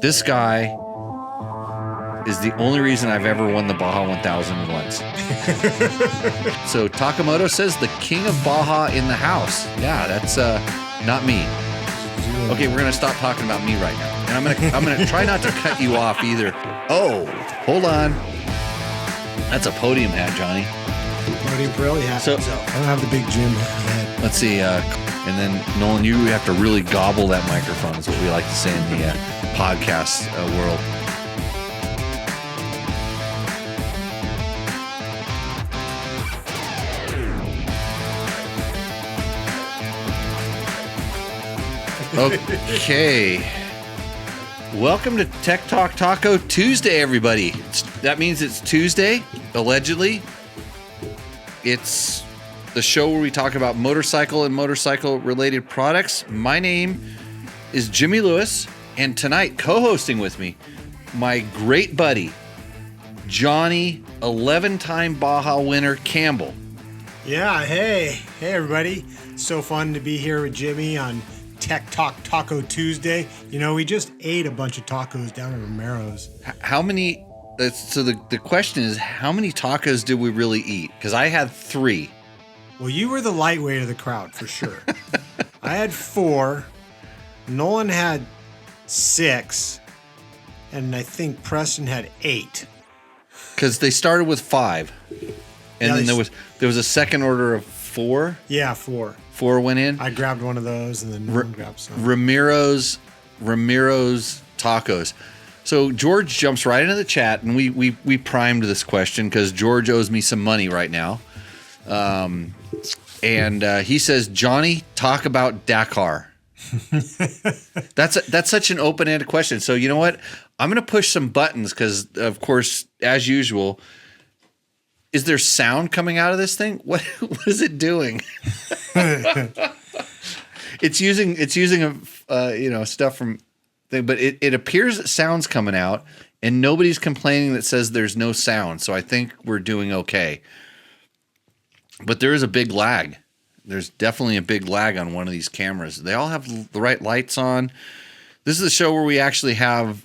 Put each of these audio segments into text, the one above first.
This guy is the only reason I've ever won the Baja 1000 once. So Takamoto says the king of Baja in the house. Yeah, that's not me. Okay, we're gonna stop talking about me right now, and I'm gonna try not to cut you off either. Oh, hold on. That's a podium hat, Johnny. Podium Pirelli hat. So I don't have the big gym head. let's see. And then Nolan, you have to really gobble that microphone. Is what we like to say in the podcast world. Okay. Welcome to Tech Talk Taco Tuesday, everybody. That means it's Tuesday, allegedly. It's the show where we talk about motorcycle and motorcycle-related products. My name is Jimmy Lewis, and tonight, co-hosting with me, my great buddy, Johnny, 11-time Baja winner Campbell. Yeah, hey everybody. So fun to be here with Jimmy on Tech Talk Taco Tuesday. You know, we just ate a bunch of tacos down at Romero's. How many? So the question is, how many tacos did we really eat? Because I had 3. Well, you were the lightweight of the crowd for sure. I had 4. Nolan had 6, and I think Preston had 8. Because they started with 5, and Yeah, then there was a second order of 4. Yeah, 4. 4 went in. I grabbed one of those, and then Nolan grabbed some. Ramiro's tacos. So George jumps right into the chat, and we primed this question because George owes me some money right now. And he says, Johnny, talk about Dakar. That's such an open-ended question. So you know what? I'm going to push some buttons because, of course, as usual, is there sound coming out of this thing? What is it doing? It's using stuff from thing, but it appears that sound's coming out, and nobody's complaining that says there's no sound. So I think we're doing okay. But there is a big lag. There's definitely a big lag on one of these cameras. They all have the right lights on. This is a show where we actually have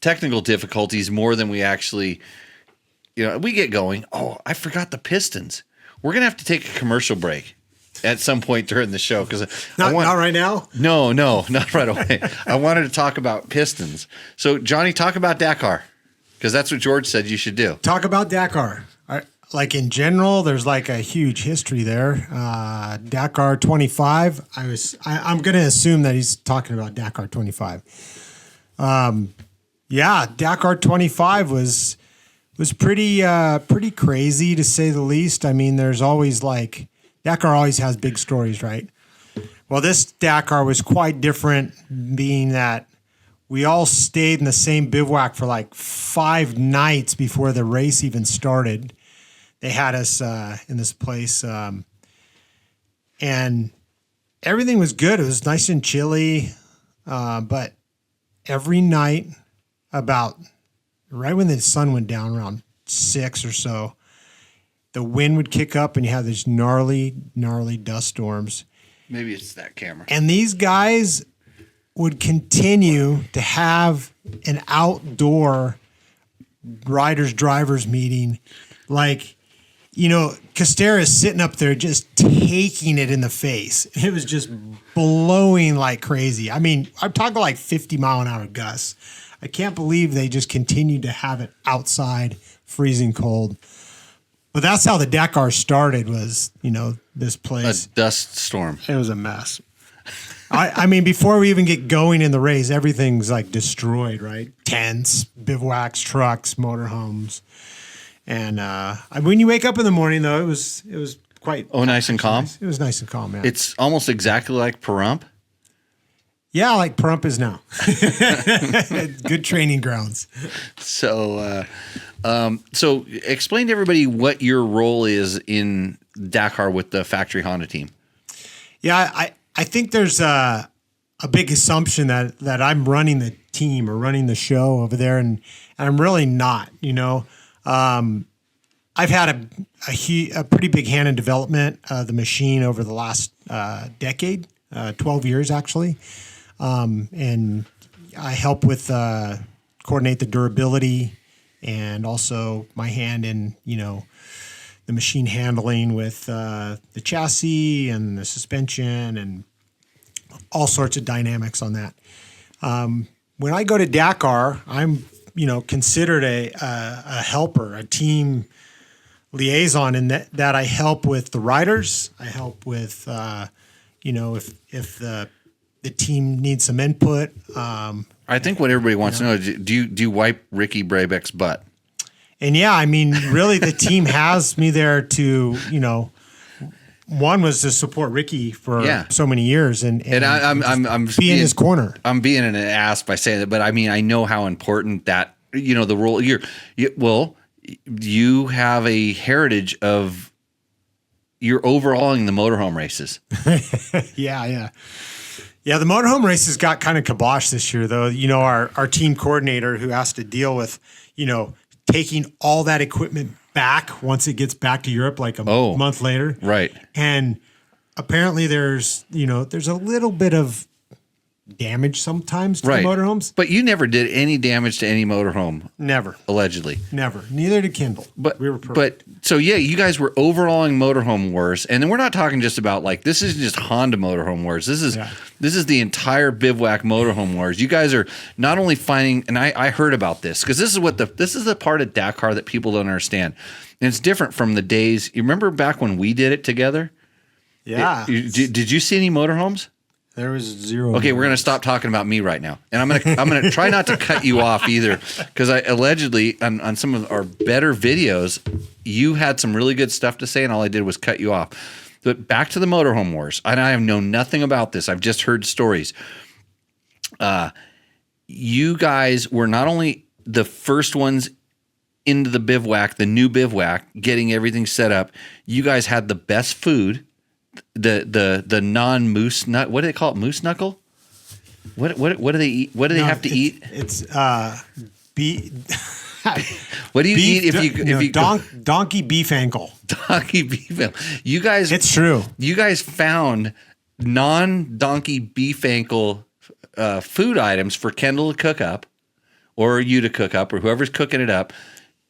technical difficulties more than we actually, we get going. Oh, I forgot the pistons. We're going to have to take a commercial break at some point during the show. Not right now? No, not right away. I wanted to talk about pistons. So, Johnny, talk about Dakar, because that's what George said you should do. Talk about Dakar. Like in general, there's like a huge history there. Dakar 25. I'm going to assume that he's talking about Dakar 25. Dakar 25 was pretty crazy to say the least. I mean, there's always Dakar always has big stories, right? Well, this Dakar was quite different, being that we all stayed in the same bivouac for like 5 nights before the race even started. They had us in this place, and everything was good. It was nice and chilly, but every night, about right when the sun went down, around 6 or so, the wind would kick up, and you have these gnarly dust storms. Maybe it's that camera. And these guys would continue to have an outdoor drivers meeting, Costera is sitting up there just taking it in the face. It was just blowing like crazy. I mean, I'm talking like 50-mile-an-hour gusts. I can't believe they just continued to have it outside, freezing cold. But that's how the Dakar started, was, this place. A dust storm. It was a mess. I mean, before we even get going in the race, everything's destroyed, right? Tents, bivouacs, trucks, motorhomes. And when you wake up in the morning, though, it was quite nice and calm. Nice. It was nice and calm. Yeah, it's almost exactly like Pahrump. Yeah, like Pahrump is now. Good training grounds. So explain to everybody what your role is in Dakar with the factory Honda team. Yeah, I think there's a big assumption that I'm running the team or running the show over there, and I'm really not. I've had a pretty big hand in development of the machine over the last decade, 12 years actually. And I help with coordinate the durability, and also my hand in the machine handling with the chassis and the suspension and all sorts of dynamics on that. When I go to Dakar, I'm considered a helper, a team liaison, in that I help with the riders. I help with if the team needs some input. I think what everybody wants to know is, do you wipe Ricky Brabeck's butt? And yeah, I mean, really, the team has me there to, one was to support Ricky for so many years, and I'm be in his corner. I'm being an ass by saying that, but I mean, I know how important that the role you have a heritage of you're overhauling the motorhome races. Yeah. The motorhome races got kind of kibosh this year, though. Our team coordinator, who has to deal with taking all that equipment back once it gets back to Europe, like a month later. Right. And apparently there's a little bit of damage sometimes to the motorhomes. But you never did any damage to any motorhome. Never. Allegedly. Never. Neither did Kindle. But we were perfect. But so you guys were overhauling motorhome wars, and then we're not talking just about this isn't just Honda motorhome wars. This is the entire bivouac motorhome wars. You guys are not only finding, and I heard about this because this is the part of Dakar that people don't understand, and it's different from the days. You remember back when we did it together? Yeah. Did you see any motorhomes? There was zero. Okay, we're going to stop talking about me right now. And I'm going to try not to cut you off either, because I allegedly on some of our better videos, you had some really good stuff to say, and all I did was cut you off. But back to the motorhome wars. And I have known nothing about this. I've just heard stories. You guys were not only the first ones into the bivouac, the new bivouac, getting everything set up. You guys had the best food. The non-moose nut. What do they call it? Moose knuckle? What do they eat? What do they have to eat? It's what do you eat if you donkey beef ankle? Donkey beef ankle. You guys. It's true. You guys found non-donkey beef ankle food items for Kendall to cook up, or you to cook up, or whoever's cooking it up.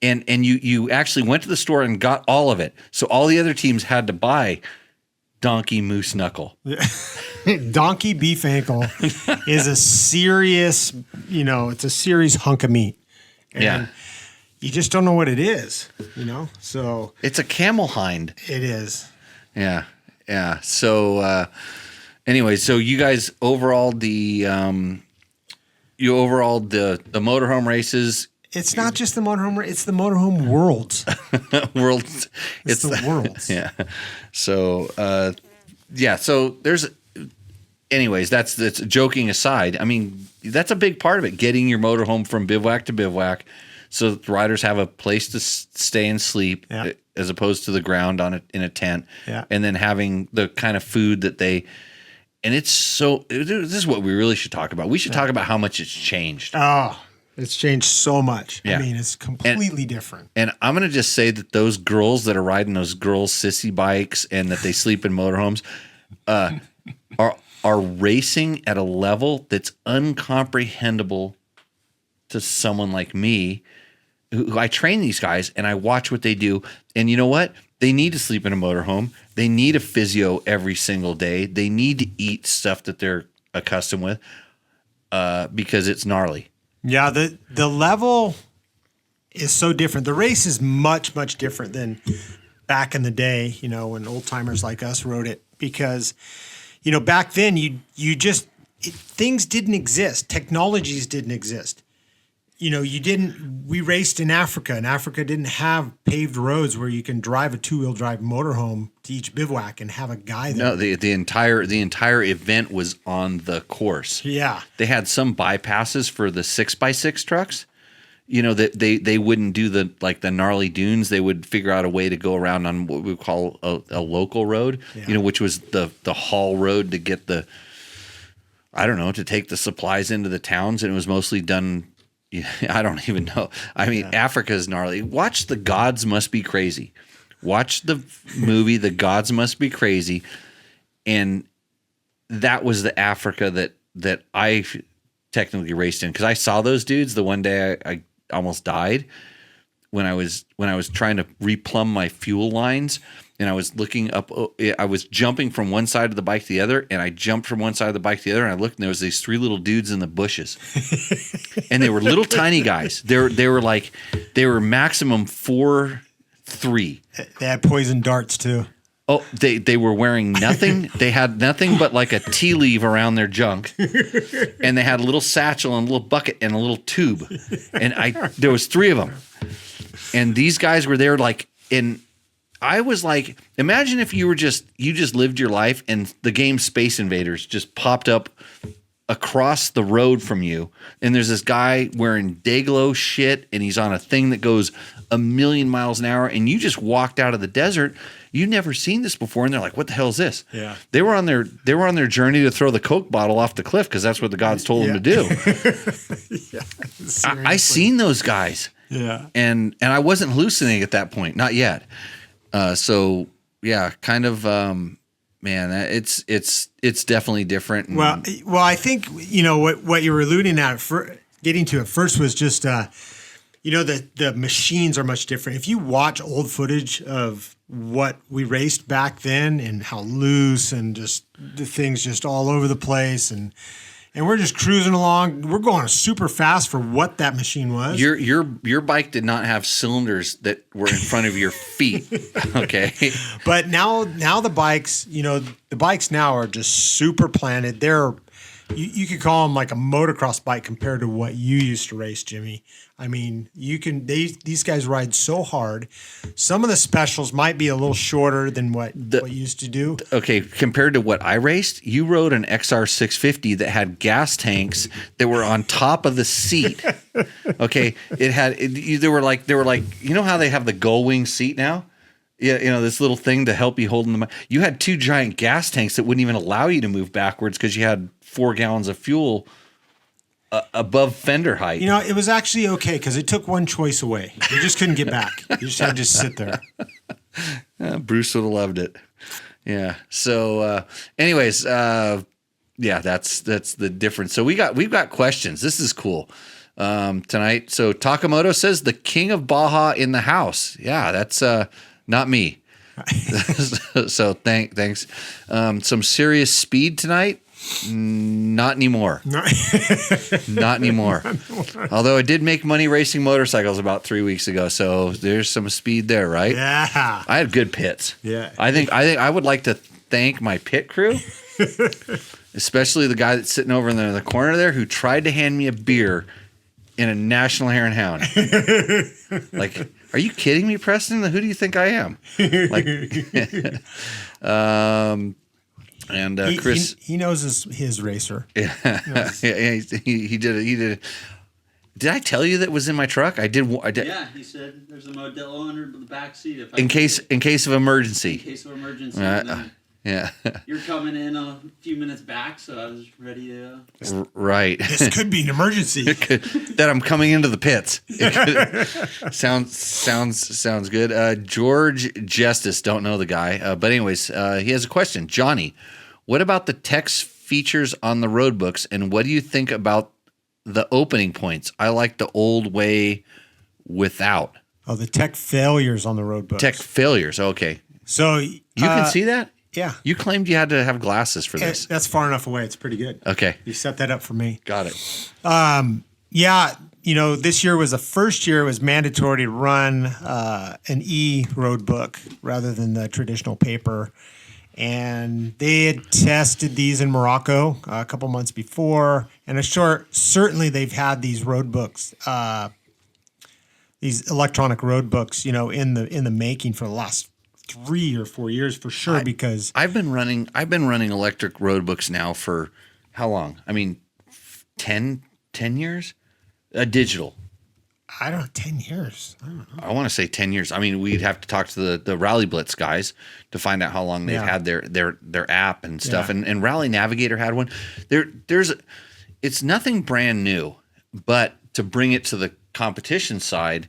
And you actually went to the store and got all of it. So all the other teams had to buy donkey moose knuckle. Donkey beef ankle is a serious, it's a serious hunk of meat. And you just don't know what it is, so. It's a camel hind. It is. Yeah. So, anyway, so you guys overhauled the motorhome races. It's not just the motorhome; it's the motorhome worlds. Worlds. It's the worlds. Yeah. So, So there's. Anyways, that's joking aside. I mean, that's a big part of it. Getting your motorhome from bivouac to bivouac, so that the riders have a place to stay and sleep, as opposed to the ground in a tent. Yeah. And then having the kind of food that they. And it's so. This is what we really should talk about. We should talk about how much it's changed. Oh. It's changed so much. Yeah. I mean, it's completely different. And I'm going to just say that those girls that are riding those girls' sissy bikes and that they sleep in motorhomes are racing at a level that's uncomprehendable to someone like me, who I train these guys and I watch what they do. And you know what? They need to sleep in a motorhome. They need a physio every single day. They need to eat stuff that they're accustomed with because it's gnarly. Yeah, the level is so different. The race is much, much different than back in the day, when old timers like us rode it. Because, back then things didn't exist. Technologies didn't exist. We raced in Africa, and Africa didn't have paved roads where you can drive a 2-wheel drive motorhome to each bivouac and have a guy there. No, the entire event was on the course. Yeah. They had some bypasses for the 6x6 trucks. That they wouldn't do the gnarly dunes. They would figure out a way to go around on what we call a local road, which was the haul road to get to take the supplies into the towns, and it was mostly done. I don't even know. I mean, Africa's gnarly. Watch The Gods Must Be Crazy. Watch the movie The Gods Must Be Crazy, and that was the Africa that I technically raced in, because I saw those dudes the one day I almost died when I was trying to replumb my fuel lines, and I was looking up. I was jumping from one side of the bike to the other, and I jumped from one side of the bike to the other, and I looked, and there was these 3 little dudes in the bushes, and they were little tiny guys. They were maximum 4'3". They had poison darts too. Oh, they were wearing nothing. They had nothing but like a tea leaf around their junk, and they had a little satchel and a little bucket and a little tube. And there was 3 of them, and these guys were there like in. I was like, imagine if you just lived your life and the game Space Invaders just popped up across the road from you, and there's this guy wearing Dayglow shit, and he's on a thing that goes 1,000,000 miles an hour, and you just walked out of the desert. You've never seen this before, and they're like, "What the hell is this?" Yeah, they were on their journey to throw the Coke bottle off the cliff because that's what the gods told them to do. I seen those guys. Yeah, and I wasn't hallucinating at that point, not yet. So yeah, kind of. Man, it's definitely different. Well, I think what you were alluding at, getting to it first was just the machines are much different. If you watch old footage of what we raced back then and how loose and just the things just all over the place and we're just cruising along. We're going super fast for what that machine was. Your bike did not have cylinders that were in front of your feet. Okay. But now the bikes, the bikes now are just super planted. They're you could call them like a motocross bike compared to what you used to race, Jimmy. I mean, these guys ride so hard. Some of the specials might be a little shorter than what you used to do. Okay, compared to what I raced, you rode an XR 650 that had gas tanks that were on top of the seat. Okay, they were like how they have the gull wing seat now? Yeah, this little thing to help you hold them. You had 2 giant gas tanks that wouldn't even allow you to move backwards because you had 4 gallons of fuel above fender height. It was actually okay because it took one choice away. You just couldn't get back. You just had to sit there. Bruce would have loved it. Yeah. So, anyways, yeah, that's the difference. So we've got questions. This is cool tonight. So Takamoto says the king of Baja in the house. Yeah, that's not me. So thanks. Some serious speed tonight. Not anymore. Not anymore. Although I did make money racing motorcycles about 3 weeks ago, so there's some speed there, right? Yeah. I had good pits. Yeah. I think I would like to thank my pit crew, especially the guy that's sitting over in the corner there who tried to hand me a beer in a National Hare and Hound. Like, are you kidding me, Preston? Who do you think I am? Like, and Chris, he knows his racer. Yeah, he did it. He did it. Did I tell you that was in my truck? I did. Yeah, he said there's a Modelo under the back seat. In case of emergency. In case of emergency. Yeah. You're coming in a few minutes back, so I was ready to. Right. This could be an emergency. That I'm coming into the pits. Sounds good. George Justice, don't know the guy, but anyways, he has a question. Johnny, what about the text features on the road books, and what do you think about the opening points? I like the old way without. Oh, the tech failures on the road books. Tech failures. Okay. So you can see that? Yeah. You claimed you had to have glasses for this. That's far enough away. It's pretty good. Okay. You set that up for me. Got it. Yeah. This year was the first year it was mandatory to run an e-road book rather than the traditional paper. And they had tested these in Morocco a couple months before. And certainly they've had these road books, these electronic road books, in the making for the last 3 or 4 years for sure. Because I've been running electric road books now for how long? I mean, 10 years? Digital. I don't know, 10 years. I don't know. I want to say 10 years. I mean, we'd have to talk to the Rally Blitz guys to find out how long they've had their app and stuff. Yeah. And Rally Navigator had one. It's nothing brand new, but to bring it to the competition side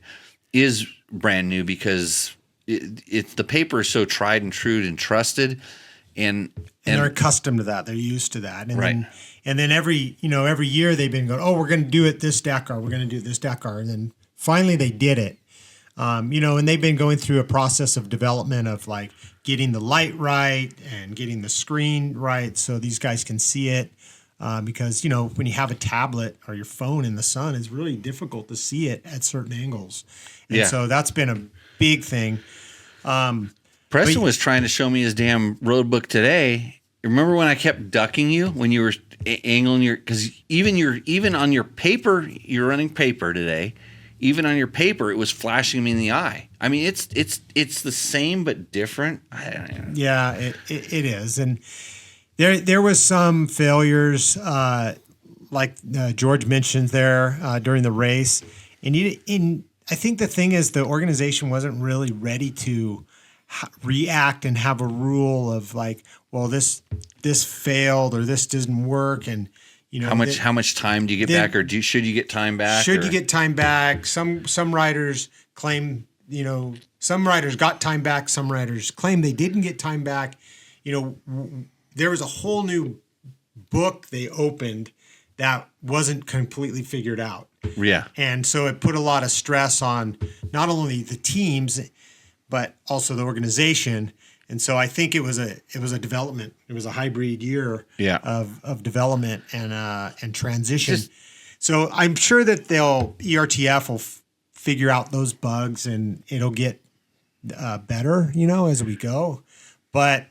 is brand new because the paper is so tried and true and trusted, and they're accustomed to that. They're used to that. And right. then And then every year they've been going, oh, we're going to do it this Dakar. We're going to do this Dakar. And then finally they did it. And they've been going through a process of development of like getting the light right and getting the screen right so these guys can see it. Because, when you have a tablet or your phone in the sun, it's really difficult to see it at certain angles. And so that's been a big thing. Preston was trying to show me his damn road book today. Remember when I kept ducking you when you were angling because even on your paper, you're running paper today. Even on your paper, it was flashing me in the eye. I mean, it's the same but different. I don't know. Yeah, it is. And there was some failures, like George mentioned there during the race. And I think the thing is the organization wasn't really ready to react and have a rule of like, well, this failed or this didn't work, and how much time do you get back, or should you get time back? You get time back? Some riders claim, some riders got time back. Some riders claim they didn't get time back. There was a whole new book they opened that wasn't completely figured out. Yeah, and so it put a lot of stress on not only the teams, but also the organization. And so I think it was a development. It was a hybrid year of development and transition. So I'm sure that ERTF will figure out those bugs and it'll get better, as we go. But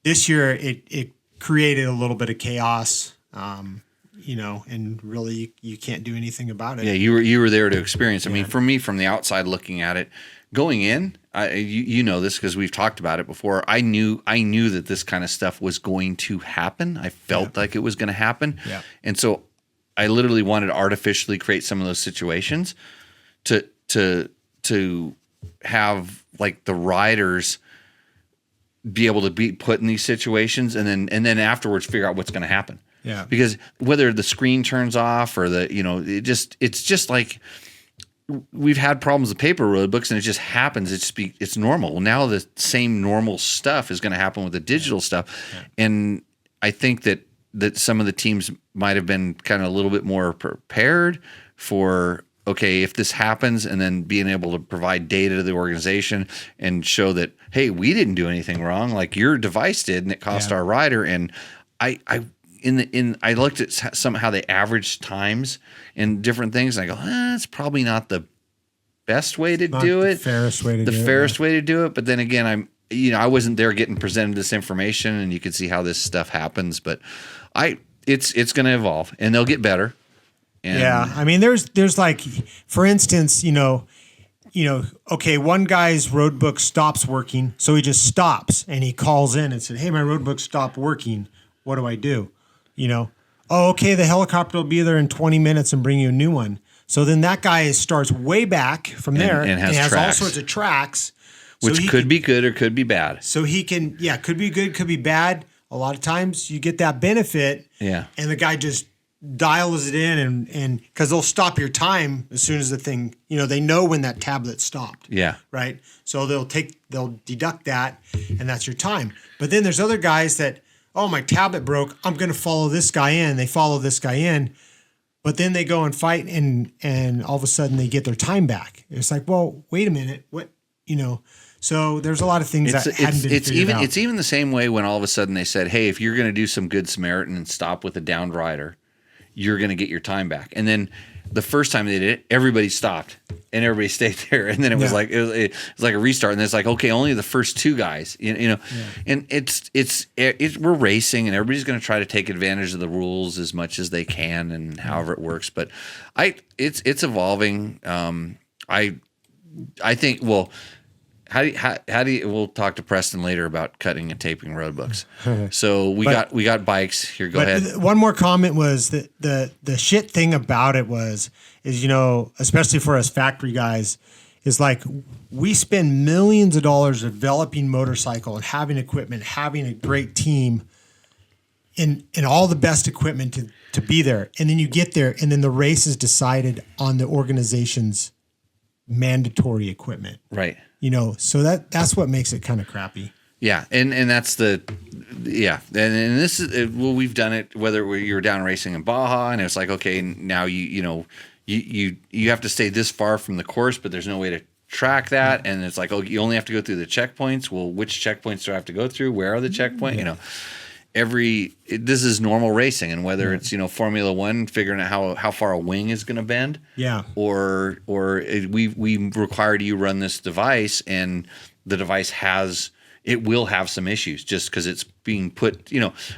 this year it created a little bit of chaos, and really you can't do anything about it. Yeah, you were there to experience. I mean, for me, from the outside looking at it, going in, you know this because we've talked about it before. I knew that this kind of stuff was going to happen. I felt like it was going to happen, and so I literally wanted to artificially create some of those situations to have like the riders be able to be put in these situations, and then afterwards figure out what's going to happen. Yeah, because whether the screen turns off or it's just like. We've had problems with paper road books, and it just happens. It's normal. Well, now the same normal stuff is going to happen with the digital stuff, and I think that some of the teams might have been kind of a little bit more prepared for okay, if this happens, and then being able to provide data to the organization and show that hey, we didn't do anything wrong, like your device did, and it cost our rider. And I looked at how they averaged times and different things, and I go, it's probably not the best way to do it. Fairest way to do it. The fairest way to do it. But then again, I wasn't there getting presented this information, and you can see how this stuff happens. But it's going to evolve, and they'll get better. And I mean, there's like, for instance, okay, one guy's road book stops working, so he just stops and he calls in and said, hey, my road book stopped working. What do I do? Oh, okay, the helicopter will be there in 20 minutes and bring you a new one. So then that guy starts way back from there and has all sorts of tracks. Which could be good or could be bad. So he can, could be good, could be bad. A lot of times you get that benefit and the guy just dials it in and because they'll stop your time as soon as the thing, they know when that tablet stopped. Yeah. Right? So they'll deduct that and that's your time. But then there's other guys that, oh, my tablet broke, I'm going to follow this guy in. They follow this guy in, but then they go and fight and all of a sudden they get their time back. It's like, well, wait a minute. What, so there's a lot of things that hadn't been figured out. It's even the same way when all of a sudden they said, hey, if you're going to do some good Samaritan and stop with a downed rider, you're going to get your time back. And then the first time they did it, everybody stopped and everybody stayed there. And then it was like it was like a restart. And it's like, okay, only the first two guys, And we're racing, and everybody's going to try to take advantage of the rules as much as they can, and however it works. But it's evolving. I think. Well, how do you? We'll talk to Preston later about cutting and taping road books. So we got bikes here. Go ahead. One more comment was that the shit thing about it is especially for us factory guys, is like we spend millions of dollars developing motorcycle and having equipment, having a great team, and all the best equipment to be there, and then you get there, and then the race is decided on the organization's mandatory equipment. Right. So that's what makes it kind of crappy. Yeah, and that's and this is well, we've done it whether you're down racing in Baja, and it's like, okay, now you have to stay this far from the course, but there's no way to track that, and it's like, oh, you only have to go through the checkpoints. Well, which checkpoints do I have to go through? Where are the checkpoints? This is normal racing, and whether it's Formula One figuring out how far a wing is going to bend, or we required you run this device, and the device will have some issues just because it's being put.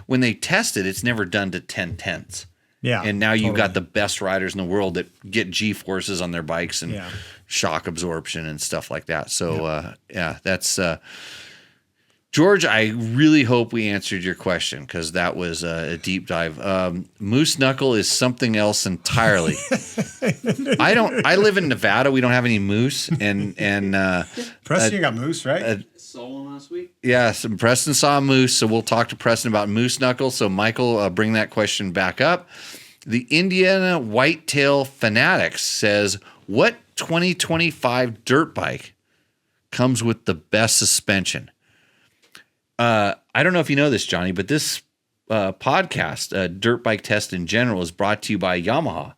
When they test it, it's never done to 10/10ths. Yeah, and now you've got the best riders in the world that get G forces on their bikes and shock absorption and stuff like that. So that's. George, I really hope we answered your question because that was a deep dive. Moose knuckle is something else entirely. I live in Nevada. We don't have any moose, and Preston, you got moose, right? Saw one last week. Yeah, Preston saw a moose, so we'll talk to Preston about moose knuckle. So Michael, bring that question back up. The Indiana Whitetail Fanatics says, "What 2025 dirt bike comes with the best suspension?" I don't know if you know this, Johnny, but this podcast, Dirt Bike Test in General, is brought to you by Yamaha.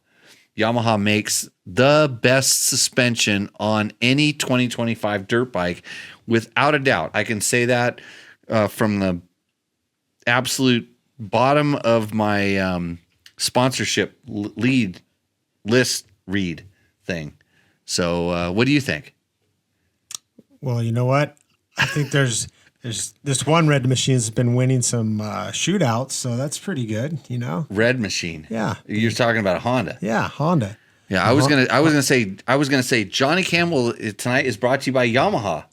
Yamaha makes the best suspension on any 2025 dirt bike, without a doubt. I can say that from the absolute bottom of my sponsorship lead list read thing. So what do you think? Well, you know what? I think there's this one red machine has been winning some shootouts, so that's pretty good, Red machine. Yeah. You're talking about a Honda. Yeah, Honda. Yeah, I was gonna say Johnny Campbell tonight is brought to you by Yamaha.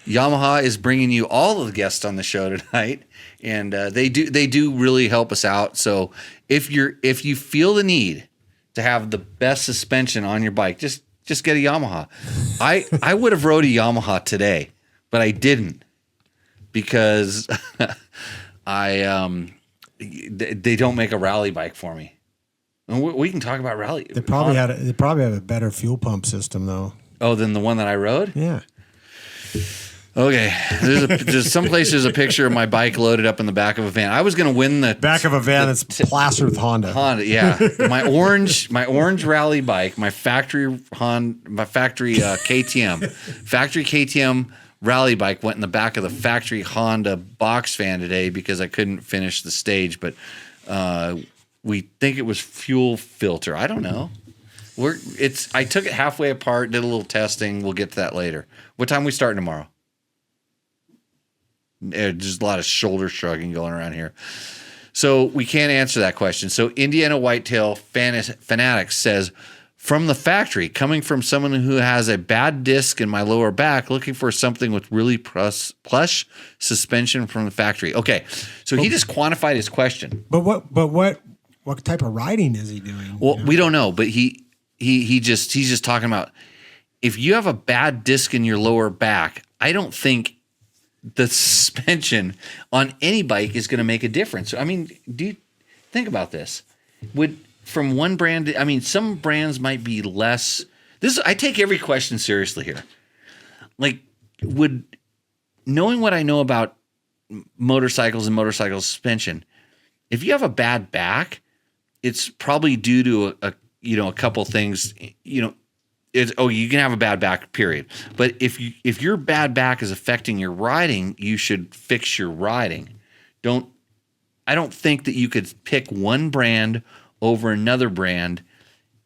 Yamaha is bringing you all of the guests on the show tonight, and they do really help us out. So if you feel the need to have the best suspension on your bike, just get a Yamaha. I would have rode a Yamaha today, but I didn't. Because they don't make a rally bike for me. And we can talk about rally. They probably have a better fuel pump system though. Oh, than the one that I rode? Yeah. Okay. There's someplace there's a picture of my bike loaded up in the back of a van. I was going to win the back of a van that's plastered with Honda. Honda, yeah. My orange rally bike, my factory KTM, factory KTM rally bike went in the back of the factory Honda box fan today because I couldn't finish the stage, but we think it was fuel filter. I don't know. I took it halfway apart, did a little testing. We'll get to that later. What time are we starting tomorrow? There's a lot of shoulder shrugging going around here. So we can't answer that question. So Indiana Whitetail Fanatics says, from the factory, coming from someone who has a bad disc in my lower back, looking for something with really plush suspension from the factory. Okay, so he just quantified his question. But what type of riding is he doing? Well, we don't know, but he's just talking about if you have a bad disc in your lower back, I don't think the suspension on any bike is going to make a difference. I mean, do you think about this? From one brand, some brands might be less. I take every question seriously here. Like, knowing what I know about motorcycles and motorcycle suspension, if you have a bad back, it's probably due to a couple things. You can have a bad back, period. But if your bad back is affecting your riding, you should fix your riding. I don't think that you could pick one brand over another brand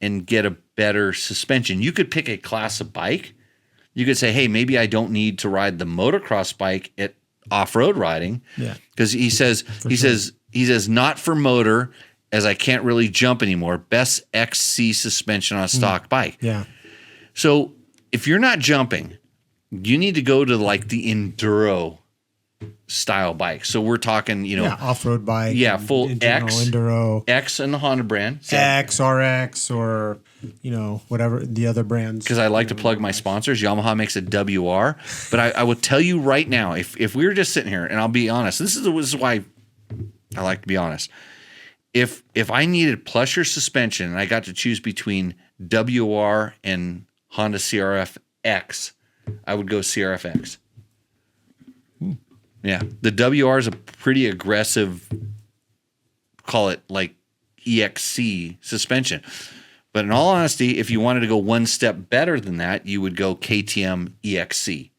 and get a better suspension. You could pick a class of bike. You could say, hey, maybe I don't need to ride the motocross bike at off-road riding. Yeah. Because he says not for motor, as I can't really jump anymore. Best XC suspension on a stock bike. Yeah. So if you're not jumping, you need to go to like the enduro style bike. So we're talking, off-road bike. Yeah, full X, enduro, X and the Honda brand. So, X, RX, or whatever the other brands. Because I like to plug my sponsors. Yamaha makes a WR, but I will tell you right now, if we were just sitting here, and I'll be honest, this is why I like to be honest. If I needed plusher suspension and I got to choose between WR and Honda CRF X, I would go CRF X. Yeah. The WR is a pretty aggressive, call it like EXC suspension. But in all honesty, if you wanted to go one step better than that, you would go KTM EXC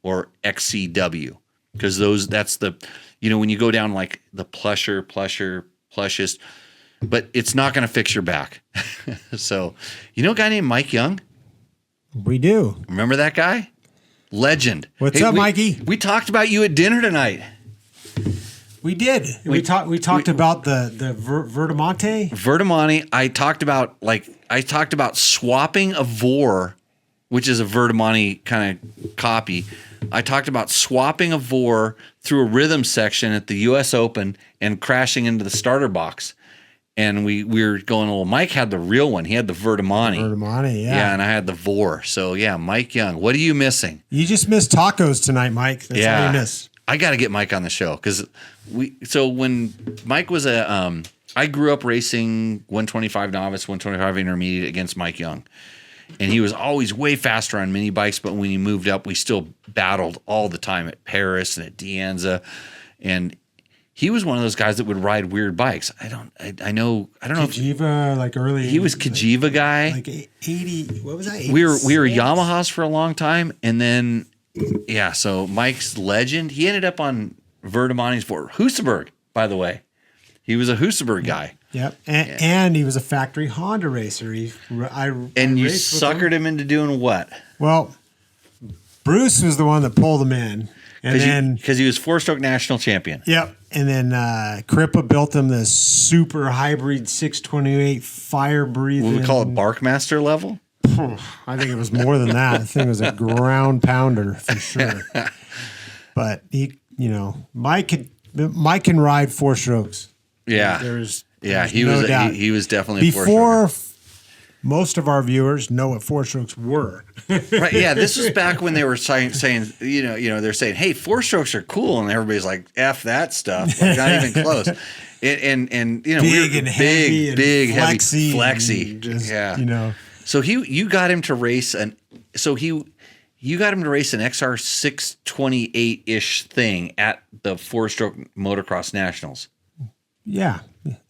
or XCW, because that's the, when you go down like the plushest, but it's not going to fix your back. So, a guy named Mike Young? We do. Remember that guy? Legend. What's up, Mikey? We talked about you at dinner tonight. We did. We talked about the Verdemonte. Verdemonte. I talked about swapping a Vor, which is a Verdemonte kind of copy. I talked about swapping a Vor through a rhythm section at the U.S. Open and crashing into the starter box. And we were going, well, Mike had the real one. He had the Verdemonte. Verdemonte, yeah. Yeah, and I had the Vor. So, yeah, Mike Young. What are you missing? You just missed tacos tonight, Mike. That's all you missed. I got to get Mike on the show because when Mike was I grew up racing 125 novice, 125 intermediate against Mike Young. And he was always way faster on mini bikes, but when he moved up, we still battled all the time at Paris and at Dianza. And he was one of those guys that would ride weird bikes. I don't know. Cajiva, like early. He was Cajiva guy. Like 80. What was that? 86? We were Yamahas for a long time, and then so Mike's legend. He ended up on Verdemonte's for Husaberg, by the way. He was a Husaberg guy. Yep, and he was a factory Honda racer. You suckered him into doing what? Well, Bruce was the one that pulled him in, and because he was four-stroke national champion. Yep, and then Crippa built him this super hybrid 628 fire breathing. What we call it, Barkmaster level. I think it was more than that. I think it was a ground pounder for sure. But Mike can ride four strokes. Yeah, he was definitely before most of our viewers know what four strokes were. Right? Yeah, this was back when they were saying they're saying, hey, four strokes are cool, and everybody's like, F that stuff, like, not even close. And big and heavy, big flexy, heavy flexy, just, So you got him to race you got him to race an XR 628-ish thing at the four-stroke motocross nationals. Yeah.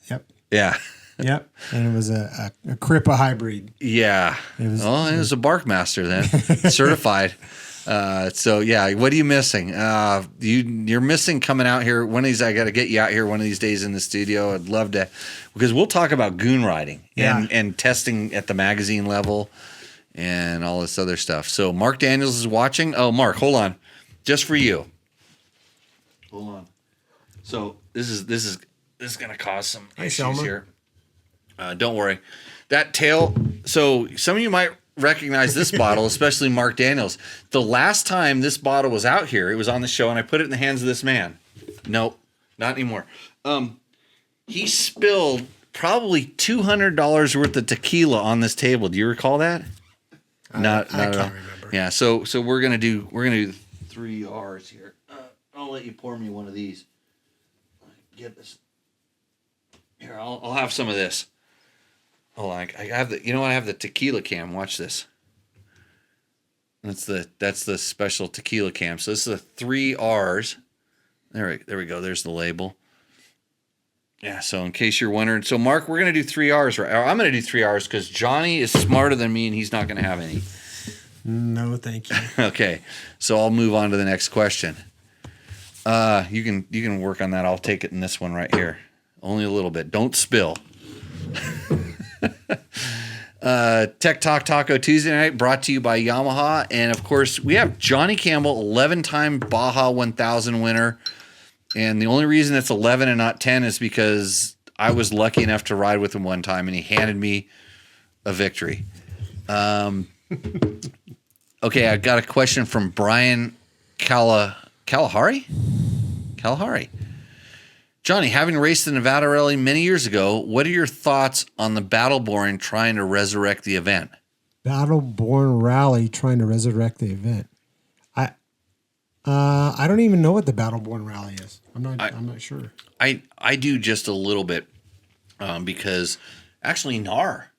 Yep. Yeah. Yep. And it was a Crippa hybrid. Yeah. It was a Barkmaster then, certified. So yeah, what are you missing? You're missing coming out here. One of these, I got to get you out here one of these days in the studio. I'd love to, because we'll talk about goon riding and testing at the magazine level and all this other stuff. So Mark Daniels is watching. Oh, Mark, hold on, just for you. Hold on. So this is going to cause some issues here. Don't worry. That tail. So some of you might recognize this bottle, especially Mark Daniels. The last time this bottle was out here, it was on the show, and I put it in the hands of this man. Nope, not anymore. He spilled probably $200 worth of tequila on this table. Do you recall that? Not I at all. can't remember. Yeah. So we're gonna do 3 R's here. I'll let you pour me one of these. Get this. Here, I'll have some of this. Hold on, I have the. You know what? I have the tequila cam. Watch this. That's the special tequila cam. So this is the 3 R's. There we go. There's the label. Yeah. So in case you're wondering, so Mark, we're gonna do 3 R's. Right? Or I'm gonna do 3 R's because Johnny is smarter than me and he's not gonna have any. No, thank you. Okay. So I'll move on to the next question. You can work on that. I'll take it in this one right here. Only a little bit. Don't spill. Tech Talk Taco Tuesday night brought to you by Yamaha. And of course, we have Johnny Campbell, 11-time Baja 1000 winner. And the only reason it's 11 and not 10 is because I was lucky enough to ride with him one time and he handed me a victory. Okay, I got a question from Brian Kalahari? Johnny, having raced the Nevada Rally many years ago, what are your thoughts on the Battleborn trying to resurrect the event? Battleborn Rally trying to resurrect the event. I don't even know what the Battleborn Rally is. I'm not sure. I do just a little bit because actually NAR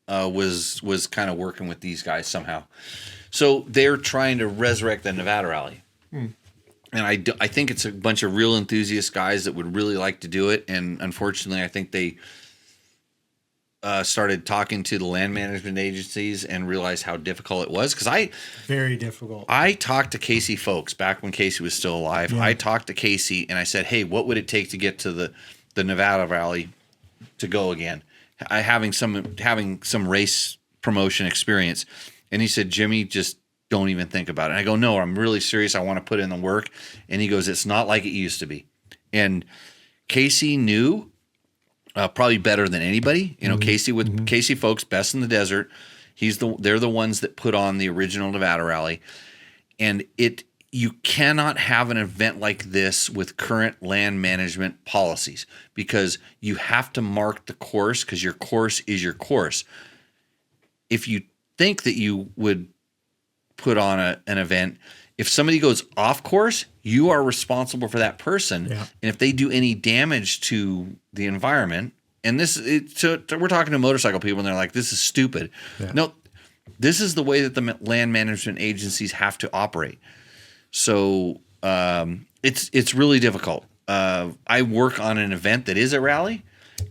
was kind of working with these guys somehow. So they're trying to resurrect the Nevada Rally. And I think it's a bunch of real enthusiast guys that would really like to do it. And unfortunately, I think they started talking to the land management agencies and realized how difficult it was. Because very difficult. I talked to Casey Folks back when Casey was still alive. Yeah. I talked to Casey and I said, hey, what would it take to get to the Nevada Rally to go again? Having some race promotion experience. And he said, Jimmy, just don't even think about it. And I go, no, I'm really serious. I want to put in the work. And he goes, it's not like it used to be. And Casey knew probably better than anybody. You know, Casey Folks, best in the desert. They're the ones that put on the original Nevada Rally. And you cannot have an event like this with current land management policies because you have to mark the course because your course is your course. If you think that you would put on an event, if somebody goes off course, you are responsible for that person. Yeah. And if they do any damage to the environment, and we're talking to motorcycle people and they're like, this is stupid. Yeah. No, this is the way that the land management agencies have to operate. So it's really difficult. I work on an event that is a rally,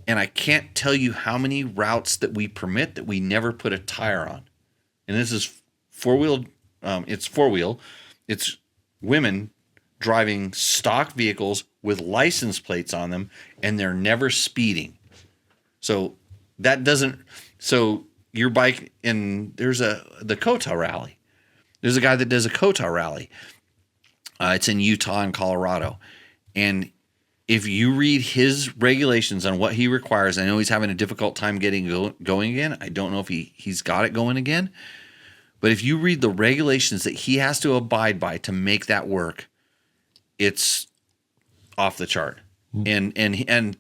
and I can't tell you how many routes that we permit that we never put a tire on. And this is four-wheel. It's four-wheel. It's women driving stock vehicles with license plates on them, and they're never speeding. So your bike, and there's the Cate rally. There's a guy that does a Cate rally. It's in Utah and Colorado. And if you read his regulations on what he requires, I know he's having a difficult time getting going again. I don't know if he's got it going again. But if you read the regulations that he has to abide by to make that work, it's off the chart. Mm-hmm. And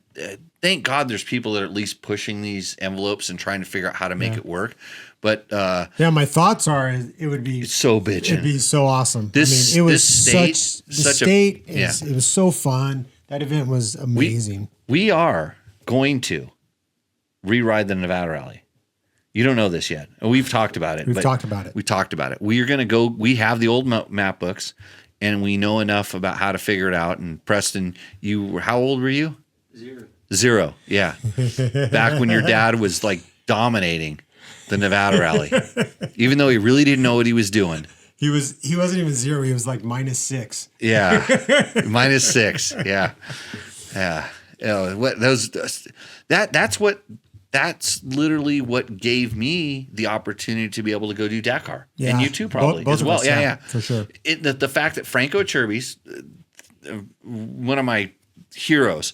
thank God there's people that are at least pushing these envelopes and trying to figure out how to make it work. But my thoughts are it would be so bitchin'. It'd be so awesome. It was it was so fun. That event was amazing. We are going to re-ride the Nevada Rally. You don't know this yet. We've talked about it. We talked about it. We are going to go. We have the old map books, and we know enough about how to figure it out. And Preston, how old were you? 0. Yeah. Back when your dad was like dominating the Nevada Rally, even though he really didn't know what he was doing. He wasn't even 0. He was like -6. Yeah. -6. Yeah. Yeah. That's literally what gave me the opportunity to be able to go do Dakar. Yeah. And you too, probably both as well. Us, yeah, for sure. The fact that Franco Cherby's, one of my heroes,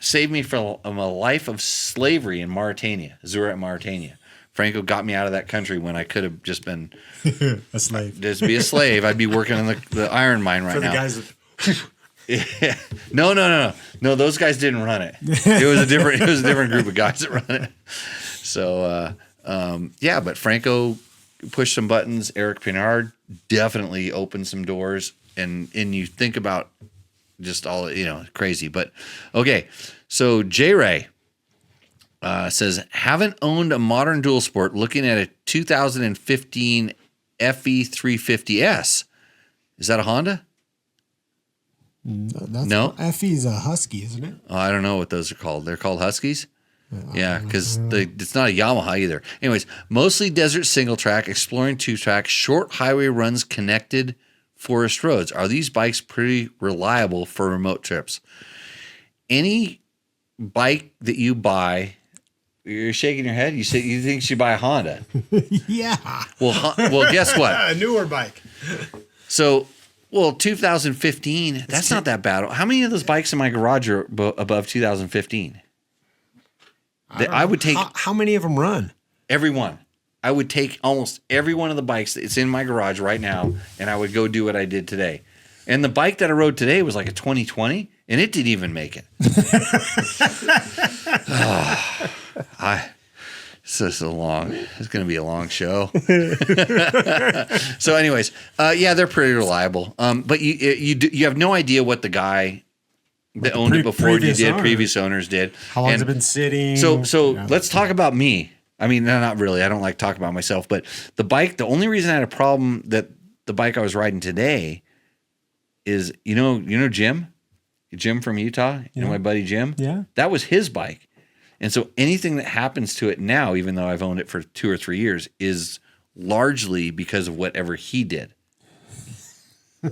saved me from a life of slavery in Mauritania, Mauritania. Franco got me out of that country when I could have just been a slave. Just be a slave. I'd be working in the iron mine right now. For the guys Yeah. No. Those guys didn't run it. It was a different group of guys that run it. So, but Franco pushed some buttons. Eric Pinard definitely opened some doors, and you think about just all crazy. But okay, so J Ray says haven't owned a modern dual sport. Looking at a 2015 FE 350S. Is that a Honda? No. FE's a Husky, isn't it? Oh, I don't know what those are called. They're called Huskies? Yeah, because it's not a Yamaha either. Anyways, mostly desert single track, exploring 2-track, short highway runs, connected forest roads. Are these bikes pretty reliable for remote trips? Any bike that you buy, you're shaking your head. You think you should buy a Honda? Yeah. Well, guess what? A newer bike. So. Well, 2015, that's not that bad. How many of those bikes in my garage are above 2015? I would take... How many of them run? Every one. I would take almost every one of the bikes that's in my garage right now, and I would go do what I did today. And the bike that I rode today was like a 2020, and it didn't even make it. It's going to be a long show. So anyways, they're pretty reliable. But you have no idea what the guy that owned it before you did, previous owners did. How long has it been sitting? So let's talk about me. I mean, no, not really. I don't like talking about myself, but the only reason I had a problem that the bike I was riding today is Jim from Utah, my buddy Jim. Yeah. That was his bike. And so anything that happens to it now, even though I've owned it for 2 or 3 years, is largely because of whatever he did.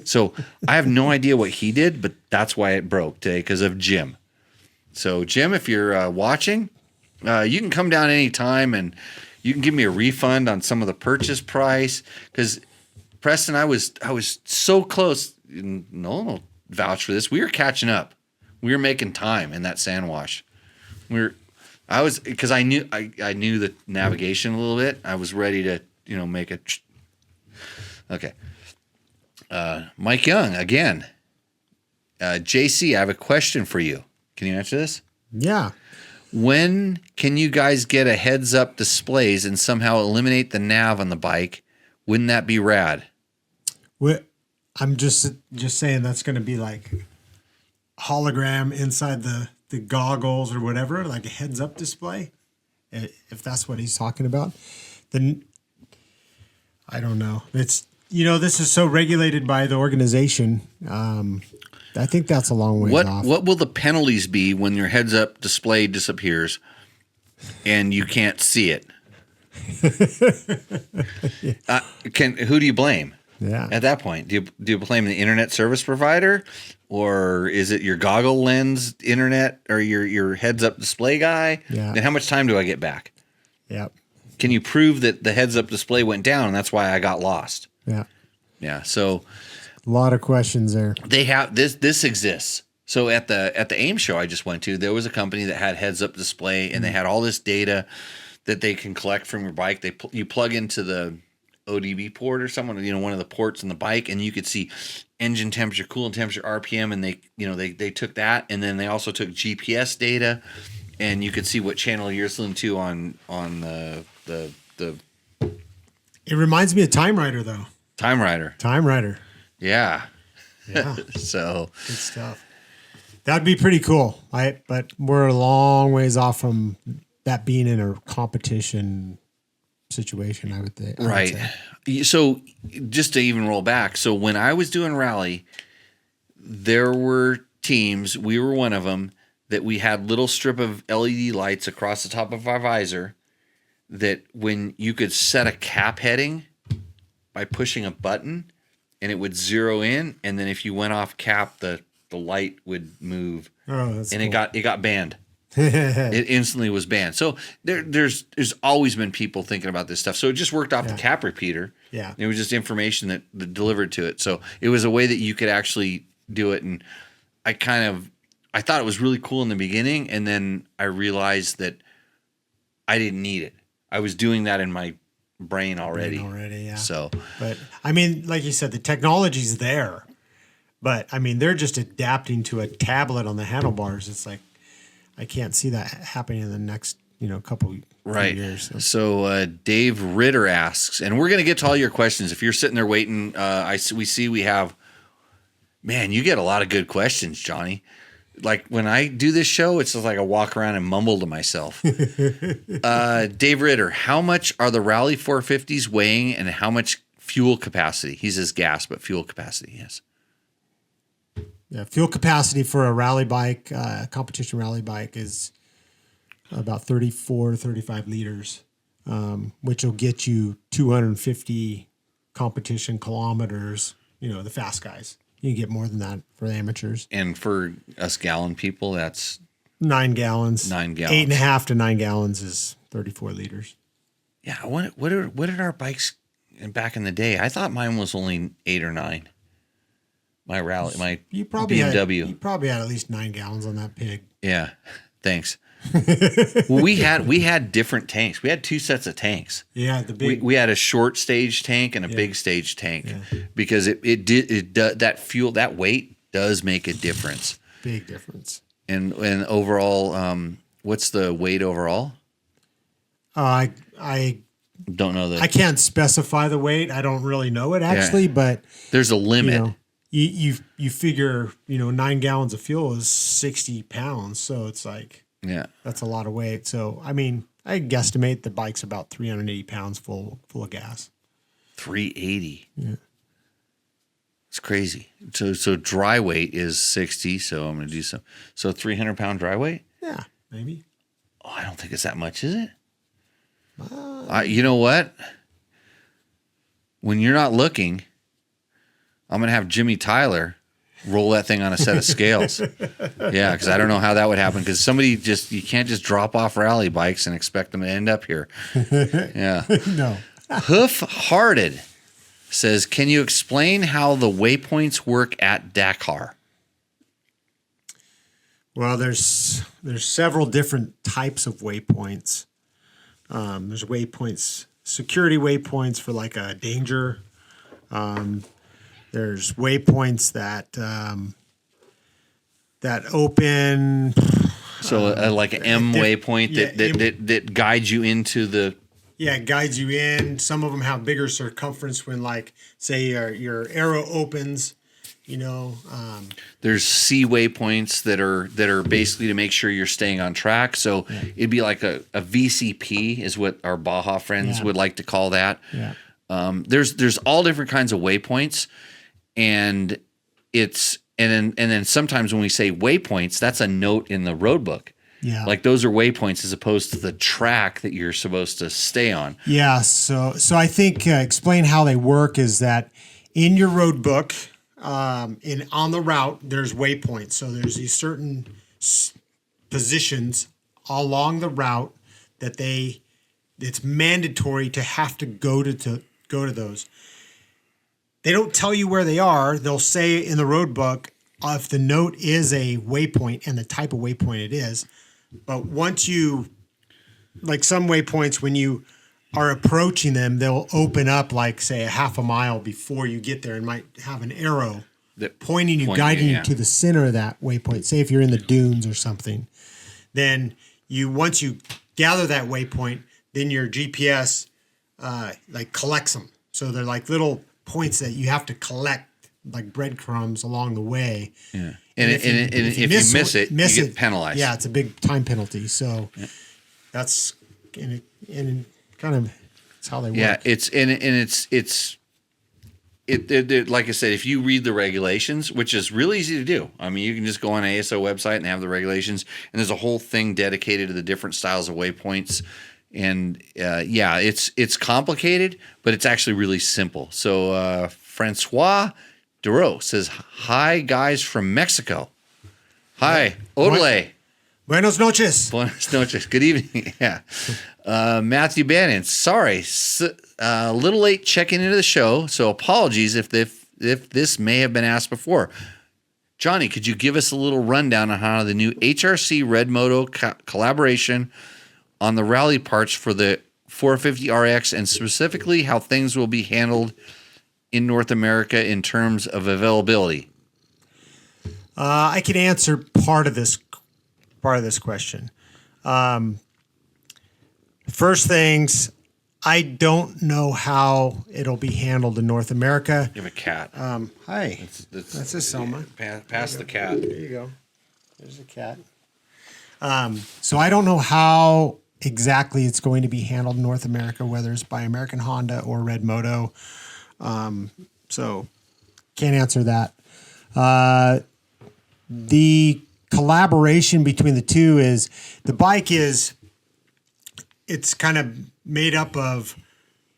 So I have no idea what he did, but that's why it broke today, because of Jim. So Jim, if you're watching, you can come down anytime and you can give me a refund on some of the purchase price. Because Preston, I was so close. Nolan will vouch for this. We were catching up. We were making time in that sand wash. Because I knew the navigation a little bit. I was ready to make it. Okay. Mike Young again. JC, I have a question for you. Can you answer this? Yeah. When can you guys get a heads-up displays and somehow eliminate the nav on the bike? Wouldn't that be rad? I'm just saying that's going to be like hologram inside the goggles or whatever, like a heads-up display. If that's what he's talking about, then I don't know. It's this is so regulated by the organization. I think that's a long way off. What will the penalties be when your heads-up display disappears and you can't see it? Who do you blame? Yeah. At that point, do you blame the internet service provider, or is it your goggle lens internet, or your heads-up display guy? Yeah. And how much time do I get back? Yep. Can you prove that the heads-up display went down and that's why I got lost? Yeah. Yeah. So a lot of questions there. they have this exists. So at the AIM show I just went to, there was a company that had heads-up display, and they had all this data that they can collect from your bike. You plug into the ODB port or someone, one of the ports in the bike, and you could see engine temperature, coolant temperature, RPM, and they took that, and then they also took GPS data, and you could see what channel you're listening to on the. It reminds me of Time Rider though. Time Rider. Time Rider. Yeah. Yeah. So good stuff. That'd be pretty cool. But we're a long ways off from that being in a competition situation, I would think. Right. So just to even roll back, so when I was doing rally, there were teams, we were one of them, that we had little strip of LED lights across the top of our visor that when you could set a cap heading by pushing a button and it would zero in, and then if you went off cap, the light would move. Oh, that's and cool. it got banned. It instantly was banned. So there's always been people thinking about this stuff. So it just worked off the cap repeater. Yeah. It was just information that delivered to it. So it was a way that you could actually do it. And I thought it was really cool in the beginning. And then I realized that I didn't need it. I was doing that in my brain already. Yeah. So, but I mean, like you said, the technology's there, but I mean, they're just adapting to a tablet on the handlebars. It's like, I can't see that happening in the next, couple years. So Dave Ritter asks, and we're going to get to all your questions. If you're sitting there waiting, we have, man, you get a lot of good questions, Johnny. Like when I do this show, it's just like I walk around and mumble to myself. Dave Ritter, how much are the Rally 450s weighing, and how much fuel capacity? He says gas, but fuel capacity, yes. Yeah, fuel capacity for a rally bike, competition rally bike, is about 34 to 35 liters, which will get you 250 competition kilometers, the fast guys. You can get more than that for the amateurs. And for us gallon people, that's 9 gallons. 9 gallons. 8.5 to 9 gallons is 34 litors. Yeah. What did our bikes back in the day? I thought mine was only 8 or 9. My rally, my BMW. You probably had at least 9 gallons on that pig. Yeah. Thanks. Well, we had different tanks. We had 2 sets of tanks. Yeah, the big. We had a short stage tank and a big stage tank because that weight does make a difference. Big difference. And overall, what's the weight overall? I Don't know that. I can't specify the weight. I don't really know it actually, but there's a limit. You figure 9 gallons of fuel is 60 pounds, so it's like that's a lot of weight. So I mean, I guesstimate the bike's about 380 pounds full of gas. 380. Yeah. It's crazy. So dry weight is 60. So I'm going to do some. So 300-pound dry weight. Yeah, maybe. Oh, I don't think it's that much, is it? You know what? When you're not looking, I'm going to have Jimmy Tyler roll that thing on a set of scales. Yeah, because I don't know how that would happen. Because you can't just drop off rally bikes and expect them to end up here. Yeah. No. Hoof-hearted says, can you explain how the waypoints work at Dakar? Well, there's several different types of waypoints. There's waypoints, security waypoints for like a danger. There's waypoints that open. So like an M waypoint that guides you into the. Yeah, it guides you in. Some of them have bigger circumference when, like, say your arrow opens. There's C waypoints that are basically to make sure you're staying on track. So it'd be like a VCP is what our Baja friends would like to call that. Yeah. There's all different kinds of waypoints, and then sometimes when we say waypoints, that's a note in the road book. Yeah. Like those are waypoints as opposed to the track that you're supposed to stay on. Yeah. So I think explain how they work is that in your road book, on the route, there's waypoints. So there's these certain positions along the route that it's mandatory to have to go to those. They don't tell you where they are. They'll say in the road book if the note is a waypoint and the type of waypoint it is. But once like some waypoints, when you are approaching them, they'll open up like, say, a half a mile before you get there and might have an arrow guiding you to the center of that waypoint. Say if you're in the dunes or something, then once you gather that waypoint, then your GPS like collects them. So they're like little points that you have to collect, like breadcrumbs along the way. Yeah. And if you miss it, you get penalized. Yeah, it's a big time penalty. So that's and kind of it's how they work. Yeah, it's like I said, if you read the regulations, which is really easy to do. I mean, you can just go on ASO website and have the regulations, and there's a whole thing dedicated to the different styles of waypoints. And it's complicated, but it's actually really simple. So Francois Duro says, hi, guys from Mexico. Hi, Odele. Buenos noches. Buenos noches. Good evening. Yeah. Matthew Bannon, sorry. A little late checking into the show, so apologies if this may have been asked before. Johnny, could you give us a little rundown on how the new HRC RedMoto collaboration on the rally parts for the 450 RX and specifically how things will be handled in North America in terms of availability? I can answer part of this question. First things, I don't know how it'll be handled in North America. You have a cat. Hi. That's a Selma. Pass the cat. There you go. There's a cat. So I don't know how exactly it's going to be handled in North America, whether it's by American Honda or RedMoto. So can't answer that. The collaboration between the two is the bike it's kind of made up of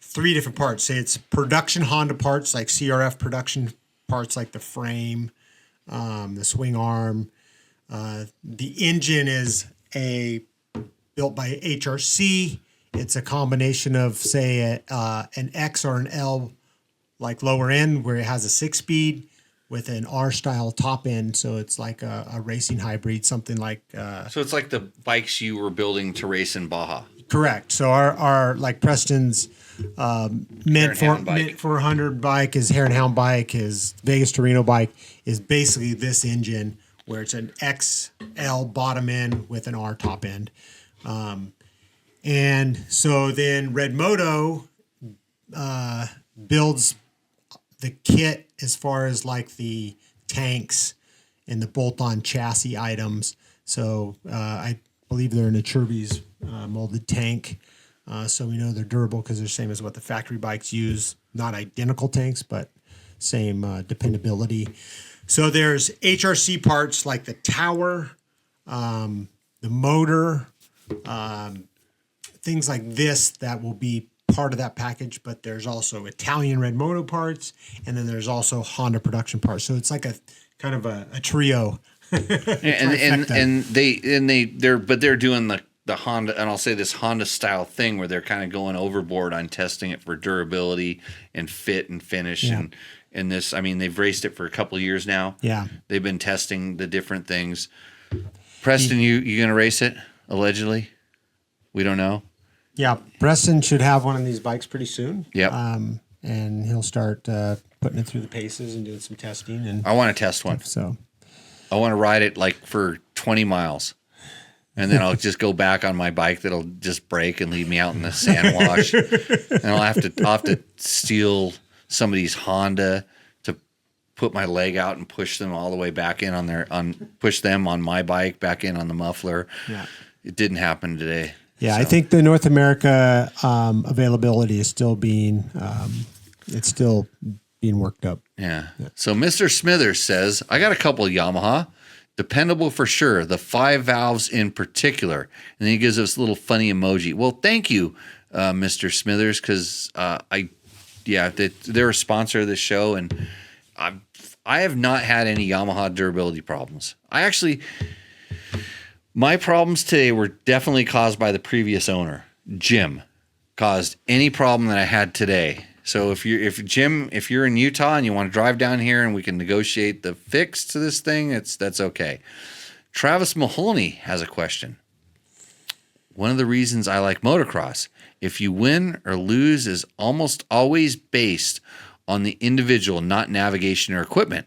three different parts. Say it's production Honda parts, like CRF production parts, like the frame, the swing arm. The engine is built by HRC. It's a combination of, say, an X or an L, like lower end, where it has a 6-speed with an R-style top end. So it's like a racing hybrid, something like... So it's like the bikes you were building to race in Baja. Correct. So our like Preston's Mint 400 bike, his Hare and Hound bike, his Vegas Torino bike is basically this engine where it's an XL bottom end with an R top end. And so then RedMoto builds the kit as far as like the tanks and the bolt-on chassis items. So I believe they're in a Chirby's molded tank. So we know they're durable because they're the same as what the factory bikes use. Not identical tanks, but dependability. So there's HRC parts like the tower, the motor, things like this that will be part of that package, but there's also Italian RedMoto parts, and then there's also Honda production parts. So it's like a kind of a trio. They're doing the Honda, and I'll say this Honda style thing where they're kind of going overboard on testing it for durability and fit and finish and this. I mean, they've raced it for a couple of years now. Yeah, they've been testing the different things. Preston, you gonna race it allegedly? We don't know. Yeah, Preston should have one of these bikes pretty soon. Yep. And he'll start putting it through the paces and doing some testing. And I want to test one. So I want to ride it like for 20 miles. And then I'll just go back on my bike that'll just break and leave me out in the sand wash. And I'll have to steal somebody's Honda to put my leg out and push them all the way back in push them on my bike back in on the muffler. Yeah. It didn't happen today. Yeah, So. I think the North America availability is still being worked up. Yeah. So Mr. Smithers says, I got a couple of Yamaha. Dependable for sure. The 5 valves in particular. And then he gives us a little funny emoji. Well, thank you, Mr. Smithers, because they're a sponsor of this show, and I have not had any Yamaha durability problems. My problems today were definitely caused by the previous owner. Jim caused any problem that I had today. So if you're in Utah and you want to drive down here and we can negotiate the fix to this thing, that's okay. Travis Mahoney has a question. One of the reasons I like motocross, if you win or lose, is almost always based on the individual, not navigation or equipment.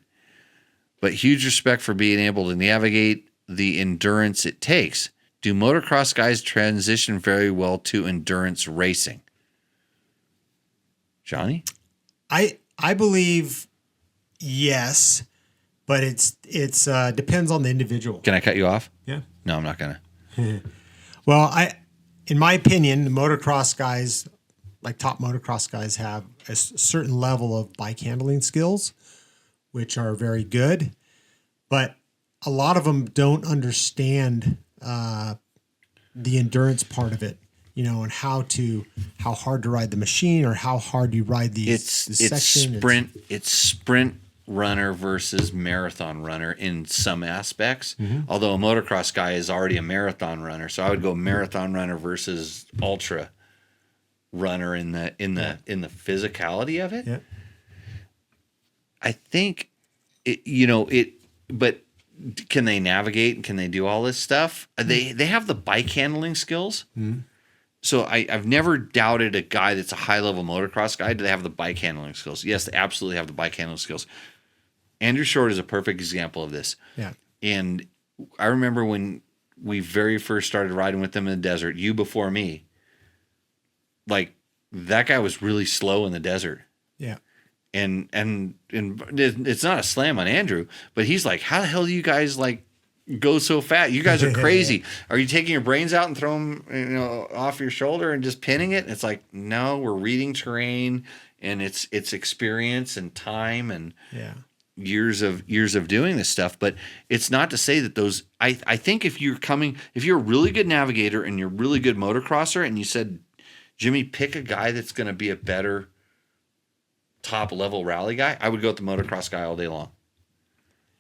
But huge respect for being able to navigate the endurance it takes. Do motocross guys transition very well to endurance racing? Johnny? I believe yes, but it's depends on the individual. Can I cut you off? Yeah. No, I'm not gonna. Well, in my opinion, the motocross guys, like top motocross guys, have a certain level of bike handling skills, which are very good, but a lot of them don't understand the endurance part of it, and how hard to ride the machine or how hard you ride these section. It's sprint runner versus marathon runner in some aspects. Mm-hmm. Although a motocross guy is already a marathon runner, so I would go marathon runner versus ultra runner in the physicality of it. Yeah. I think but can they navigate and can they do all this stuff? They have the bike handling skills. Mm-hmm. So I've never doubted a guy that's a high-level motocross guy. Do they have the bike handling skills? Yes, they absolutely have the bike handling skills. Andrew Short is a perfect example of this. Yeah. And I remember when we very first started riding with them in the desert, you before me, like that guy was really slow in the desert. Yeah. And it's not a slam on Andrew, but he's like, how the hell do you guys like go so fast? You guys are crazy. Are you taking your brains out and throwing them, off your shoulder and just pinning it? And it's like, no, we're reading terrain, and it's experience and time and years of doing this stuff. But it's not to say that those. I think if you're a really good navigator and you're a really good motocrosser, and you said, Jimmy, pick a guy that's going to be a better top level rally guy, I would go with the motocross guy all day long,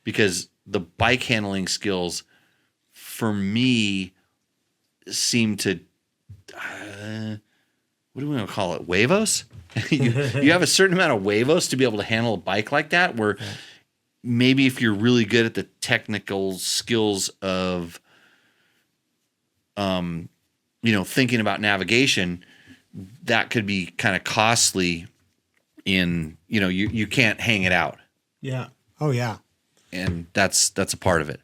because the bike handling skills for me seem to what do we want to call it, huevos? you have a certain amount of huevos to be able to handle a bike like that, where maybe if you're really good at the technical skills of thinking about navigation, that could be kind of costly in, you can't hang it out. Yeah. Oh yeah. And that's a part of it.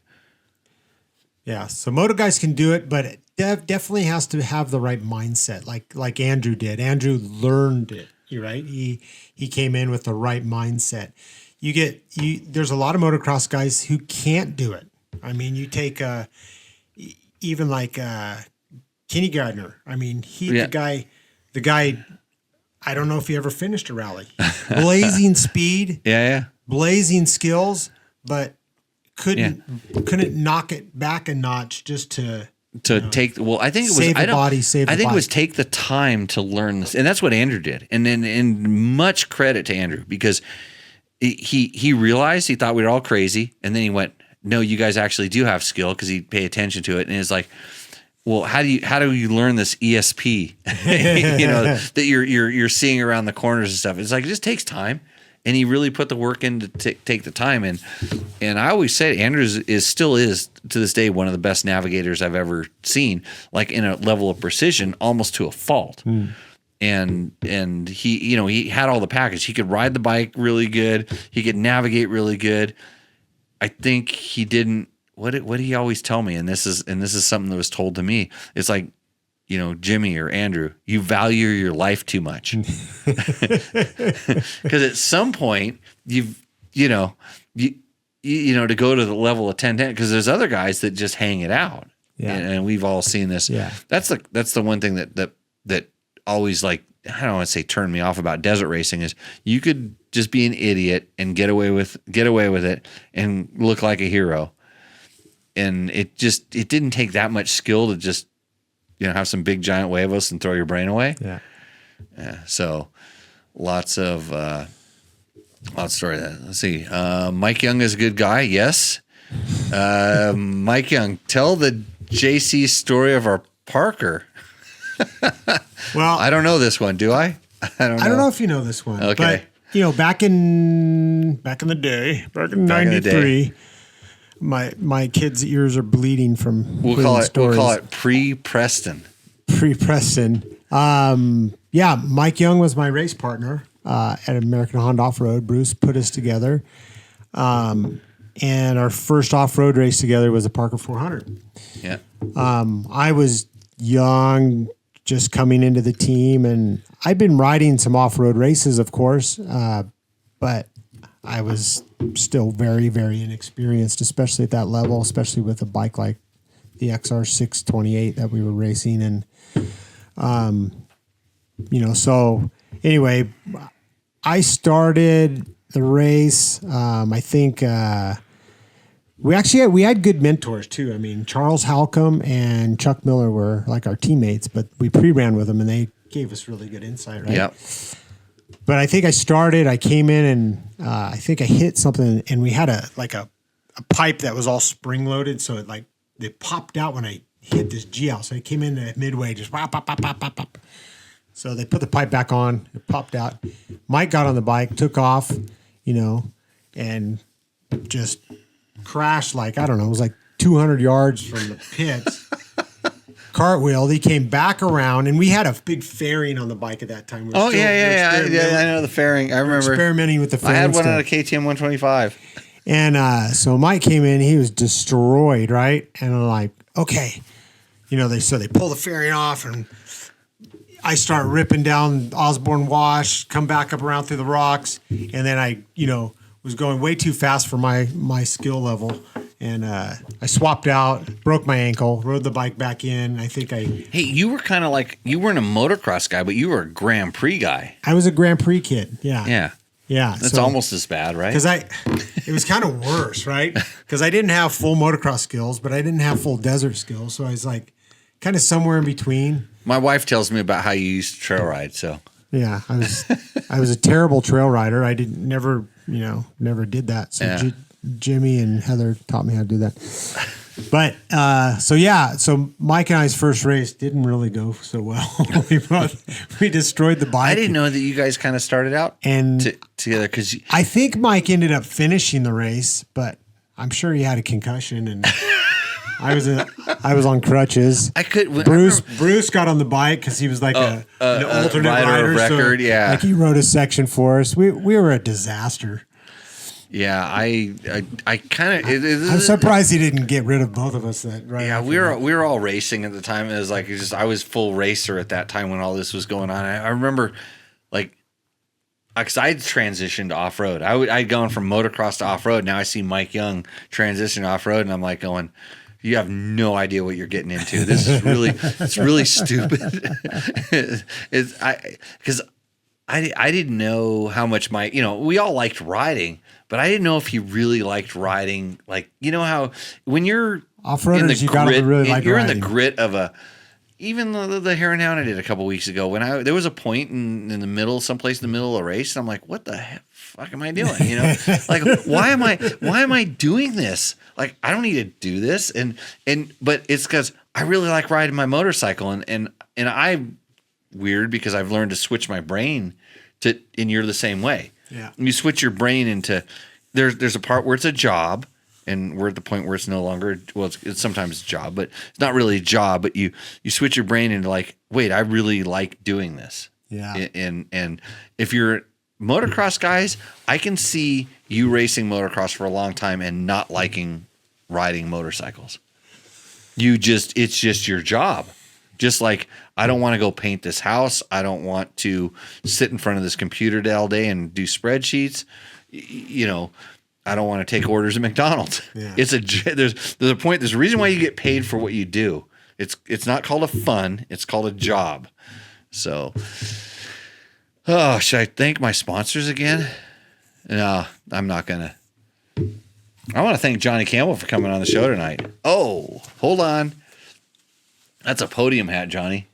Yeah. So moto guys can do it, but it definitely has to have the right mindset, like Andrew did. Andrew learned it. You're right. He came in with the right mindset. There's a lot of motocross guys who can't do it. I mean, you take even like Kenny Gardner. I mean, the guy. I don't know if he ever finished a rally. Blazing speed, Yeah. blazing skills, but couldn't knock it back a notch just to take. Well, I think it was save the body, save the I think it was bike. take the time to learn this, and that's what Andrew did. And much credit to Andrew, because he realized, he thought we were all crazy, and then he went, "No, you guys actually do have skill," because he'd pay attention to it, and it's like, well, how do you learn this ESP, that you're seeing around the corners and stuff? It's like, it just takes time, and he really put the work in to take the time. And I always say Andrew still is to this day one of the best navigators I've ever seen, like in a level of precision, almost to a fault. And he had all the package. He could ride the bike really good. He could navigate really good. I think he didn't. What did he always tell me? And this is something that was told to me. It's like, Jimmy or Andrew, you value your life too much. Because at some point to go to the level of 10-10, because there's other guys that just hang it out. Yeah. And we've all seen this. Yeah. That's the one thing that always, like, I don't want to say turn me off about desert racing, is you could just be an idiot and get away with it and look like a hero. And it didn't take that much skill to just, have some big giant huevos and throw your brain away. Yeah. So lots of story there. Let's see. Mike Young is a good guy. Yes. Mike Young, tell the JC story of our Parker. Well, I don't know this one. Do I? I don't know if you know this one. Okay. But, back in the day, back in '93. My kids' ears are bleeding from We'll call it pre-Preston. Pre-Preston. Mike Young was my race partner at American Honda Off-Road. Bruce put us together. And our first off-road race together was a Parker 400. Yeah. I was young, just coming into the team, and I'd been riding some off-road races, of course, but I was still very, very inexperienced, especially at that level, especially with a bike like the XR 628 that we were racing. And, so anyway, I started the race. I think we had good mentors too. I mean, Charles Halcomb and Chuck Miller were like our teammates, but we pre-ran with them and they gave us really good insight, right? Yep. But I think I came in and I think I hit something, and we had a pipe that was all spring loaded. So it popped out when I hit this G out. So I came in at midway, just pop, pop, pop, pop, pop, pop. So they put the pipe back on, it popped out. Mike got on the bike, took off, and just crashed it was like 200 yards from the pits. Cartwheeled. He came back around, and we had a big fairing on the bike at that time. I know the fairing. I remember experimenting with the fairing. I had one still. on a KTM 125. And so Mike came in. He was destroyed, right? And I'm like, okay, they pull the fairing off, and I start ripping down Osborne Wash, come back up around through the rocks, and then I was going way too fast for my skill level. And I swapped out, broke my ankle, rode the bike back in. Hey, you were kind of like, you weren't a motocross guy, but you were a Grand Prix guy. I was a Grand Prix kid. Yeah. Yeah. Yeah. That's almost as bad, right? Because it was kind of worse, right? Because I didn't have full motocross skills, but I didn't have full desert skills. So I was like kind of somewhere in between. My wife tells me about how you used to trail ride. So yeah, I was a terrible trail rider. I never did that. So yeah. Jimmy and Heather taught me how to do that. But so Mike and I's first race didn't really go so well. we destroyed the bike. I didn't know that you guys kind of started out together, because I think Mike ended up finishing the race, but I'm sure he had a concussion, and I was on crutches. Bruce got on the bike because he was like an alternate rider of record. So, yeah, like he rode a section for us. We were a disaster. Yeah, I kind of. I'm surprised he didn't get rid of both of us. Yeah, we were all racing at the time. It was like I was full racer at that time when all this was going on. I remember, because I'd transitioned off road. I'd gone from motocross to off road. Now I see Mike Young transition off road, and I'm like going, you have no idea what you're getting into. This is really, it's really stupid. Because I didn't know how much we all liked riding, but I didn't know if he really liked riding. Like, you know how when you're Off-roaders, you gotta really like you're riding. in the grit of even the Hare and Hound I did a couple weeks ago when there was a point in the middle, someplace in the middle of a race, and I'm like, what the fuck am I doing? Like, why am I doing this? Like, I don't need to do this. But it's because I really like riding my motorcycle, and I'm weird because I've learned to switch my brain and you're the same way. Yeah. You switch your brain into there's a part where it's a job, and we're at the point where it's no longer, well, it's sometimes a job, but it's not really a job, but you switch your brain into like, wait, I really like doing this. Yeah. And if you're motocross guys, I can see you racing motocross for a long time and not liking riding motorcycles. It's just your job. Just like, I don't want to go paint this house. I don't want to sit in front of this computer all day and do spreadsheets. I don't want to take orders at McDonald's. Yeah. There's a point. There's a reason why you get paid for what you do. It's not called a fun. It's called a job. So, should I thank my sponsors again? No, I'm not gonna. I want to thank Johnny Campbell for coming on the show tonight. Oh, hold on. That's a podium hat, Johnny.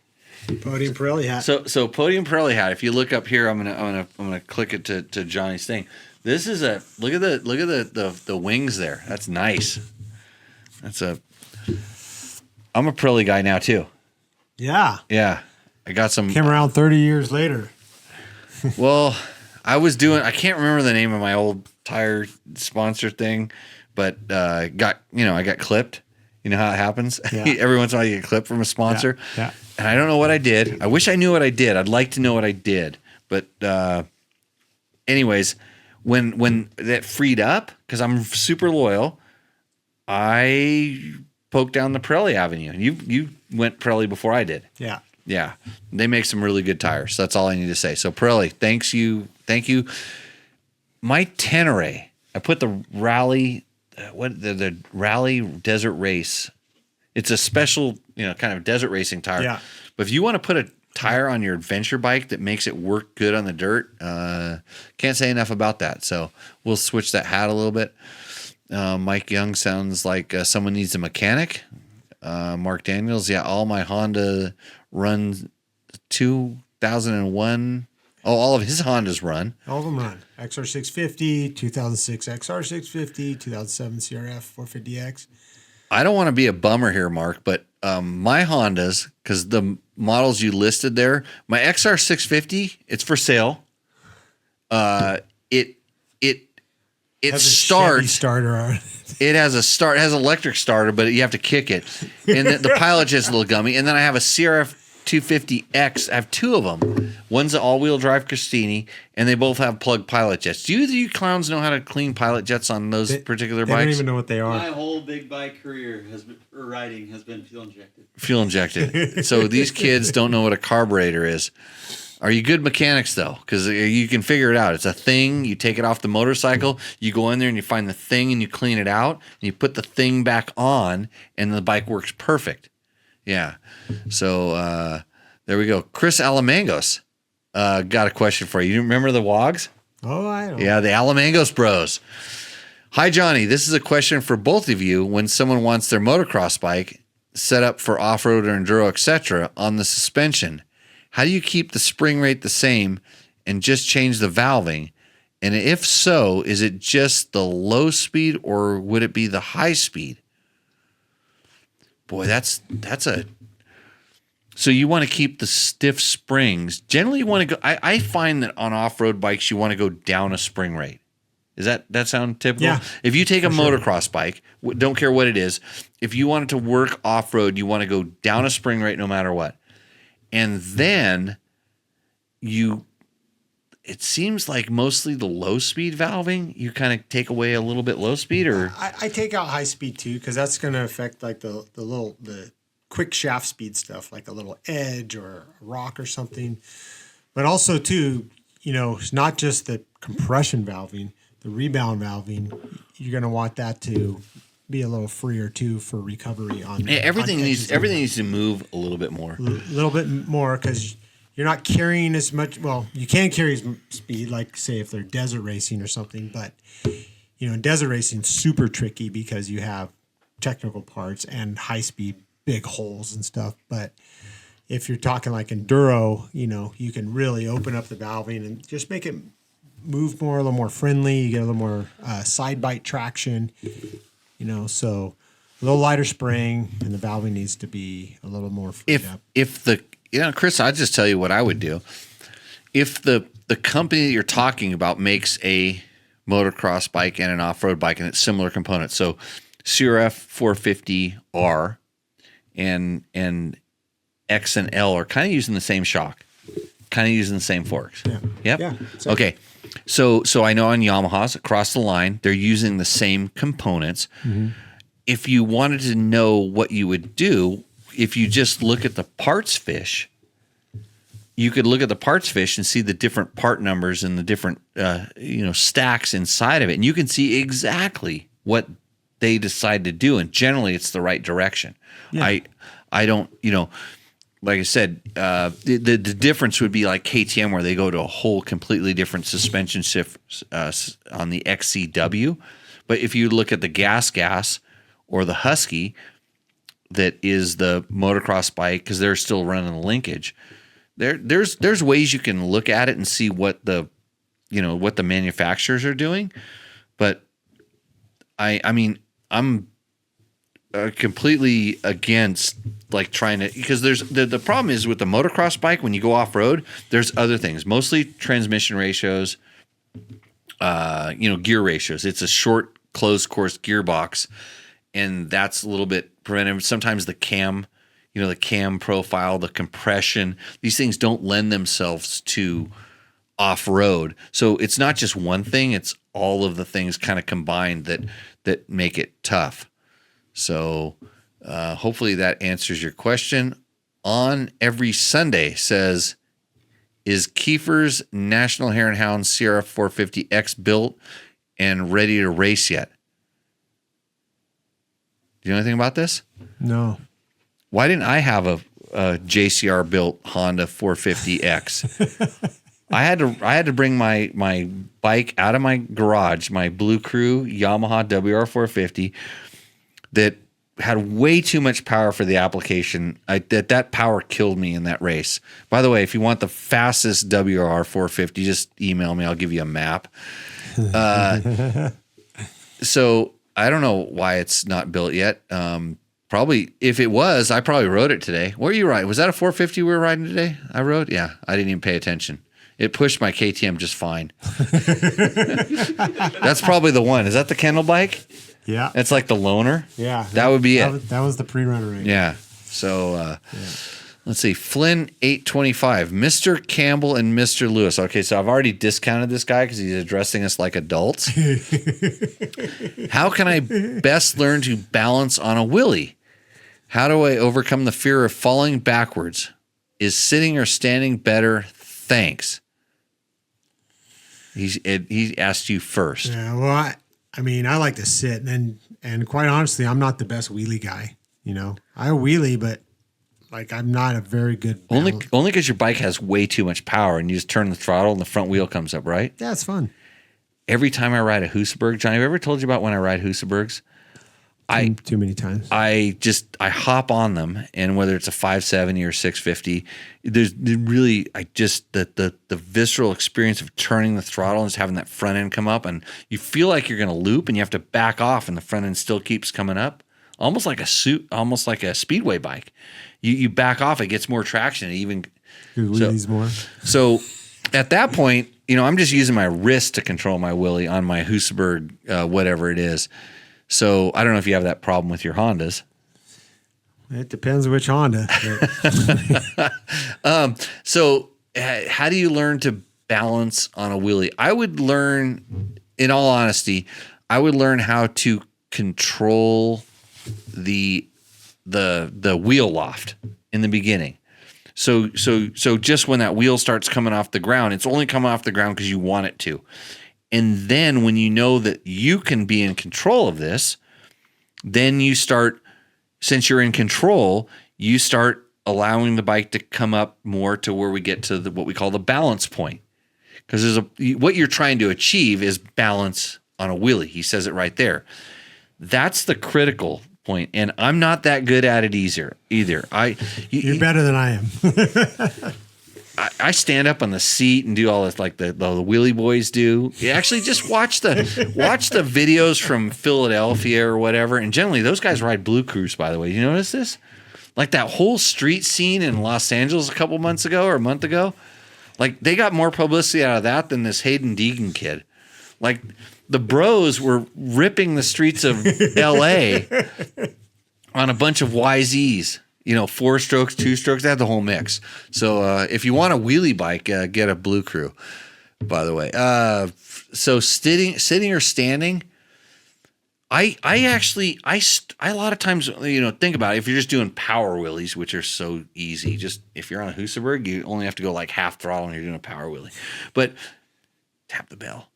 Podium Pirelli hat. So podium Pirelli hat. If you look up here, I'm gonna click it to Johnny's thing. This is look at the wings there. That's nice. I'm a Pirelli guy now too. Yeah. Yeah, I got some. Came around 30 years later. Well, I can't remember the name of my old tire sponsor thing, but I got clipped. You know how it happens? Yeah. Every once in a while you get clipped from a sponsor. Yeah. And I don't know what I did. I wish I knew what I did. I'd like to know what I did. But anyways, when that freed up, because I'm super loyal, I poked down the Pirelli avenue. You went Pirelli before I did. Yeah. Yeah. They make some really good tires. That's all I need to say. So Pirelli, thank you. My Tenere, I put the Rally, the Rally Desert Race. It's a special, kind of desert racing tire. Yeah. But if you want to put a tire on your adventure bike that makes it work good on the dirt, can't say enough about that. So we'll switch that hat a little bit. Mike Young sounds like someone needs a mechanic. Mark Daniels, yeah, all my Honda runs 2001. Oh, all of his Hondas run. All of them run. XR650, 2006 XR650, 2007 CRF 450X. I don't want to be a bummer here, Mark, but my Hondas, because the models you listed there, my XR650, it's for sale. It Has a starts. Chevy starter on it. It has it has an electric starter, but you have to kick it. And the pilot jet's a little gummy. And then I have a CRF 250X. I have two of them. One's an all-wheel drive Christini, and they both have plug pilot jets. Do you clowns know how to clean pilot jets on those particular bikes? I don't even know what they are. My whole big bike career riding has been fuel injected. Fuel injected. So these kids don't know what a carburetor is. Are you good mechanics, though? Because you can figure it out. It's a thing. You take it off the motorcycle. You go in there and you find the thing and you clean it out. And you put the thing back on and the bike works perfect. Yeah. So there we go. Chris Alamangos got a question for you. You remember the Wogs? Oh, I don't. Yeah, the Alamangos bros. Hi, Johnny. This is a question for both of you. When someone wants their motocross bike set up for off-road or enduro, etc., on the suspension, how do you keep the spring rate the same and just change the valving? And if so, is it just the low speed or would it be the high speed? Boy, that's a... So you want to keep the stiff springs. Generally, you want to go... I find that on off-road bikes, you want to go down a spring rate. Does that sound typical? Yeah, if you take a motocross bike, don't care what it is, if you want it to work off-road, you want to go down a spring rate no matter what. And then it seems like mostly the low speed valving, you kind of take away a little bit low speed, or I take out high speed too, because that's going to affect like the quick shaft speed stuff, like a little edge or a rock or something. But also too, it's not just the compression valving, the rebound valving. You're going to want that to be a little freer too for recovery on everything needs to move a little bit more. A little bit more, because you're not carrying as much. Well, you can carry as much speed, like say if they're desert racing or something. But desert racing super tricky because you have technical parts and high speed big holes and stuff. But if you're talking like enduro, you can really open up the valving and just make it move a little more friendly. You get a little more side bite traction, so a little lighter spring, and the valving needs to be a little more freed up. Chris, I'll just tell you what I would do. If the company that you're talking about makes a motocross bike and an off-road bike and it's similar components, so CRF 450R and X and L are kind of using the same shock, kind of using the same forks. Yeah. Yep. Yeah. Okay. So I know on Yamahas across the line, they're using the same components. Mm-hmm. If you wanted to know what you would do, if you just look at the parts fish, you could look at the parts fish and see the different part numbers and the different stacks inside of it, and you can see exactly what they decide to do. And generally, it's the right direction. Yeah. I don't like I said, the difference would be like KTM, where they go to a whole completely different suspension shift on the XCW. But if you look at the gas or the Husky, that is the motocross bike, because they're still running the linkage. There's ways you can look at it and see what the manufacturers are doing. But I mean I'm completely against like trying to, because there's the problem is with the motocross bike, when you go off road, there's other things, mostly transmission ratios, gear ratios. It's a short closed course gearbox, and that's a little bit preventive. Sometimes the cam, the cam profile, the compression, these things don't lend themselves to off road. So it's not just one thing; it's all of the things kind of combined that make it tough. So hopefully that answers your question. On Every Sunday says, is Kiefer's National Hare and Hound CRF 450X built and ready to race yet? Do you know anything about this? No. Why didn't I have a JCR built Honda 450X? I had to bring my bike out of my garage, my Blue Crew Yamaha WR 450 that had way too much power for the application. That power killed me in that race. By the way, if you want the fastest WR 450, just email me. I'll give you a map. So I don't know why it's not built yet. Probably, if it was, I probably rode it today. Where are you riding? Was that a 450 we were riding today? I rode? Yeah, I didn't even pay attention. It pushed my KTM just fine. That's probably the one. Is that the Kendall bike? Yeah. It's like the loaner? Yeah. That would be it. That was the pre-runner right Yeah. So let's see. Flynn 825, Mr. Campbell and Mr. Lewis. Okay, so I've already discounted this guy because he's addressing us like adults. How can I best learn to balance on a wheelie? How do I overcome the fear of falling backwards? Is sitting or standing better? Thanks. He asked you first. Yeah, well, I like to sit, and quite honestly, I'm not the best wheelie guy. I wheelie, but like I'm not a very good balance. Only because your bike has way too much power, and you just turn the throttle and the front wheel comes up, right? Yeah, it's fun. Every time I ride a Husaberg, Johnny, have I ever told you about when I ride Husabergs? Too many times. I hop on them, and whether it's a 570 or 650, there's really the visceral experience of turning the throttle and just having that front end come up, and you feel like you're going to loop, and you have to back off, and the front end still keeps coming up, almost like a speedway bike. You back off, it gets more traction, it even wheelies more. So at that point, I'm just using my wrist to control my wheelie on my Husaberg, whatever it is. So I don't know if you have that problem with your Hondas. It depends which Honda. So how do you learn to balance on a wheelie? I would learn, in all honesty, how to control the wheel loft in the beginning. So just when that wheel starts coming off the ground, it's only coming off the ground because you want it to. And then when you know that you can be in control of this, then you start, since you're in control, you start allowing the bike to come up more to where we get to what we call the balance point. Because what you're trying to achieve is balance on a wheelie. He says it right there. That's the critical point, and I'm not that good at it either. You're better than I am. I stand up on the seat and do all this like the wheelie boys do. You actually just watch the videos from Philadelphia or whatever, and generally those guys ride Blue Cruise. By the way, you notice this? Like that whole street scene in Los Angeles a couple months ago or a month ago, like they got more publicity out of that than this Hayden Deegan kid. Like the bros were ripping the streets of L.A. on a bunch of YZs. 4 strokes, 2 strokes, they had the whole mix. So if you want a wheelie bike, get a Blue Crew, by the way. So sitting or standing, I a lot of times, think about it. If you're just doing power wheelies, which are so easy, just if you're on a Husaberg, you only have to go like half throttle and you're doing a power wheelie. But tap the bell.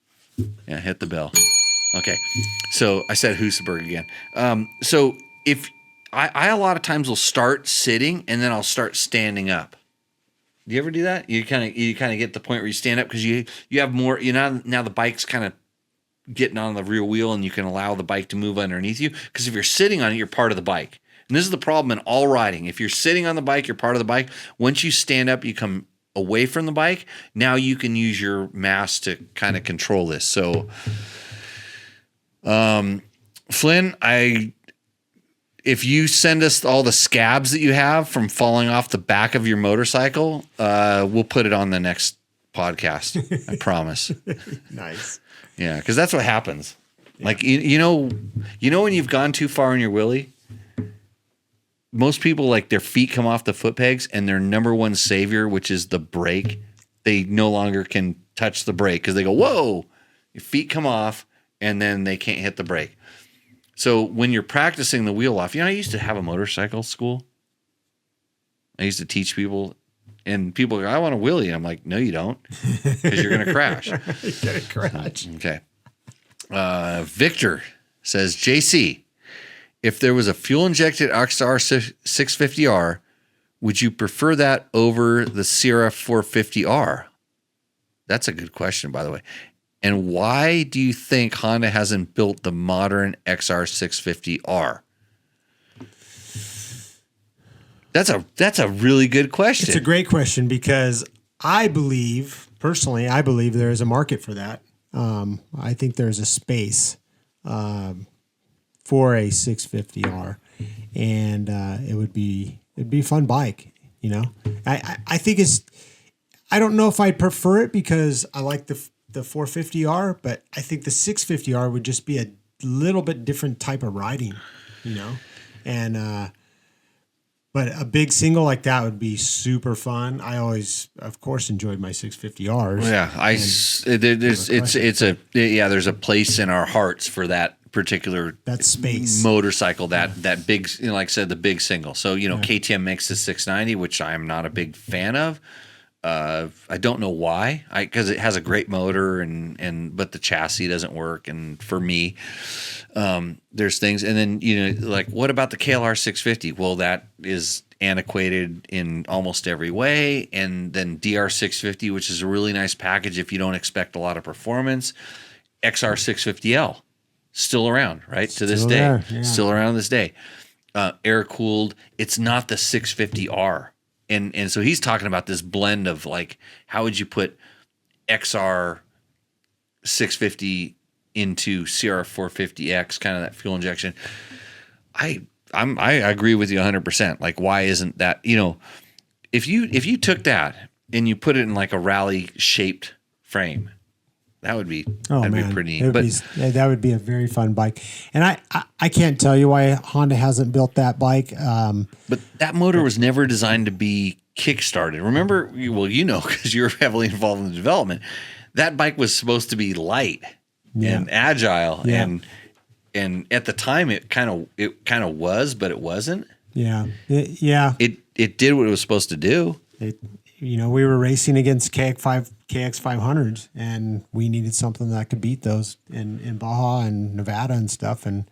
Yeah, hit the bell. Okay. So I said Husaberg again. So if I a lot of times will start sitting and then I'll start standing up. Do you ever do that? You kind of get to the point where you stand up because you have more. Now the bike's kind of getting on the rear wheel and you can allow the bike to move underneath you. Because if you're sitting on it, you're part of the bike. And this is the problem in all riding. If you're sitting on the bike, you're part of the bike. Once you stand up, you come away from the bike. Now you can use your mass to kind of control this. So, Flynn, if you send us all the scabs that you have from falling off the back of your motorcycle, we'll put it on the next podcast. I promise. Nice. Yeah, because that's what happens. Yeah. Like when you've gone too far in your wheelie, most people like their feet come off the foot pegs and their number one savior, which is the brake, they no longer can touch the brake because they go, whoa, your feet come off and then they can't hit the brake. So when you're practicing the wheel off, I used to have a motorcycle school. I used to teach people, and people go, I want a wheelie. I'm like, no, you don't, because you're going to crash. You're going to crash. Okay. Victor says, JC, if there was a fuel-injected XR 650R, would you prefer that over the Sierra 450R? That's a good question, by the way. And why do you think Honda hasn't built the modern XR 650R? That's a really good question. It's a great question because I believe there is a market for that. I think there's a space for a 650R, and it'd be a fun bike. I think I don't know if I prefer it because I like the 450R, but I think the 650R would just be a little bit different type of riding, and but a big single like that would be super fun. I always, of course, enjoyed my 650Rs. Yeah, there's a place in our hearts for that particular space motorcycle, that big, like I said, the big single. So KTM makes the 690, which I'm not a big fan of. I don't know why. Because it has a great motor but the chassis doesn't work. And for me, there's things. And then like what about the KLR 650? Well, that is antiquated in almost every way. And then DR 650, which is a really nice package if you don't expect a lot of performance. XR 650L, still around, right? To this day, still around this day. Air cooled. It's not the 650R. And so he's talking about this blend of like, how would you put XR 650 into Sierra 450X, kind of that fuel injection? I agree with you 100%. Like, why isn't that? If you took that and you put it in like a rally shaped frame, that would be be pretty neat. That would be a very fun bike. And I can't tell you why Honda hasn't built that bike. But that motor was never designed to be kick-started. Remember, because you're heavily involved in the development, that bike was supposed to be light and agile. Yeah. And at the time it kind of was, but it wasn't. Yeah. It did what it was supposed to do. We were racing against KX 500s, and we needed something that could beat those in Baja and Nevada and stuff, and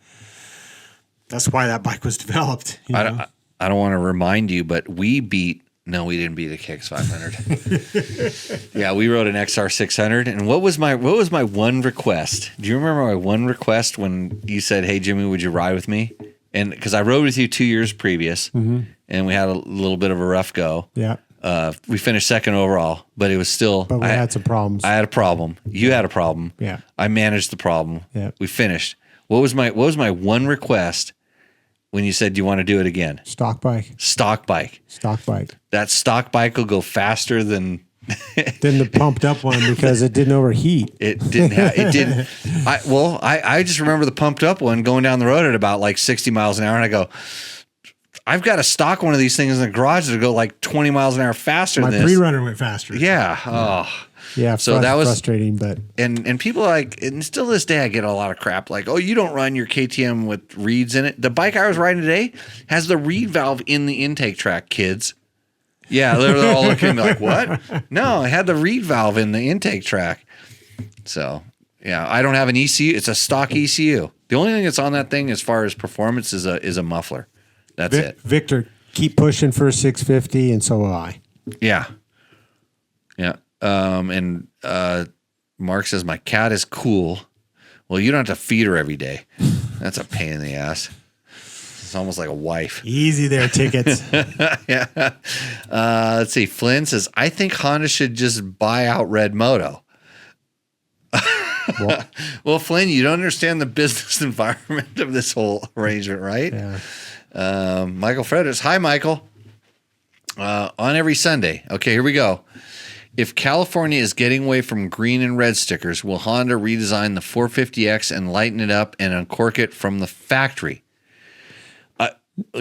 that's why that bike was developed. I I don't want to remind you, but we didn't beat a KX 500. Yeah, we rode an XR 600. And what was my one request? Do you remember my one request when you said, "Hey Jimmy, would you ride with me?" And because I rode with you 2 years previous, and we had a little bit of a rough go. Yeah. We finished second overall, but it was still. But we had some problems. I had a problem. You had a problem. Yeah. I managed the problem. Yeah. We finished. What was my one request when you said you want to do it again? Stock bike. Stock bike. Stock bike. That stock bike will go faster than Then the pumped up one because it didn't overheat. it didn't. It didn't. I just remember the pumped up one going down the road at about like 60 miles an hour, and I go, I've got to stock one of these things in the garage to go like 20 miles an hour faster My than this. pre-runner went faster. Yeah. Oh. Yeah. So that was frustrating, but and people like, and still this day I get a lot of crap like, oh, you don't run your KTM with reeds in it. The bike I was riding today has the reed valve in the intake track, kids. Yeah, they're all looking at me like, what? No, it had the reed valve in the intake track. So yeah, I don't have an ECU. It's a stock ECU. The only thing that's on that thing as far as performance is a muffler. That's it. Victor, keep pushing for a 650, and so will I. Yeah. Yeah. And Mark says, my cat is cool. Well, you don't have to feed her every day. That's a pain in the ass. It's almost like a wife. Easy there, tickets. Yeah. Let's see. Flynn says, I think Honda should just buy out RedMoto. Well, Flynn, you don't understand the business environment of this whole arrangement, right? Yeah. Michael Fredericks. Hi, Michael. On every Sunday. Okay, here we go. If California is getting away from green and red stickers, will Honda redesign the 450X and lighten it up and uncork it from the factory?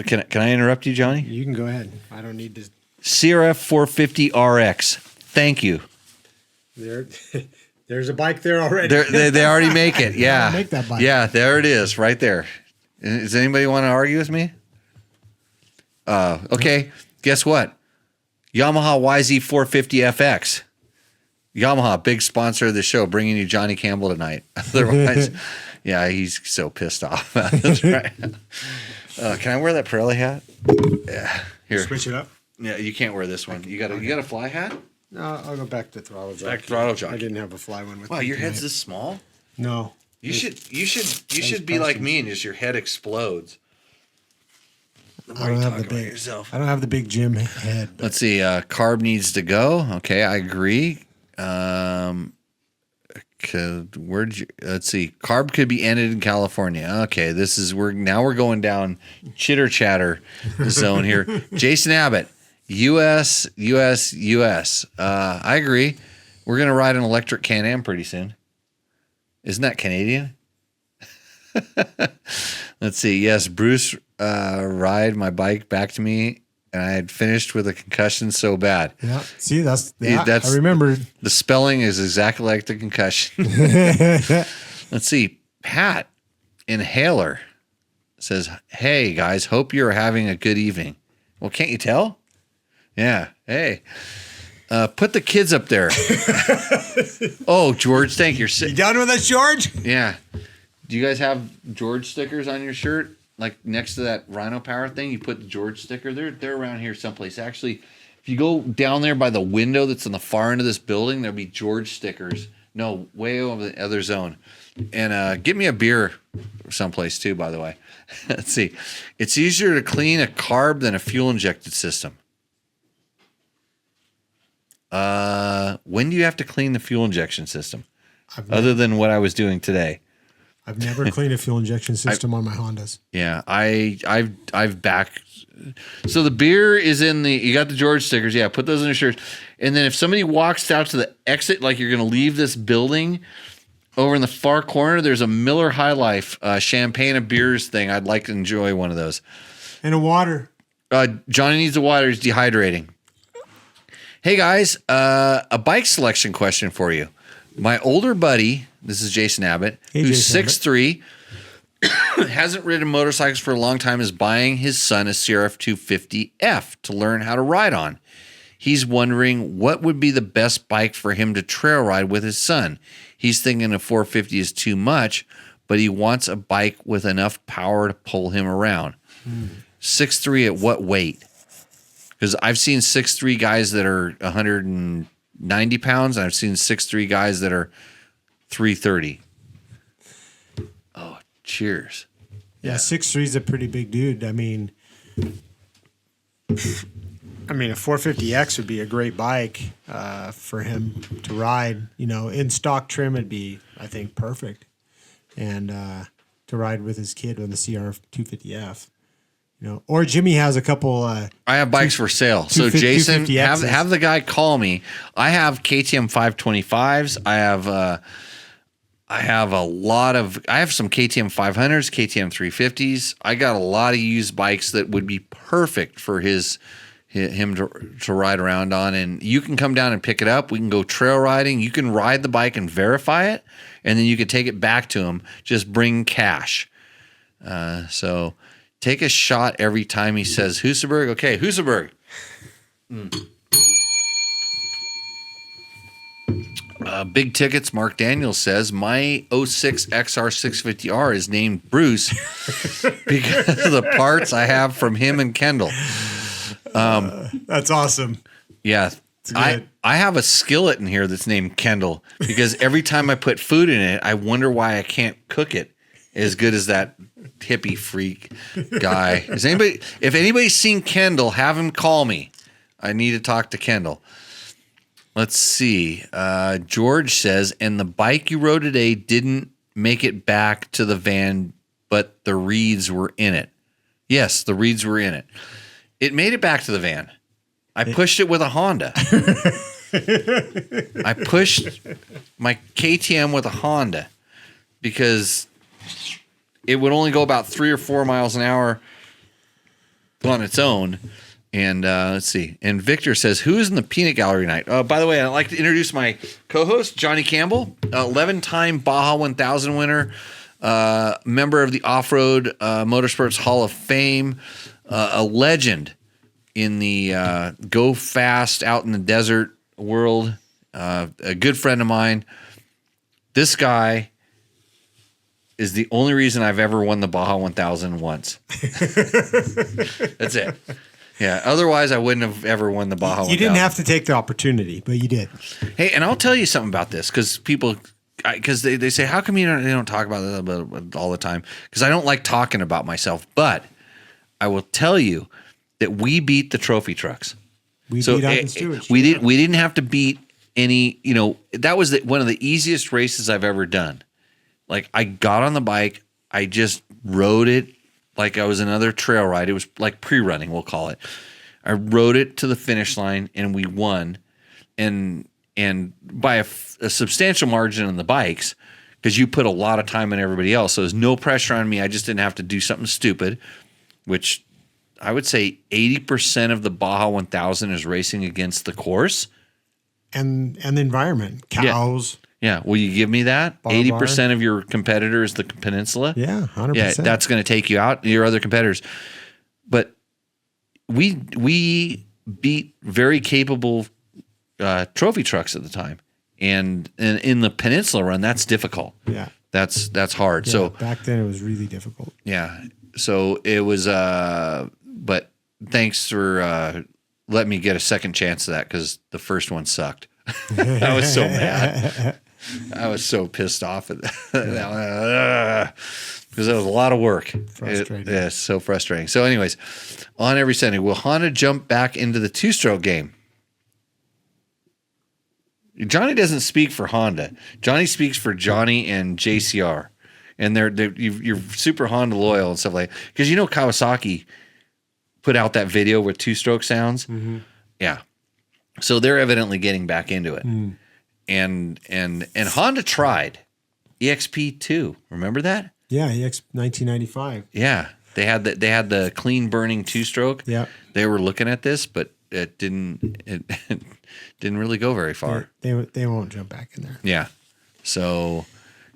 Can I interrupt you, Johnny? You can go ahead. I don't need to. CRF 450 RX. Thank you. There's a bike there already. They already make it. Yeah. Make that bike. Yeah, there it is, right there. Does anybody want to argue with me? Okay. Guess what? Yamaha YZ450FX. Yamaha, big sponsor of the show, bringing you Johnny Campbell tonight. Otherwise, yeah, he's so pissed off. That's right. Can I wear that Pirelli hat? Yeah. Here. Switch it up. Yeah, you can't wear this one. You got a fly hat? No, I'll go back to throttle jockey. Back to throttle jockey. I didn't have a fly one with me. Wow, your head's tonight. this small? No. You should be like me and just your head explodes. I don't have the big yourself. I don't have the big gym head. But Let's see. Carb needs to go. Okay, I agree. Let's see. Carb could be ended in California. Okay, we're going down chitter chatter zone here. Jason Abbott, US. I agree. We're gonna ride an electric Can-Am pretty soon. Isn't that Canadian? Let's see. Yes, Bruce ride my bike back to me, and I had finished with a concussion so bad. yeah. See, that's I remember. The spelling is exactly like the concussion. Let's see. Pat Inhaler says, hey, guys, hope you're having a good evening. Well, can't you tell? Yeah. Hey. Put the kids up there. Oh, George, thank you. You done with us, George? Yeah. Do you guys have George stickers on your shirt? Like next to that Rhino Power thing, you put the George sticker. They're around here someplace. Actually, if you go down there by the window that's in the far end of this building, there'll be George stickers. No, way over the other zone. And get me a beer someplace too, by the way. Let's see. It's easier to clean a carb than a fuel injected system. When do you have to clean the fuel injection system? Other than what I was doing today. I've never cleaned a fuel injection system on my Hondas. Yeah, I've back. So the beer is in the. You got the George stickers. Yeah, put those in your shirt. And then if somebody walks out to the exit, like you're going to leave this building, over in the far corner, there's a Miller High Life champagne and beers thing. I'd like to enjoy one of those. And a water. Johnny needs the water. He's dehydrating. Hey guys, a bike selection question for you. My older buddy, this is Jason Abbott, who's 6'3", hasn't ridden motorcycles for a long time, is buying his son a CRF 250F to learn how to ride on. He's wondering what would be the best bike for him to trail ride with his son. He's thinking a 450 is too much, but he wants a bike with enough power to pull him around. 6'3" at what weight? Because I've seen 6'3" guys that are 190 pounds, and I've seen 6'3" guys that are 330. Oh, cheers. Yeah, 6'3" is a pretty big dude. I mean, a 450X would be a great bike for him to ride. You know, in stock trim, it'd be, I think, perfect. And to ride with his kid on the CR 250F. You know, or Jimmy has a couple. I have bikes for sale. So Jason, have the guy call me. I have KTM 525s. I have some KTM 500s, KTM 350s. I got a lot of used bikes that would be perfect for him to ride around on. And you can come down and pick it up. We can go trail riding. You can ride the bike and verify it, and then you can take it back to him. Just bring cash. So take a shot every time he says Husaberg. Okay, Husaberg. Big tickets. Mark Daniels says my 06 XR 650R is named Bruce because of the parts I have from him and Kendall. That's awesome. Yeah. I have a skillet in here that's named Kendall because every time I put food in it, I wonder why I can't cook it as good as that hippie freak guy. If anybody's seen Kendall, have him call me. I need to talk to Kendall. Let's see. George says, and the bike you rode today didn't make it back to the van, but the reeds were in it. Yes, the reeds were in it. It made it back to the van. I pushed it with a Honda. I pushed my KTM with a Honda because it would only go about 3 or 4 miles an hour on its own. And let's see. And Victor says, who is in the peanut gallery tonight? By the way, I'd like to introduce my co-host, Johnny Campbell, 11-time Baja 1000 winner, member of the Off-Road Motorsports Hall of Fame, a legend in the go fast out in the desert world, a good friend of mine. This guy is the only reason I've ever won the Baja 1000 once. That's it. Yeah. Otherwise, I wouldn't have ever won the Baja 1000. You didn't have to take the opportunity, but you did. Hey, and I'll tell you something about this because they say, how come they don't talk about this all the time? Because I don't like talking about myself. But I will tell you that we beat the trophy trucks. We beat Ivan Stewart. We didn't have to beat any. You know, that was one of the easiest races I've ever done. Like I got on the bike, I just rode it like I was another trail ride. It was like pre-running, we'll call it. I rode it to the finish line and we won, and by a substantial margin on the bikes because you put a lot of time on everybody else. So there's no pressure on me. I just didn't have to do something stupid, which I would say 80% of the Baja 1000 is racing against the course and the environment, cows. Yeah. Will you give me that? Bar 80% of your competitor is the peninsula. Yeah, 100%. Yeah, that's going to take you out, your other competitors. But we beat very capable trophy trucks at the time. And in the peninsula run, that's difficult. Yeah. That's hard. Yeah, so back then it was really difficult. Yeah. So it was but thanks for letting me get a second chance of that because the first one sucked. I was so mad. I was so pissed off at that because it was a lot of work. Frustrating. Yeah, so frustrating. So, anyways, on every Sunday, will Honda jump back into the two-stroke game? Johnny doesn't speak for Honda. Johnny speaks for Johnny and JCR, and you're super Honda loyal and stuff like that. Because you know Kawasaki put out that video with two-stroke sounds. Mm-hmm. Yeah. So they're evidently getting back into it. Mm. And Honda tried EXP2. Remember that? Yeah, EX 1995. Yeah. They had the clean burning two-stroke. Yeah. They were looking at this, but it didn't really go very far. They won't jump back in there. Yeah. So,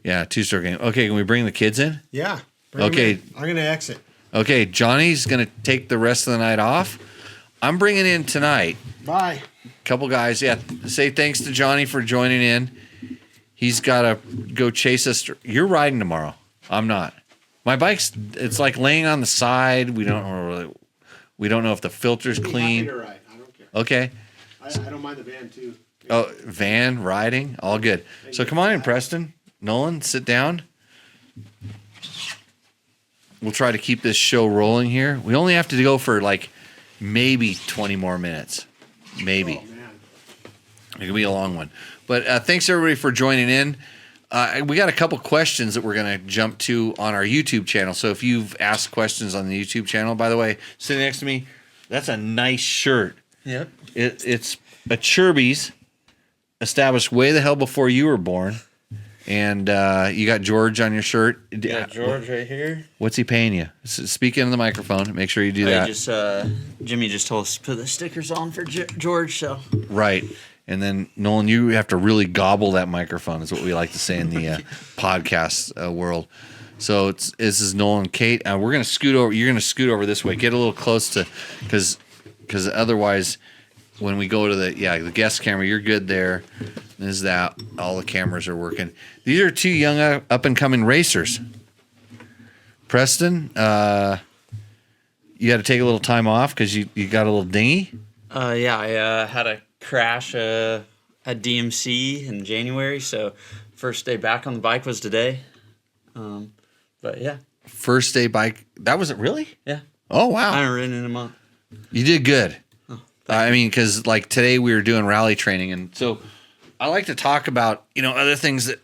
yeah, two-stroke game. Okay, can we bring the kids in? Yeah. Okay. I'm going to exit. Okay, Johnny's going to take the rest of the night off. I'm bringing in tonight. Bye. Couple guys, yeah. Say thanks to Johnny for joining in. He's got to go chase us. You're riding tomorrow. I'm not. My bike's it's like laying on the side. We don't know if the filter's clean. Happy to ride. I don't care. Okay. I don't mind the van too. Oh, van riding, all good. So come on in, Preston. Nolan, sit down. We'll try to keep this show rolling here. We only have to go for like maybe 20 more minutes. Maybe. Oh, man. It could be a long one. But thanks everybody for joining in. We got a couple questions that we're going to jump to on our YouTube channel. So if you've asked questions on the YouTube channel, by the way, sitting next to me, that's a nice shirt. Yep. It's a Chirby's, established way the hell before you were born. And you got George on your shirt. Yeah, George right here. What's he paying you? Speak into the microphone. Make sure you do that. Jimmy just told us to put the stickers on for George, so. Right. And then, Nolan, you have to really gobble that microphone, is what we like to say in the podcast world. So this is Nolan, Cate. We're going to scoot over. You're going to scoot over this way. Get a little close to, because otherwise, when we go to the guest camera, you're good there. Is that all the cameras are working? These are two young up-and-coming racers. Preston, you got to take a little time off because you got a little dinghy? Yeah, I had a crash at DMC in January, so first day back on the bike was today. But yeah. First day bike. That wasn't really? Yeah. Oh, wow. I haven't ridden in a month. You did good. Oh, I mean, because like today we were doing rally training, and so I like to talk about, other things that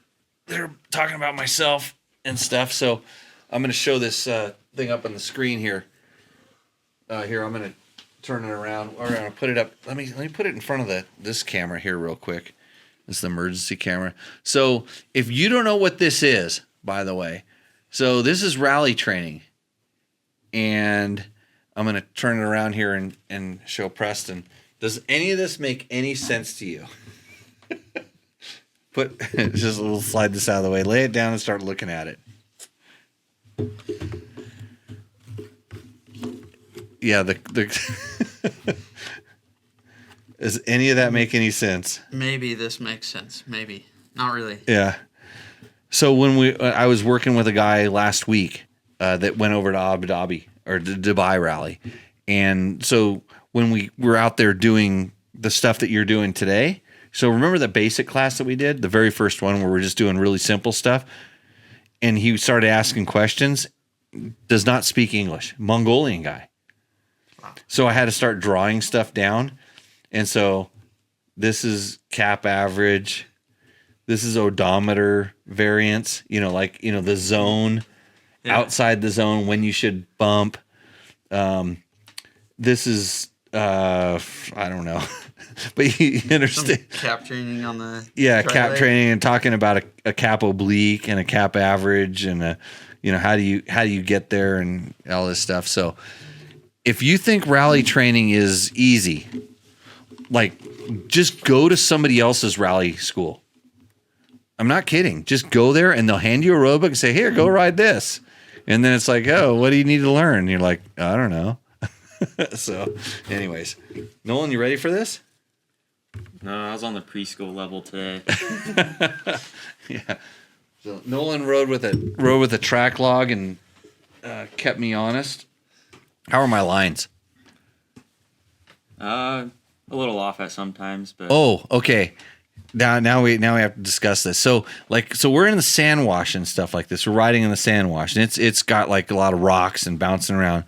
they're talking about myself and stuff. So I'm going to show this thing up on the screen here. Here, I'm going to turn it around. Or I'm going to put it up. Let me put it in front of this camera here real quick. This is the emergency camera. So if you don't know what this is, by the way, so this is rally training. And I'm going to turn it around here and show Preston. Does any of this make any sense to you? Just a little slide this out of the way. Lay it down and start looking at it. Yeah, does any of that make any sense? Maybe this makes sense. Maybe. Not really. Yeah. So when I was working with a guy last week that went over to Abu Dhabi or the Dubai rally. And so when we were out there doing the stuff that you're doing today, so remember the basic class that we did, the very first one where we're just doing really simple stuff? And he started asking questions, does not speak English, Mongolian guy. So I had to start drawing stuff down. And so this is cap average. This is odometer variance, the zone, outside the zone when you should bump. This is, I don't know. But you understand. Some cap training on the cap training and talking about a cap oblique and a cap average and how do you get there and all this stuff. So if you think rally training is easy, like just go to somebody else's rally school. I'm not kidding. Just go there and they'll hand you a road book and say, "Here, go ride this." And then it's like, "Oh, what do you need to learn?" And you're like, "I don't know." So anyways, Nolan, you ready for this? No, I was on the preschool level today. Yeah. So Nolan rode with a track log and kept me honest. How are my lines? A little off at sometimes, but Oh, okay. Now we have to discuss this. So we're in the sand wash and stuff like this. We're riding in the sand wash, and it's got like a lot of rocks and bouncing around.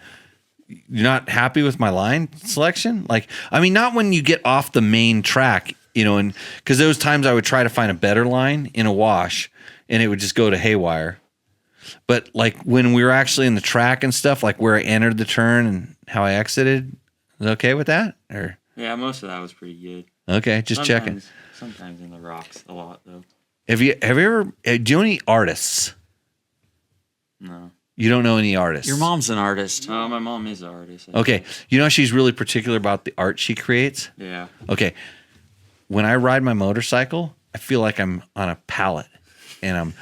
You're not happy with my line selection? Not when you get off the main track, and because those times I would try to find a better line in a wash and it would just go to haywire. But like when we were actually in the track and stuff, like where I entered the turn and how I exited, is it okay with that? Or yeah, most of that was pretty good. okay, just checking. Sometimes in the rocks, a lot though. Have you ever do you know any artists? No. You don't know any artists? Your mom's an artist. Oh, my mom is an artist. Okay. She's really particular about the art she creates? Yeah. Okay. When I ride my motorcycle, I feel like I'm on a pallet and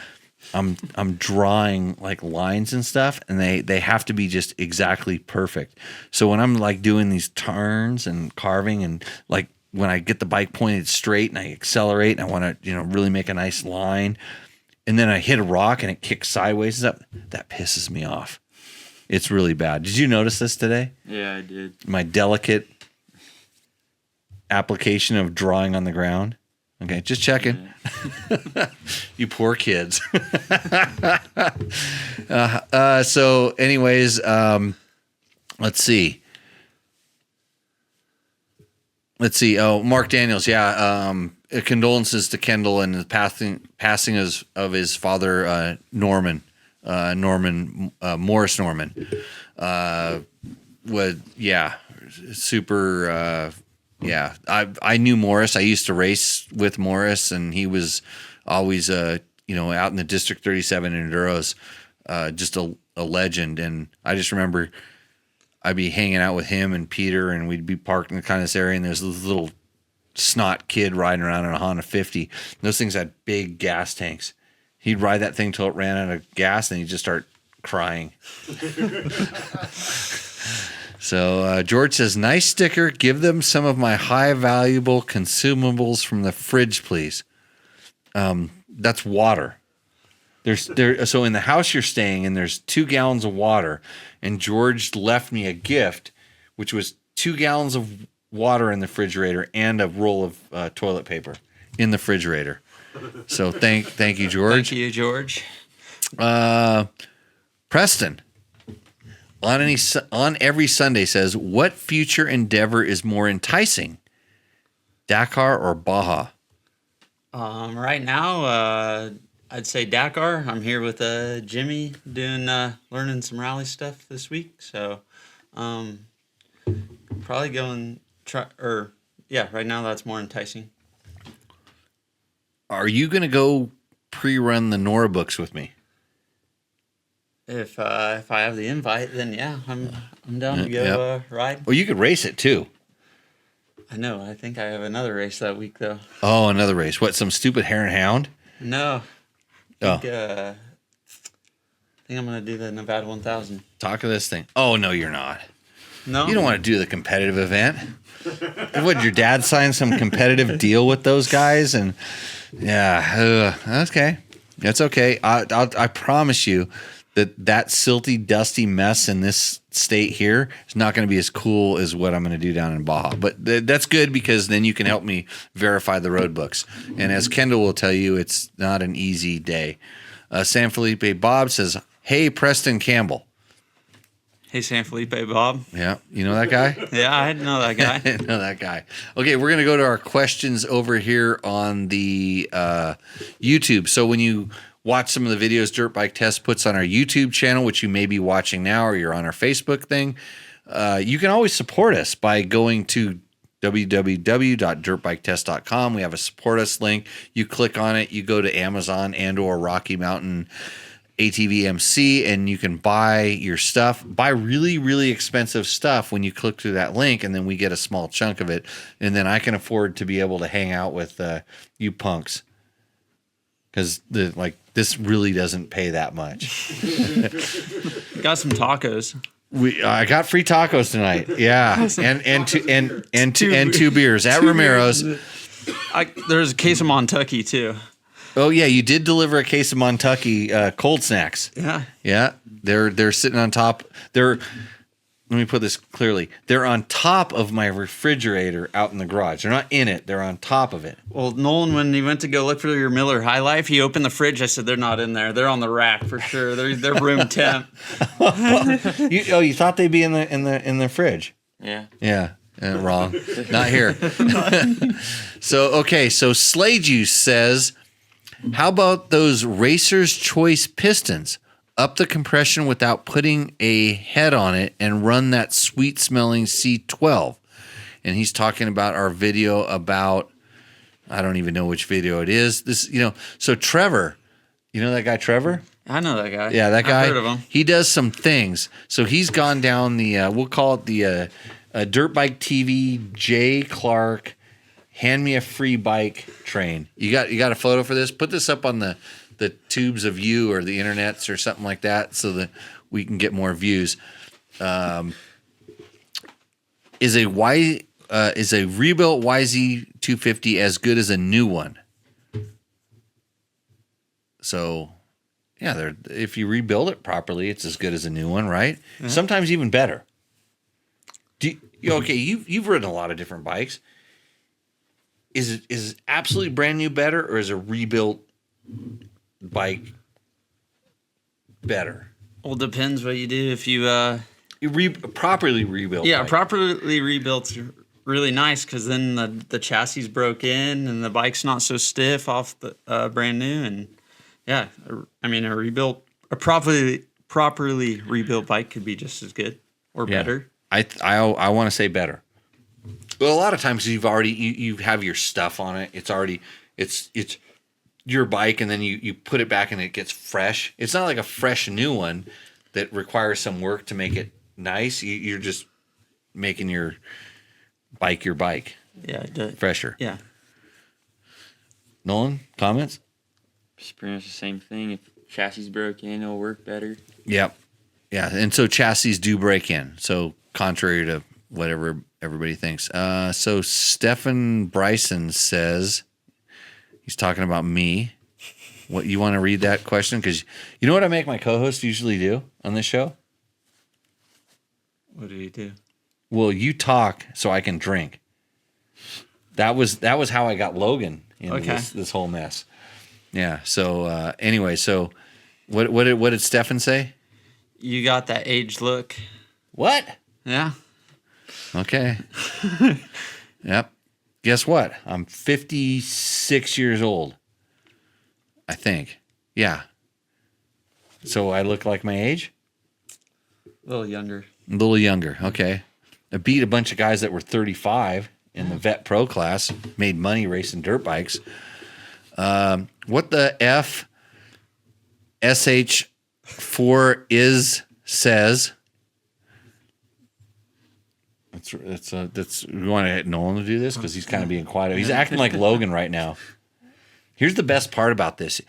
I'm drawing like lines and stuff, and they have to be just exactly perfect. So when I'm like doing these turns and carving, and like when I get the bike pointed straight and I accelerate and I want to, really make a nice line, and then I hit a rock and it kicks sideways up. That pisses me off. It's really bad. Did you notice this today? Yeah, I did. My delicate application of drawing on the ground. Okay, just checking. Yeah. You poor kids. So, anyways, let's see. Oh, Mark Daniels. Yeah. Condolences to Kendall and the passing of his father, Norman. Morris Norman. Super. Yeah, I knew Morris. I used to race with Morris, and he was always, out in the District 37 Enduros, just a legend. And I just remember I'd be hanging out with him and Peter, and we'd be parked in kind of this area, and there's this little snot kid riding around in a Honda 50. Those things had big gas tanks. He'd ride that thing till it ran out of gas, and he'd just start crying. So George says, nice sticker. Give them some of my high valuable consumables from the fridge, please. That's water. So in the house you're staying in, there's 2 gallons of water, and George left me a gift, which was 2 gallons of water in the refrigerator and a roll of toilet paper in the refrigerator. So thank you, George. Thank you, George. Preston. On every Sunday says, what future endeavor is more enticing, Dakar or Baja? Right now, I'd say Dakar. I'm here with Jimmy doing learning some rally stuff this week. So, probably going right now that's more enticing. Are you going to go pre-run the Nora books with me? If I have the invite, then yeah, I'm down to go ride. Well, you could race it too. I know. I think I have another race that week though. Oh, another race. What? Some stupid hare and hound? No. I think I'm gonna do the Nevada 1000. Talk of this thing. Oh no, you're not. No. You don't want to do the competitive event. What? Your dad signed some competitive deal with those guys, and yeah, okay, that's okay. I promise you that silty, dusty mess in this state here is not going to be as cool as what I'm going to do down in Baja. But that's good because then you can help me verify the road books. And as Kendall will tell you, it's not an easy day. San Felipe Bob says, hey, Preston Campbell. Hey, San Felipe Bob. Yeah, you know that guy? Yeah, I know that guy. I know that guy. Okay, we're going to go to our questions over here on the YouTube. So when you watch some of the videos Dirt Bike Test puts on our YouTube channel, which you may be watching now, or you're on our Facebook thing, you can always support us by going to www.dirtbiketest.com. We have a support us link. You click on it, you go to Amazon and or Rocky Mountain ATV MC, and you can buy your stuff, buy really, really expensive stuff when you click through that link, and then we get a small chunk of it, and then I can afford to be able to hang out with you punks. Because this really doesn't pay that much. Got some tacos. I got free tacos tonight. Yeah, and two beers at Romero's. There's a case of Montucky too. Oh yeah, you did deliver a case of Montucky cold snacks. Yeah, they're sitting on top. Let me put this clearly. They're on top of my refrigerator out in the garage. They're not in it. They're on top of it. Well, Nolan, when he went to go look for your Miller High Life, he opened the fridge. I said, they're not in there. They're on the rack for sure. They're room temp. You thought they'd be in the fridge? Yeah. Yeah. Wrong. Not here. So Slay Juice says, how about those Racer's Choice pistons? Up the compression without putting a head on it and run that sweet smelling C12. And he's talking about our video about, I don't even know which video it is. So Trevor, you know that guy Trevor? I know that guy. Yeah, that guy. I've heard of him. He does some things. So he's gone down the, we'll call it the Dirt Bike TV J. Clark hand me a free bike train. You got a photo for this? Put this up on the tubes of you or the internets or something like that so that we can get more views. Is a rebuilt YZ250 as good as a new one? So, yeah, if you rebuild it properly, it's as good as a new one, right? Sometimes even better. Okay, you've ridden a lot of different bikes. Is it absolutely brand new better, or is a rebuilt bike better? Well, depends what you do. If you Properly rebuilt. yeah, bike. properly rebuilt's really nice because then the chassis broke in and the bike's not so stiff off the brand new. And yeah, I mean a properly rebuilt bike could be just as good or better. I want to say better. Well, a lot of times you have your stuff on it. It's already it's your bike, and then you put it back and it gets fresh. It's not like a fresh new one that requires some work to make it nice. You're just making your bike Yeah, fresher. yeah. Nolan, comments? It's pretty much the same thing. If chassis broke in, it'll work better. Yep. Yeah, and so chassis do break in. So contrary to whatever everybody thinks. So Stephen Bryson says, he's talking about me. What, you want to read that question? Because you know what I make my co-host usually do on this show? What do you do? Well, you talk so I can drink. That was how I got Logan into this whole mess. Yeah. So anyway, so what did Stefan say? You got that aged look. What? Yeah. Okay. Yep. Guess what? I'm 56 years old. I think. Yeah. So I look like my age? A little younger. A little younger. Okay. I beat a bunch of guys that were 35 in the vet pro class, made money racing dirt bikes. What the F SH4 says. That's we want to hit Nolan to do this because he's kind of being quiet. He's acting like Logan right now. Here's the best part about this.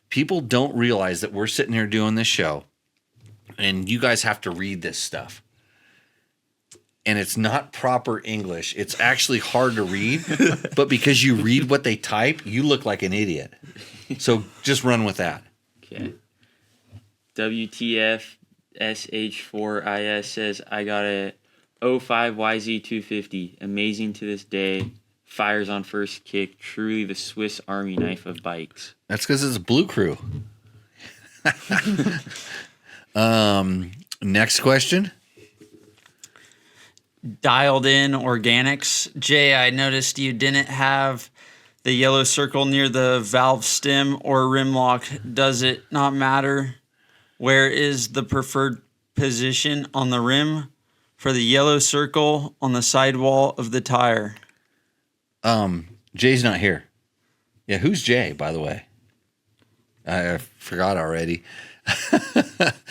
People don't realize that we're sitting here doing this show and you guys have to read this stuff. And it's not proper English. It's actually hard to read, but because you read what they type, you look like an idiot. So just run with that. Okay. WTF SH4IS says, I got a 05 YZ250. Amazing to this day. Fires on first kick. Truly the Swiss Army knife of bikes. That's because it's a Blue Crew. Next question. Dialed in organics. Jay, I noticed you didn't have the yellow circle near the valve stem or rim lock. Does it not matter? Where is the preferred position on the rim for the yellow circle on the sidewall of the tire? Jay's not here. Yeah, who's Jay, by the way? I forgot already.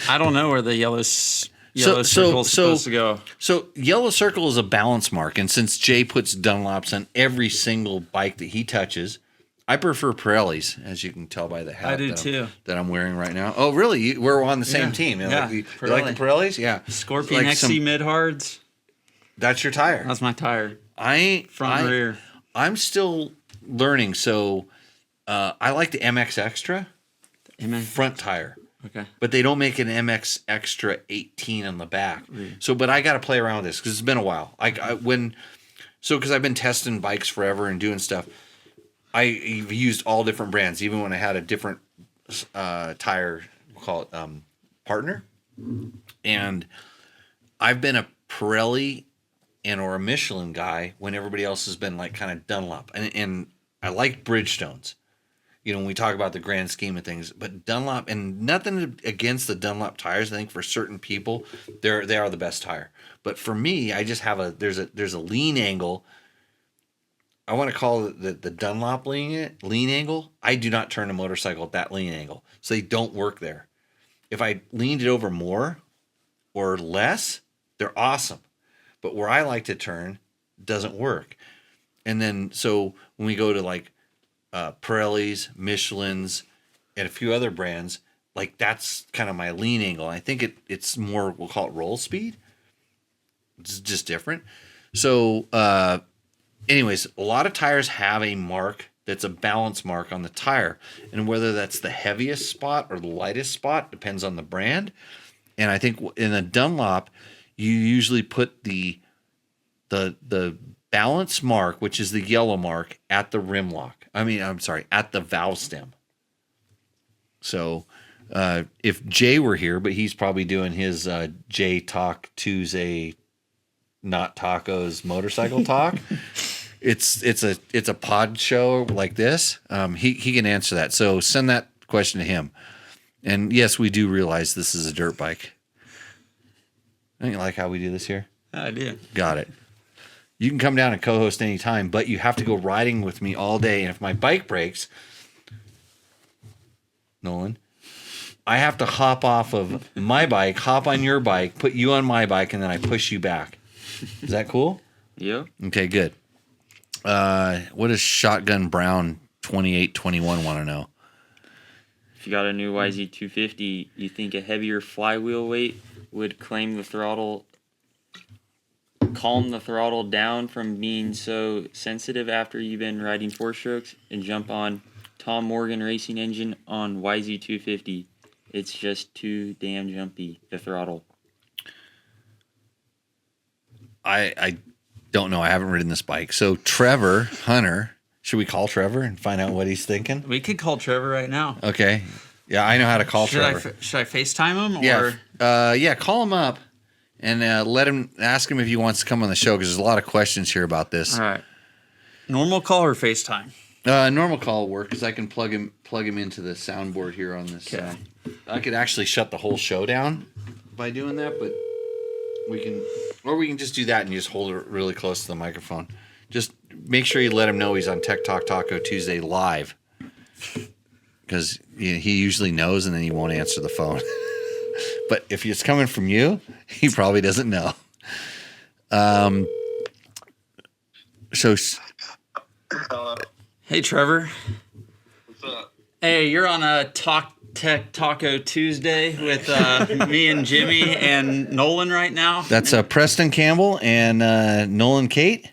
I don't know where the yellow circle is supposed to go. So yellow circle is a balance mark, and since Jay puts Dunlops on every single bike that he touches, I prefer Pirellis, as you can tell by the hat. I do too. That I'm wearing right now. Oh, really? We're on the same team. Yeah. You like the Pirellis? Yeah. Scorpion Like XC mid hards. That's your tire. That's my tire. Front and rear. I'm still learning. So I like the MX Extra front tire. Okay. But they don't make an MX Extra 18 on the back. So, but I got to play around with this because it's been a while. Because I've been testing bikes forever and doing stuff. I've used all different brands, even when I had a different tire, we'll call it partner. And I've been a Pirelli or a Michelin guy when everybody else has been like kind of Dunlop. And I like Bridgestones. You know, when we talk about the grand scheme of things, but Dunlop, and nothing against the Dunlop tires. I think for certain people, they are the best tire. But for me, I just have there's a lean angle. I want to call it the Dunlop lean angle. I do not turn a motorcycle at that lean angle, so they don't work there. If I leaned it over more or less, they're awesome. But where I like to turn doesn't work. And then so when we go to like Pirellis, Michelin's, and a few other brands, like that's kind of my lean angle. I think it's more, we'll call it roll speed. It's just different. So anyways, a lot of tires have a mark that's a balance mark on the tire. And whether that's the heaviest spot or the lightest spot depends on the brand. And I think in a Dunlop, you usually put the balance mark, which is the yellow mark, at the rim lock. At the valve stem. So if Jay were here, but he's probably doing his Jay Talk Tuesday, not tacos motorcycle talk. It's a pod show like this. He can answer that. So send that question to him. And yes, we do realize this is a dirt bike. Don't you like how we do this here? I do. Got it. You can come down and co-host anytime, but you have to go riding with me all day. And if my bike breaks, Nolan, I have to hop off of my bike, hop on your bike, put you on my bike, and then I push you back. Is that cool? Yeah. Okay, good. What does Shotgun Brown 2821 want to know? If you got a new YZ250, you think a heavier flywheel weight would calm the throttle down from being so sensitive after you've been riding 4-strokes and jump on Tom Morgan racing engine on YZ250? It's just too damn jumpy, the throttle. I don't know. I haven't ridden this bike. So Trevor Hunter, should we call Trevor and find out what he's thinking? We could call Trevor right now. Okay. Yeah, I know how to call Trevor. Should I FaceTime him? Yeah. Call him up and ask him if he wants to come on the show, because there's a lot of questions here about this. All right. Normal call or FaceTime? Normal call will work, because I can plug him into the soundboard here on this. Okay. I could actually shut the whole show down by doing that, but we can just do that and just hold it really close to the microphone. Just make sure you let him know he's on Tech Talk Taco Tuesday live, because he usually knows and then he won't answer the phone. But if it's coming from you, he probably doesn't know. Hey, Trevor. What's up? Hey, you're on a Tech Taco Tuesday with me and Jimmy and Nolan right now. That's Preston Campbell and Nolan Cate.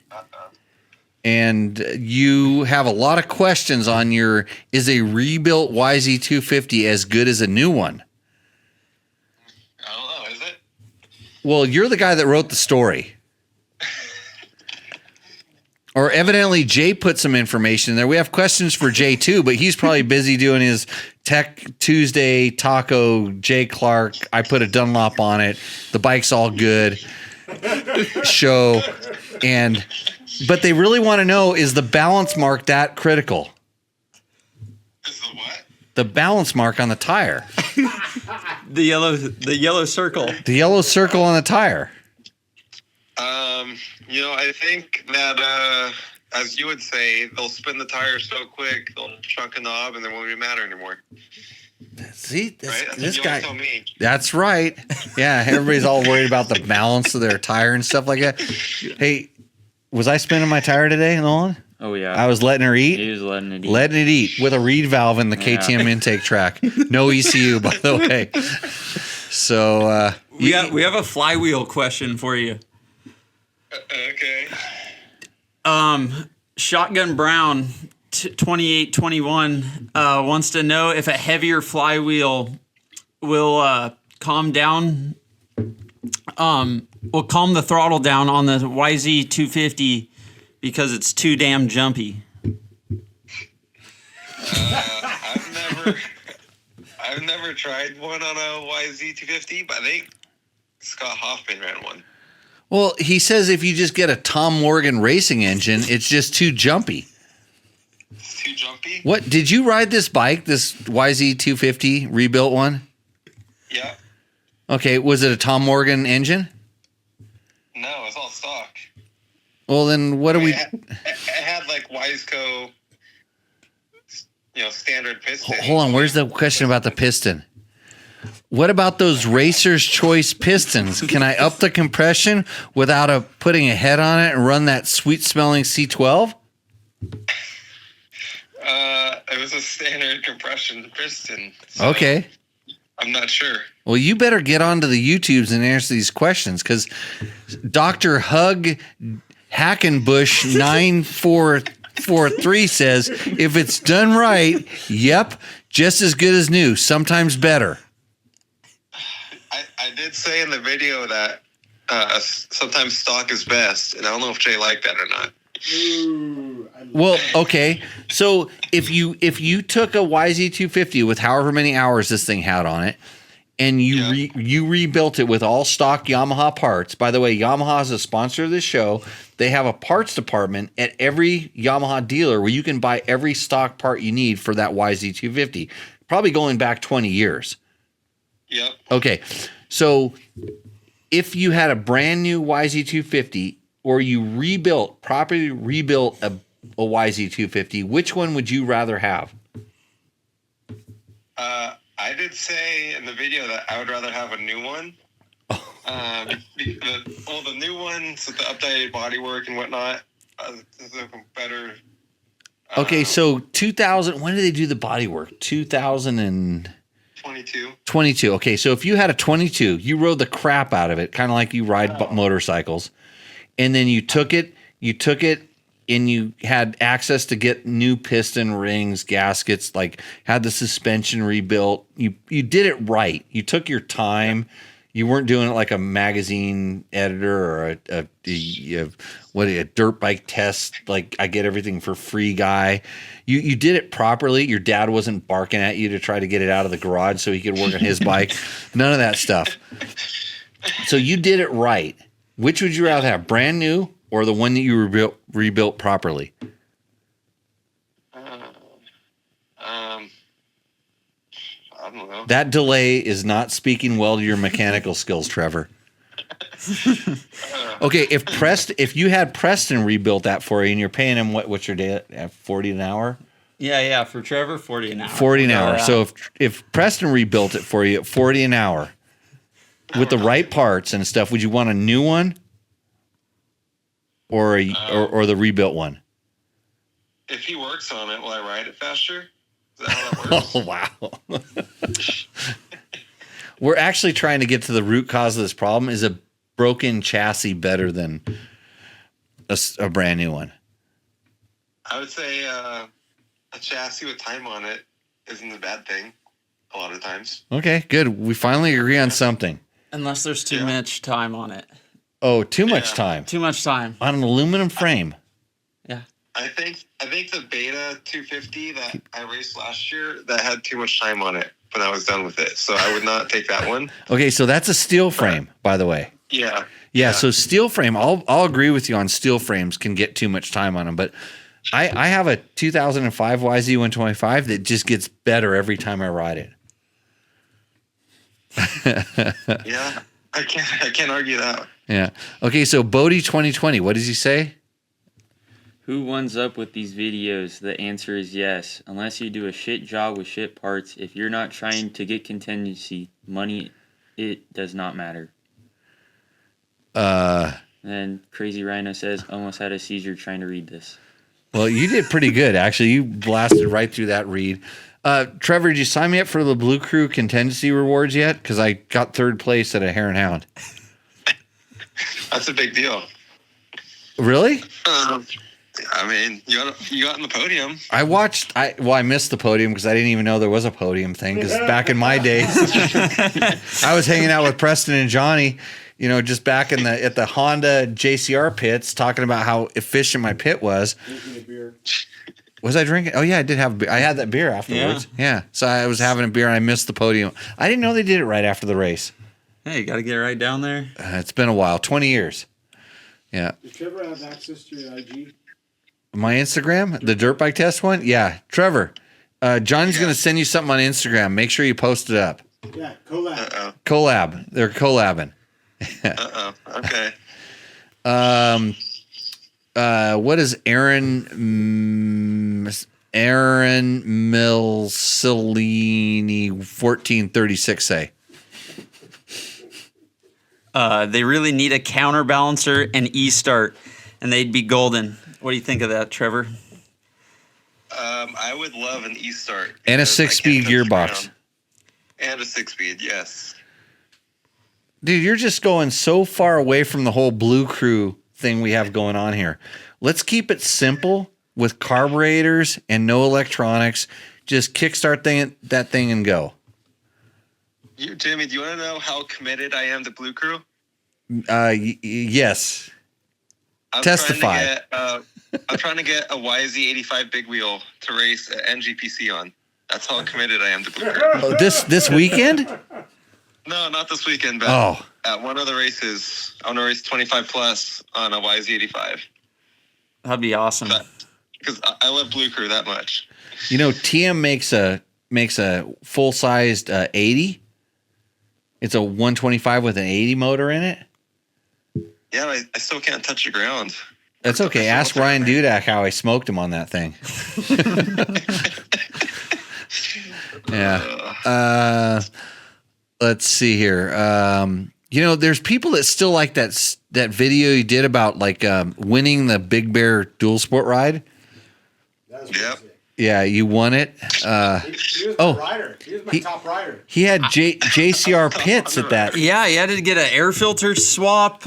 And you have a lot of questions on is a rebuilt YZ250 as good as a new one? I don't know, is it? Well, you're the guy that wrote the story. Or evidently Jay put some information in there. We have questions for Jay too, but he's probably busy doing his Tech Tuesday Taco Jay Clark. I put a Dunlop on it. The bike's all good. Show. But they really want to know, is the balance mark that critical? Is the what? The balance mark on the tire. The yellow circle. The yellow circle on the tire. I think that, as you would say, they'll spin the tire so quick, they'll chunk a knob, and there won't even matter anymore. See, Right? That's this what you guy. always tell me. That's right. Yeah, everybody's all worried about the balance of their tire and stuff like that. Hey, was I spinning my tire today, Nolan? Oh, yeah. I was letting her eat. He was letting it eat. Letting it eat with a reed valve in the KTM intake track. No ECU, by the way. So We have a flywheel question for you. Okay. Shotgun Brown 2821 wants to know if a heavier flywheel will calm down. Will calm the throttle down on the YZ250 because it's too damn jumpy. I've never tried one on a YZ250, but I think Scott Hoffman ran one. well, he says if you just get a Tom Morgan racing engine, it's just too jumpy. It's too jumpy? What did you ride this bike, this YZ250 rebuilt one? Yeah. Okay, was it a Tom Morgan engine? No, it's all stock. Well, then what do we? It had like Wiseco, standard piston. Hold on, where's the question about the piston? What about those Racer's Choice pistons? Can I up the compression without putting a head on it and run that sweet-smelling C12? It was a standard compression piston. So Okay. I'm not sure. Well, you better get onto the YouTubes and answer these questions, because Dr. Hug Hackenbush 4-3 says, if it's done right, yep, just as good as new, sometimes better. I did say in the video that sometimes stock is best, and I don't know if Jay liked that or not. Well, okay. So if you took a YZ250 with however many hours this thing had on it, and you rebuilt it with all stock Yamaha parts. By the way, Yamaha is a sponsor of this show. They have a parts department at every Yamaha dealer where you can buy every stock part you need for that YZ250. Probably going back 20 years. Yep. Okay. So if you had a brand new YZ250 or you properly rebuilt a YZ250, which one would you rather have? I did say in the video that I would rather have a new one. The new ones with the updated bodywork and whatnot is better. Okay, so 2000. When did they do the bodywork? 22. 22. Okay, so if you had a 22, you rode the crap out of it, kind of like you ride motorcycles, and then you took it, and you had access to get new piston rings, gaskets, like had the suspension rebuilt. You did it right. You took your time. You weren't doing it like a magazine editor or a dirt bike test, like I get everything for free guy. You did it properly. Your dad wasn't barking at you to try to get it out of the garage so he could work on his bike. None of that stuff. So you did it right. Which would you rather have, brand new or the one that you rebuilt properly? I don't know. That delay is not speaking well to your mechanical skills, Trevor. Okay, if you had Preston rebuilt that for you and you're paying him what's your day at 40 an hour? Yeah, for Trevor, 40 an hour. 40 an hour. So if Preston rebuilt it for you at 40 an hour with the right parts and stuff, would you want a new one or the rebuilt one? If he works on it, will I ride it faster? Is that how that works? Oh, wow. We're actually trying to get to the root cause of this problem. Is a broken chassis better than a brand new one? I would say a chassis with time on it isn't a bad thing a lot of times. Okay, good. We finally agree on something. Unless there's too much time on it. Oh, too much time. Too much time. On an aluminum frame. Yeah. I think the Beta 250 that I raced last year, that had too much time on it when I was done with it. So I would not take that one. Okay, so that's a steel frame, by the way. Yeah. So steel frame, I'll agree with you on steel frames can get too much time on them, but I have a 2005 YZ125 that just gets better every time I ride it. Yeah, I can't argue that. Yeah. Okay, so Bodie 2020, what does he say? Who ones up with these videos? The answer is yes. Unless you do a shit job with shit parts, if you're not trying to get contingency money, it does not matter. And Crazy Rhino says, almost had a seizure trying to read this. Well, you did pretty good, actually. You blasted right through that read. Trevor, did you sign me up for the Blue Crew contingency rewards yet? Because I got third place at a Hare and Hound. That's a big deal. Really? I mean, you got in the podium. I missed the podium because I didn't even know there was a podium thing. Because back in my days, I was hanging out with Preston and Johnny, just back at the Honda JCR pits, talking about how efficient my pit was. Drinking a beer. Was I drinking? Oh yeah, I did have a beer. I had that beer afterwards. Yeah. So I was having a beer and I missed the podium. I didn't know they did it right after the race. Hey, you got to get right down there. It's been a while, 20 years. Yeah. Does Trevor have access to your IG? My Instagram, the dirt bike test one? Yeah. Trevor, Johnny's going to send you something on Instagram. Make sure you post it up. Yeah, collab. Uh-oh. Collab. They're collabing. Okay. What does Aaron Milcellini 1436 say? They really need a counterbalancer and E-start, and they'd be golden. What do you think of that, Trevor? I would love an E-start. And a 6-speed gearbox. And a 6-speed, yes. Dude, you're just going so far away from the whole Blue Crew thing we have going on here. Let's keep it simple with carburetors and no electronics. Just kickstart that thing and go. Jimmy, do you want to know how committed I am to Blue Crew? Yes. I'm Testify. I'm trying to get a YZ85 big wheel to race at NGPC on. That's how committed I am to Blue Crew. Oh, this weekend? No, not this weekend, but at one of the races, I want to race 25 plus on a YZ85. That'd be awesome. Because I love Blue Crew that much. You know, TM makes a full sized 80. It's a 125 with an 80 motor in it. Yeah, I still can't touch the ground. That's okay. Ask Ryan Dudak how I smoked him on that thing. Yeah. Let's see here. You know, there's people that still like that video you did about like winning the Big Bear dual sport ride. Yep. Yeah, you won it. He was my rider. He was my top rider. He had JCR pits at that. Yeah, you had to get an air filter swap.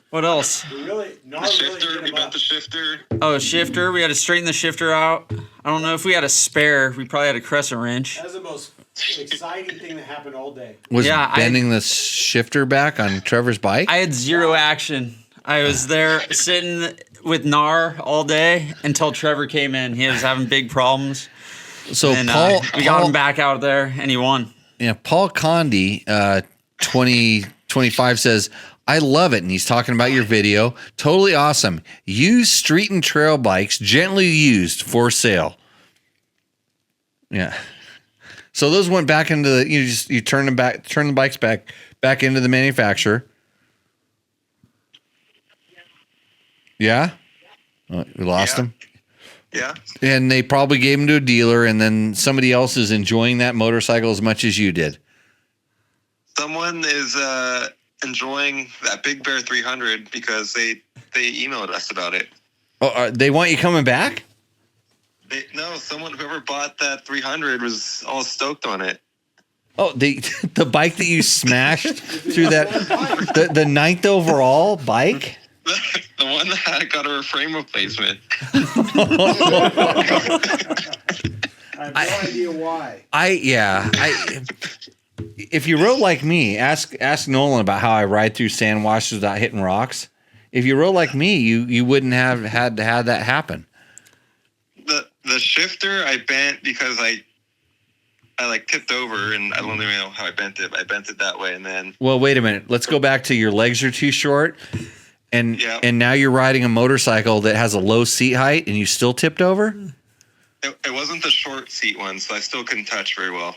What else? The shifter, we bent the shifter. Oh, a shifter. We had to straighten the shifter out. I don't know if we had a spare. We probably had a crescent wrench. That was the most exciting thing that happened all day. Was bending the shifter back on Trevor's bike? I had zero action. I was there sitting with NAR all day until Trevor came in. He was having big problems. So and, we got him back out there, and he won. Yeah, Paul Condi, 2025 says, I love it. And he's talking about your video. Totally awesome. Used street and trail bikes, gently used, for sale. Yeah. So those went back into the, you turn the bikes back into the manufacturer. Yeah? We lost them. Yeah. And they probably gave them to a dealer, and then somebody else is enjoying that motorcycle as much as you did. Someone is enjoying that Big Bear 300 because they emailed us about it. Oh, they want you coming back? Whoever bought that 300 was all stoked on it. Oh, the bike that you smashed through that, the 9th overall bike? The one that got a frame replacement. I have no idea why. If you rode like me, ask Nolan about how I ride through sand washes without hitting rocks. If you rode like me, you wouldn't have had to have that happen. The shifter I bent because I like tipped over, and I don't even know how I bent it. I bent it that way, and then. Well, wait a minute. Let's go back to your legs are too short, and now you're riding a motorcycle that has a low seat height, and you still tipped over. It wasn't the short seat one, so I still couldn't touch very well.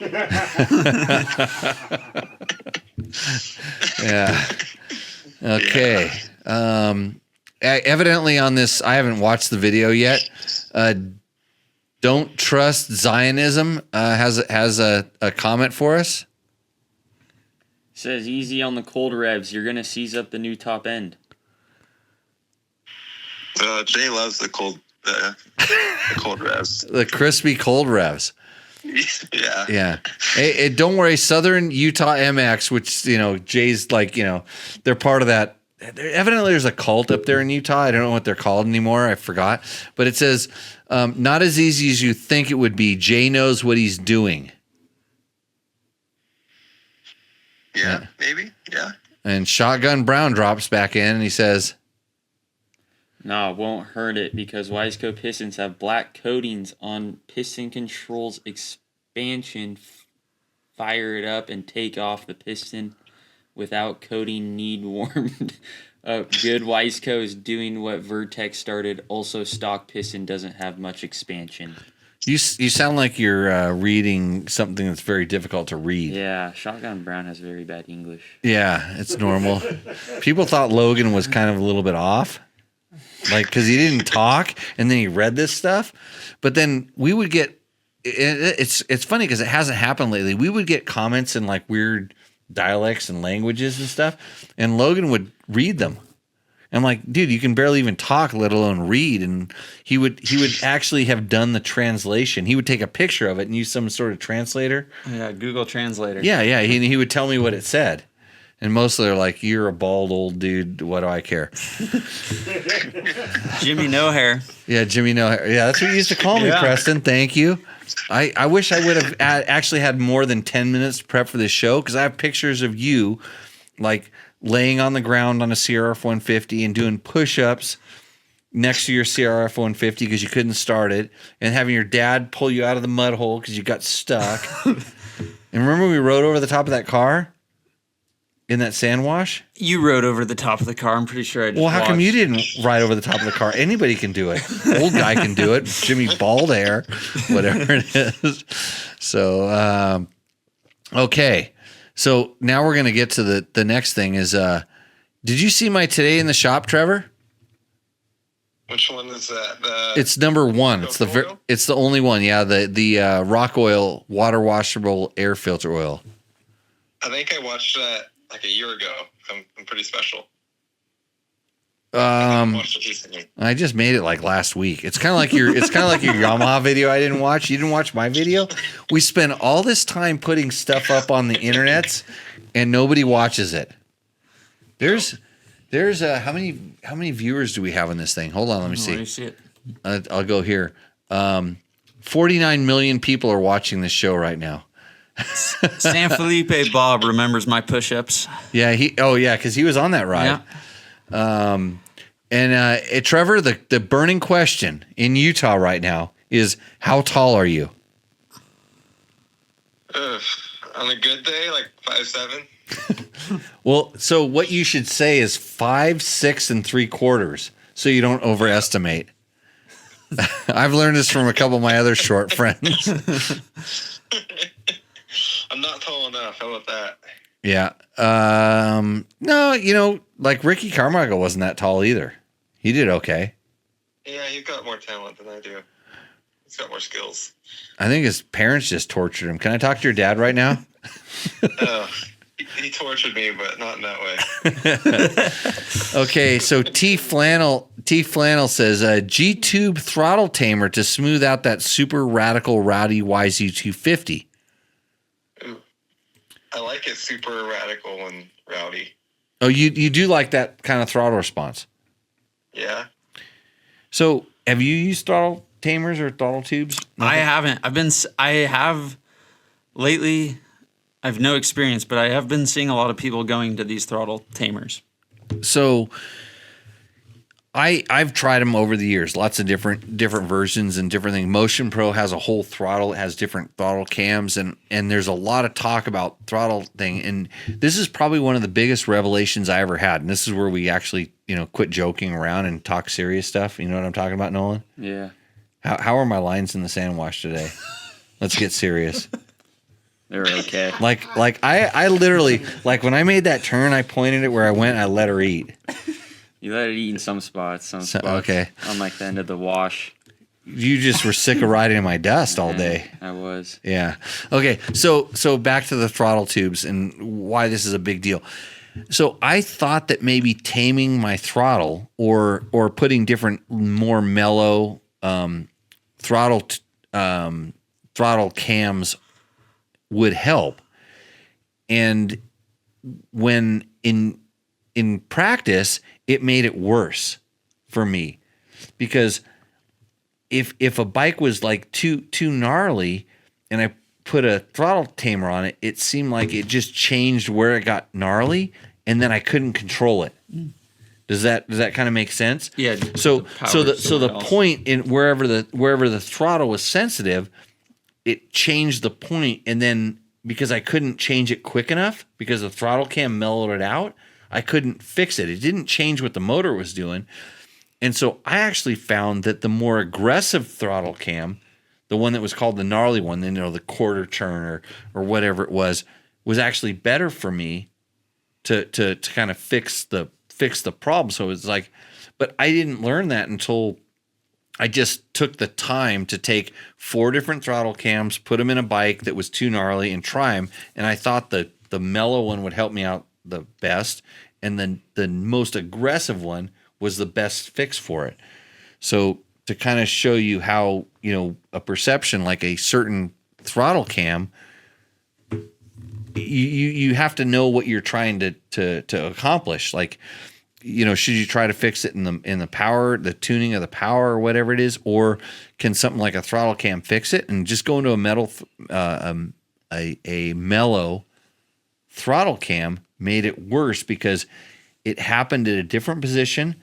Yeah. Okay. Evidently on this, I haven't watched the video yet. Don't Trust Zionism has a comment for us. Says easy on the cold revs. You're gonna seize up the new top end. Jay loves the cold revs. The crispy cold revs. Yeah. Yeah. Hey, don't worry, Southern Utah MX, which Jay's like, they're part of that. Evidently, there's a cult up there in Utah. I don't know what they're called anymore. I forgot. But it says, not as easy as you think it would be. Jay knows what he's doing. Yeah, maybe. Yeah. And Shotgun Brown drops back in and he says, Nah, won't hurt it because Wiseco pistons have black coatings on piston controls expansion. Fire it up and take off the piston without coating need warmed up. Good Wiseco is doing what Vertex started. Also, stock piston doesn't have much expansion. You sound like you're reading something that's very difficult to read. Yeah, Shotgun Brown has very bad English. Yeah, it's normal. People thought Logan was kind of a little bit off. Like, because he didn't talk, and then he read this stuff. But then we would get it's funny because it hasn't happened lately. We would get comments in like weird dialects and languages and stuff, and Logan would read them. I'm like, dude, you can barely even talk, let alone read. And he would actually have done the translation. He would take a picture of it and use some sort of translator. Yeah, Google Translator. Yeah. He would tell me what it said. And mostly they're like, "You're a bald old dude. What do I care?" Jimmy No Hair. Yeah, Jimmy No Hair. Yeah, that's what you used to call me, Yeah. Preston. Thank you. I wish I would have actually had more than 10 minutes to prep for this show, because I have pictures of you like laying on the ground on a CRF 150 and doing push-ups next to your CRF 150 because you couldn't start it, and having your dad pull you out of the mud hole because you got stuck. And remember we rode over the top of that car in that sand wash? You rode over the top of the car. I'm pretty sure I just Well, how come watched. you didn't ride over the top of the car? Anybody can do it. Old guy can do it. Jimmy bald hair, whatever it is. So, okay. So now we're going to get to the next thing is, did you see my Today in the Shop, Trevor? Which one is that? It's number 1. It's it's the only one. Yeah. The rock oil, water washable air filter oil. I think I watched that like a year ago. I'm pretty special. I Watched it recently. just made it like last week. It's kind of like your Yamaha video I didn't watch. You didn't watch my video? We spend all this time putting stuff up on the internets and nobody watches it. There's how many viewers do we have on this thing? Hold on, let me Let me see. see it. I'll go here. 49 million people are watching this show right now. San Felipe Bob remembers my push-ups. Yeah, because he was on that ride. Yeah. Trevor, the burning question in Utah right now is, how tall are you? On a good day, like 5'7". Well, so what you should say is 5'6 3/4, so you don't overestimate. I've learned this from a couple of my other short friends. I'm not tall enough. How about that? Yeah. No, like Ricky Carmichael wasn't that tall either. He did okay. Yeah, he's got more talent than I do. He's got more skills. I think his parents just tortured him. Can I talk to your dad right now? He tortured me, but not in that way. Okay, so T Flannel says G-tube throttle tamer to smooth out that super radical rowdy YZ250. I like it super radical and rowdy. Oh, you do like that kind of throttle response. Yeah. So, have you used throttle tamers or throttle tubes? I haven't. I have lately. I have no experience, but I have been seeing a lot of people going to these throttle tamers. So, I've tried them over the years, lots of different versions and different things. Motion Pro has a whole throttle, it has different throttle cams, and there's a lot of talk about throttle thing. And this is probably one of the biggest revelations I ever had. And this is where we actually, quit joking around and talk serious stuff. You know what I'm talking about, Nolan? Yeah. How are my lines in the sand wash today? Let's get serious. They're okay. Like I literally, like when I made that turn, I pointed it where I went, I let her eat. You let it eat in some spots. Some spots. Okay. On like the end of the wash. You just were sick of riding in my dust all day. I was. Yeah. Okay. So back to the throttle tubes and why this is a big deal. So I thought that maybe taming my throttle or putting different, more mellow throttle cams would help. And when in practice, it made it worse for me, because if a bike was like too gnarly and I put a throttle tamer on it, it seemed like it just changed where it got gnarly, and then I couldn't control it. Does that kind of make sense? Yeah. So the point in wherever the throttle was sensitive, it changed the point, and then because I couldn't change it quick enough, because the throttle cam mellowed it out, I couldn't fix it. It didn't change what the motor was doing. And so I actually found that the more aggressive throttle cam, the one that was called the gnarly one, the quarter turn or whatever it was actually better for me to kind of fix the problem. So it's like, but I didn't learn that until I just took the time to take 4 different throttle cams, put them in a bike that was too gnarly, and try them. And I thought the mellow one would help me out the best, and then the most aggressive one was the best fix for it. So to kind of show you how, a perception like a certain throttle cam you have to know what you're trying to accomplish. Like, should you try to fix it in the power, the tuning of the power, or whatever it is, or can something like a throttle cam fix it? And just going to a mellow throttle cam made it worse because it happened at a different position.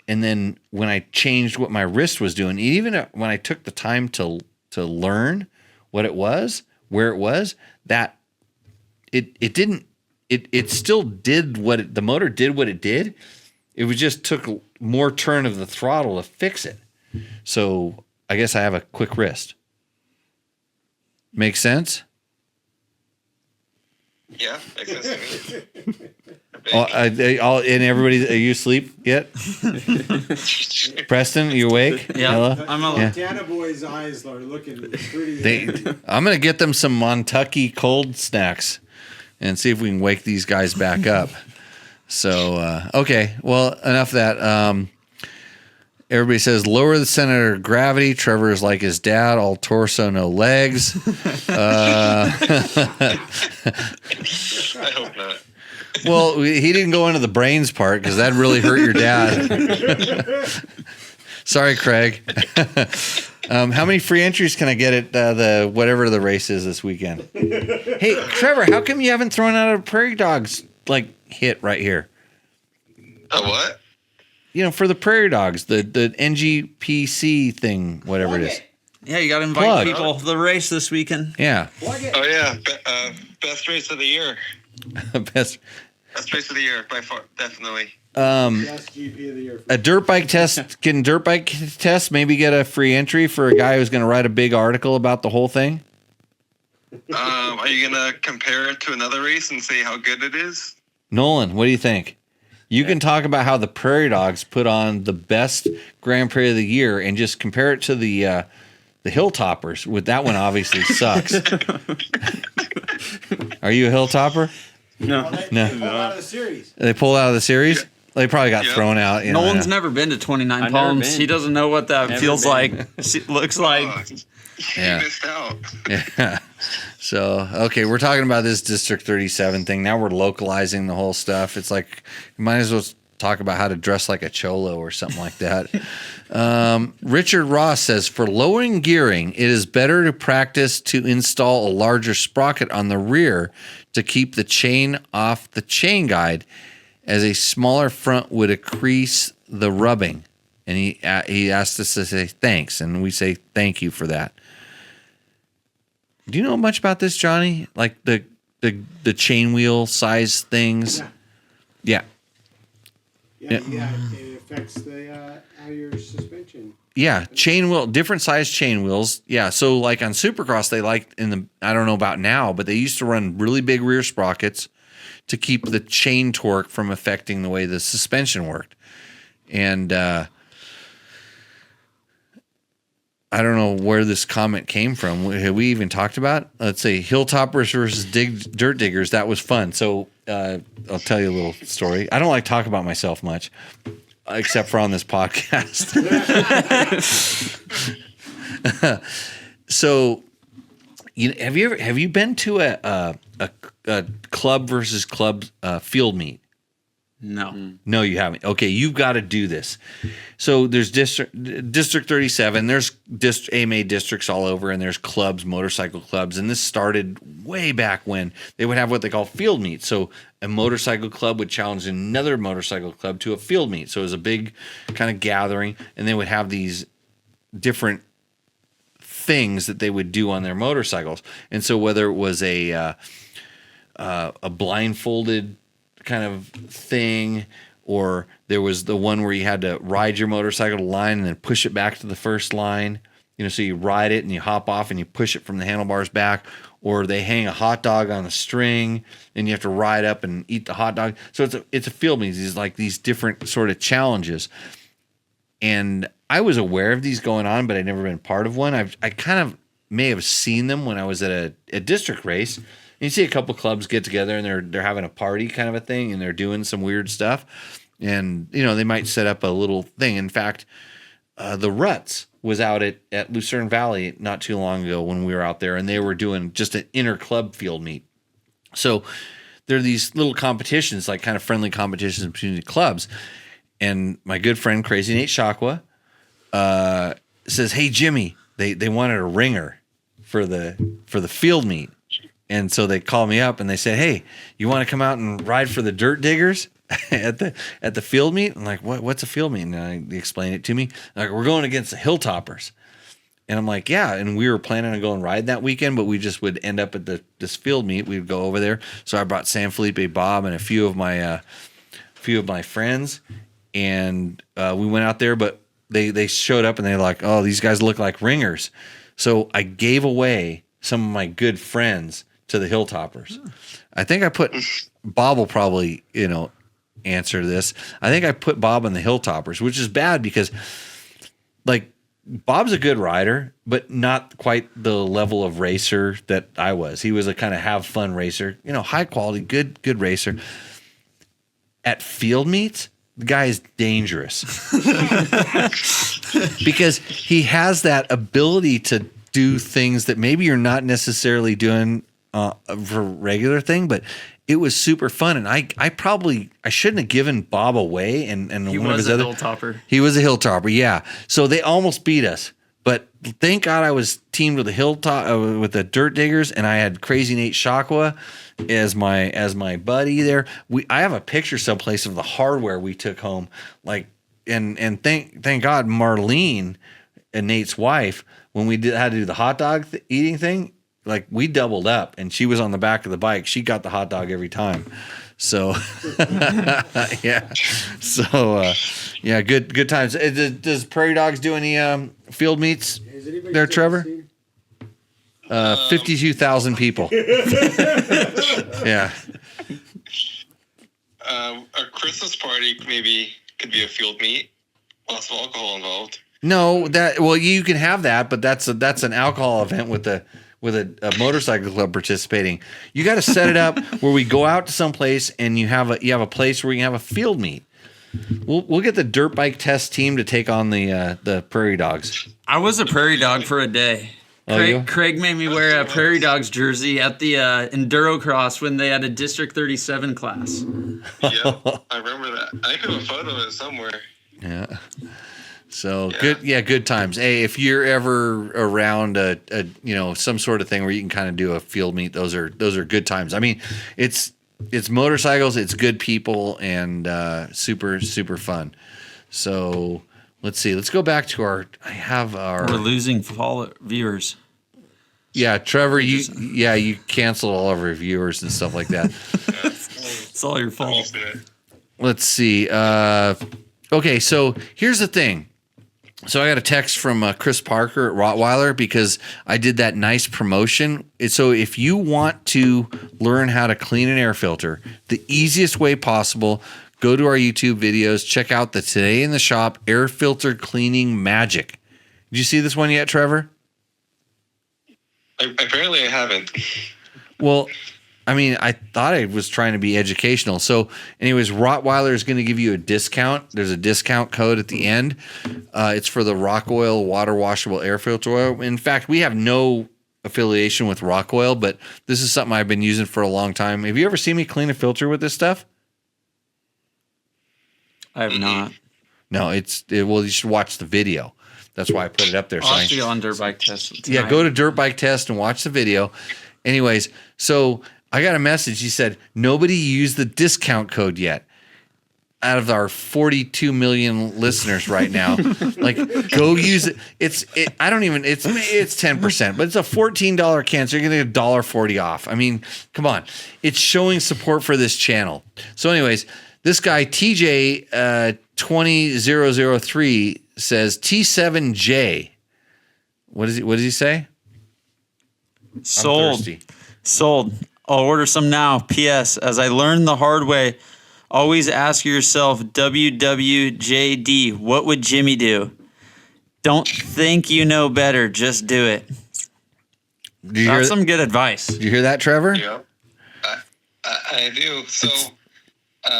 And then when I changed what my wrist was doing, even when I took the time to learn what it was, where it was, that it still did the motor did what it did. It was just took more turn of the throttle to fix it. So I guess I have a quick wrist. Make sense? Yeah, makes sense to me. And everybody, are you asleep yet? Preston, you awake? Yeah, Hello? I'm a Montana boy's eyes are looking pretty. I'm going to get them some Montucky cold snacks and see if we can wake these guys back up. So, okay. Well, enough of that. Everybody says lower the center of gravity. Trevor is like his dad, all torso, no legs. I hope not. Well, he didn't go into the brains part because that really hurt your dad. Sorry, Craig. How many free entries can I get at the whatever the race is this weekend? Hey, Trevor, how come you haven't thrown out a Prairie Dogs hit right here? A what? For the Prairie Dogs, the NGPC thing, whatever it is. Yeah, you got to invite Plug. people to the race this weekend. Yeah. Oh yeah, best race of the year. Best. Best race of the year by far, definitely. Best GP of the year. A dirt bike test. Can dirt bike test maybe get a free entry for a guy who's going to write a big article about the whole thing? Are you gonna compare it to another race and say how good it is? Nolan, what do you think? You can talk about how the Prairie Dogs put on the best Grand Prix of the year and just compare it to the Hilltoppers. With that one, obviously sucks. Are you a Hilltopper? No. No. They pulled out of the series. They pulled out of the series? Yeah. They probably got Yeah. thrown out. Nolan's never been to 29 I've never Palms. been. He doesn't know what that Never feels been. like, looks like. You Yeah. missed out. Yeah. So, okay, we're talking about this District 37 thing. Now we're localizing the whole stuff. It's like, you might as well talk about how to dress like a cholo or something like that. Richard Ross says, for lowering gearing, it is better to practice to install a larger sprocket on the rear to keep the chain off the chain guide, as a smaller front would increase the rubbing. And he asked us to say thanks, and we say thank you for that. Do you know much about this, Johnny? Like the chain wheel size things? Yeah. Yeah. It affects how your suspension. Yeah, chain wheel, different size chain wheels. Yeah, so like on Supercross, they liked I don't know about now, but they used to run really big rear sprockets to keep the chain torque from affecting the way the suspension worked. And I don't know where this comment came from. Have we even talked about? Let's say Hilltoppers versus Dirt Diggers. That was fun. So I'll tell you a little story. I don't like to talk about myself much, except for on this podcast. So, have you been to a club versus club field meet? No. No, you haven't. Okay, you've got to do this. So there's District 37. There's AMA districts all over, and there's clubs, motorcycle clubs. And this started way back when they would have what they call field meets. So a motorcycle club would challenge another motorcycle club to a field meet. So it was a big kind of gathering, and they would have these different things that they would do on their motorcycles. And so whether it was a blindfolded kind of thing, or there was the one where you had to ride your motorcycle to line and then push it back to the first line, so you ride it and you hop off and you push it from the handlebars back, or they hang a hot dog on a string and you have to ride up and eat the hot dog. So it's a field meet. These different sort of challenges, and I was aware of these going on, but I'd never been part of one. I kind of may have seen them when I was at a district race. You see a couple clubs get together and they're having a party kind of a thing, and they're doing some weird stuff. And, they might set up a little thing. In fact, the Ruts was out at Lucerne Valley not too long ago when we were out there, and they were doing just an inter club field meet. So there are these little competitions, like kind of friendly competitions between the clubs. And my good friend Crazy Nate Shakwa says, "Hey Jimmy, they wanted a ringer for the field meet." And so they called me up and they said, "Hey, you want to come out and ride for the dirt diggers at the field meet?" I'm like, "What's a field meet?" And they explained it to me. Like, "We're going against the Hilltoppers." And I'm like, "Yeah." And we were planning on going riding that weekend, but we just would end up at this field meet. We'd go over there. So I brought San Felipe Bob and a few of my friends, and we went out there. But they showed up and they're like, "Oh, these guys look like ringers." So I gave away some of my good friends to the Hilltoppers. I think I put Bob will probably, answer this. I think I put Bob on the Hilltoppers, which is bad because like Bob's a good rider, but not quite the level of racer that I was. He was a kind of have fun racer, high quality, good racer. At field meets, the guy is dangerous because he has that ability to do things that maybe you're not necessarily doing for a regular thing, but it was super fun. And I shouldn't have given Bob away. And He one of was his a other, Hilltopper. he was a Hilltopper. Yeah. So they almost beat us, but thank God I was teamed with the with the Dirt Diggers, and I had Crazy Nate Shakwa as my buddy there. I have a picture someplace of the hardware we took home. Like, and thank God Marlene and Nate's wife, when we had to do the hot dog eating thing, like we doubled up, and she was on the back of the bike. She got the hot dog every time. So yeah. So yeah, good times. Does Prairie Dogs do any field meets there, Trevor? 52,000 people. Yeah. A Christmas party maybe could be a field meet. Lots of alcohol involved. No, you can have that, but that's an alcohol event with a motorcycle club participating. You got to set it up where we go out to some place and you have a place where you can have a field meet. We'll get the dirt bike test team to take on the Prairie Dogs. I was a Prairie Dog for a day. Oh, Craig made me wear a Prairie Dogs jersey at the Enduro Cross when they had a District 37 class. Yeah, I remember that. I have a photo of it somewhere. Yeah. So good times. Hey, if you're ever around a some sort of thing where you can kind of do a field meet, those are good times. I mean, it's motorcycles, it's good people, and super super fun. So let's see. Let's go back to our. We're losing viewers. Yeah, Trevor, you canceled all of our viewers and stuff like that. It's all your fault. Let's see. Okay, so here's the thing. So I got a text from Chris Parker at Rottweiler because I did that nice promotion. So if you want to learn how to clean an air filter, the easiest way possible, go to our YouTube videos, check out the Today in the Shop air filter cleaning magic. Did you see this one yet, Trevor? Apparently I haven't. Well, I mean, I thought I was trying to be educational. So anyways, Rottweiler is going to give you a discount. There's a discount code at the end. It's for the Rock Oil water washable air filter oil. In fact, we have no affiliation with Rock Oil, but this is something I've been using for a long time. Have you ever seen me clean a filter with this stuff? I have not. No, well, you should watch the video. That's why I put it up there. I'll have to go on Dirt Bike Test tonight. Yeah, go to Dirt Bike Test and watch the video. Anyways, so I got a message. He said, nobody used the discount code yet. Out of our 42 million listeners right now, like, go use it. It's 10%, but it's a $14 can, so you're going to get $1.40 off. I mean, come on. It's showing support for this channel. So anyways, this guy, TJ 20003, says T7J. What does he say? Sold. I'll order some now. P.S. As I learned the hard way, always ask yourself, WWJD, what would Jimmy do? Don't think you know better. Just do it. That's some good advice. Did you hear that, Trevor? Yeah, I do. So,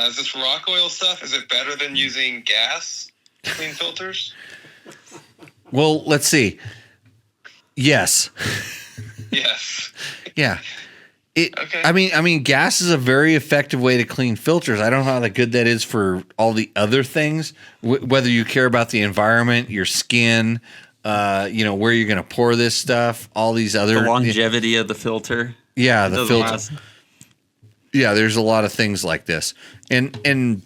is this rock oil stuff, is it better than using gas to clean filters? Well, let's see. Yes. Yes. Yeah. Okay. I mean, gas is a very effective way to clean filters. I don't know how good that is for all the other things. Whether you care about the environment, your skin, where you're going to pour this stuff, all these other The longevity of the filter. Yeah, It the doesn't filter. last. Yeah, there's a lot of things like this, and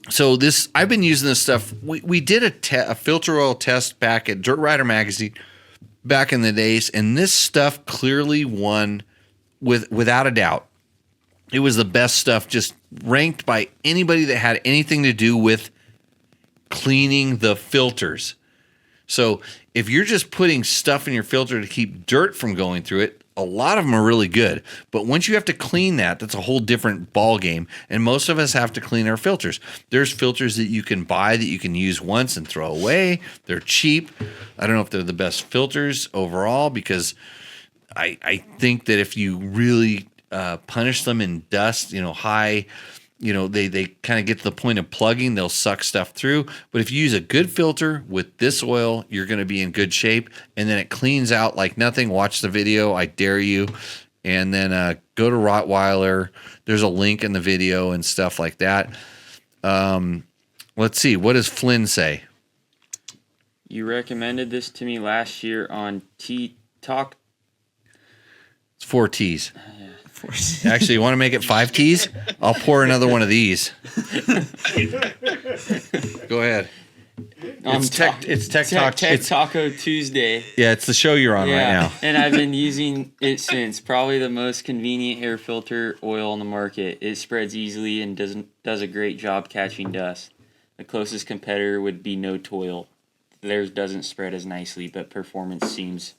so this I've been using this stuff. We did a filter oil test back at Dirt Rider magazine back in the days, and this stuff clearly won without a doubt. It was the best stuff, just ranked by anybody that had anything to do with cleaning the filters. So if you're just putting stuff in your filter to keep dirt from going through it, a lot of them are really good. But once you have to clean that, that's a whole different ball game. And most of us have to clean our filters. There's filters that you can buy that you can use once and throw away. They're cheap. I don't know if they're the best filters overall, because I think that if you really punish them in dust, high, they kind of get to the point of plugging, they'll suck stuff through. But if you use a good filter with this oil, you're going to be in good shape. And then it cleans out like nothing. Watch the video, I dare you. And then go to Rottweiler. There's a link in the video and stuff like that. Let's see. What does Flynn say? You recommended this to me last year on Talk. It's 4 T's. Actually, you want to make it 5 T's? I'll pour another one of these. Go ahead. It's Tech Talk. Tech Taco Tuesday. Yeah, it's the show you're on right now. And I've been using it since. Probably the most convenient air filter oil on the market. It spreads easily and does a great job catching dust. The closest competitor would be No Toil. Theirs doesn't spread as nicely, but performance seems.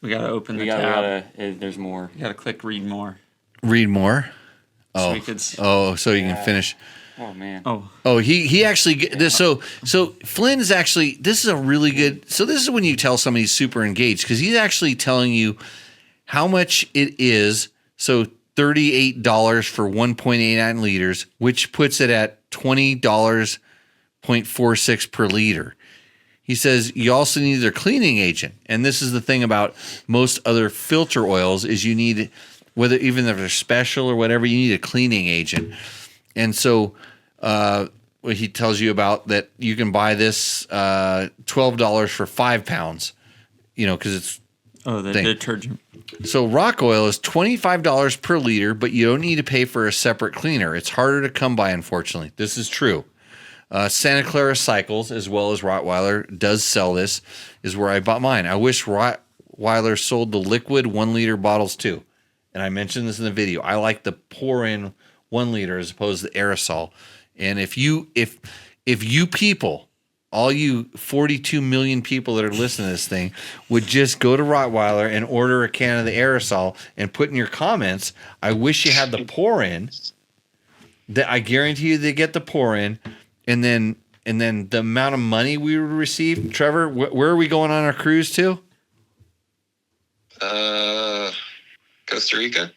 We got to open the tab. There's more. You got to click read more. Read more? So So you can finish. Oh man. Oh, he actually this. So Flynn's actually, this is a really good. So this is when you tell somebody he's super engaged, because he's actually telling you how much it is. So $38 for 1.89 liters, which puts it at $20.46 per liter. He says you also need their cleaning agent. And this is the thing about most other filter oils is you need, whether even if they're special or whatever, you need a cleaning agent. And so he tells you about that you can buy this $12 for 5 pounds, because it's the detergent. So rock oil is $25 per liter, but you don't need to pay for a separate cleaner. It's harder to come by, unfortunately. This is true. Santa Clara Cycles, as well as Rottweiler, does sell this, is where I bought mine. I wish Rottweiler sold the liquid 1 liter bottles too. And I mentioned this in the video. I like the pour in 1 liter as opposed to aerosol. And if you people, all you 42 million people that are listening to this thing, would just go to Rottweiler and order a can of the aerosol and put in your comments, I wish you had the pour in. That I guarantee you they get the pour in. And then the amount of money we would receive. Trevor, where are we going on our cruise to? Costa Rica.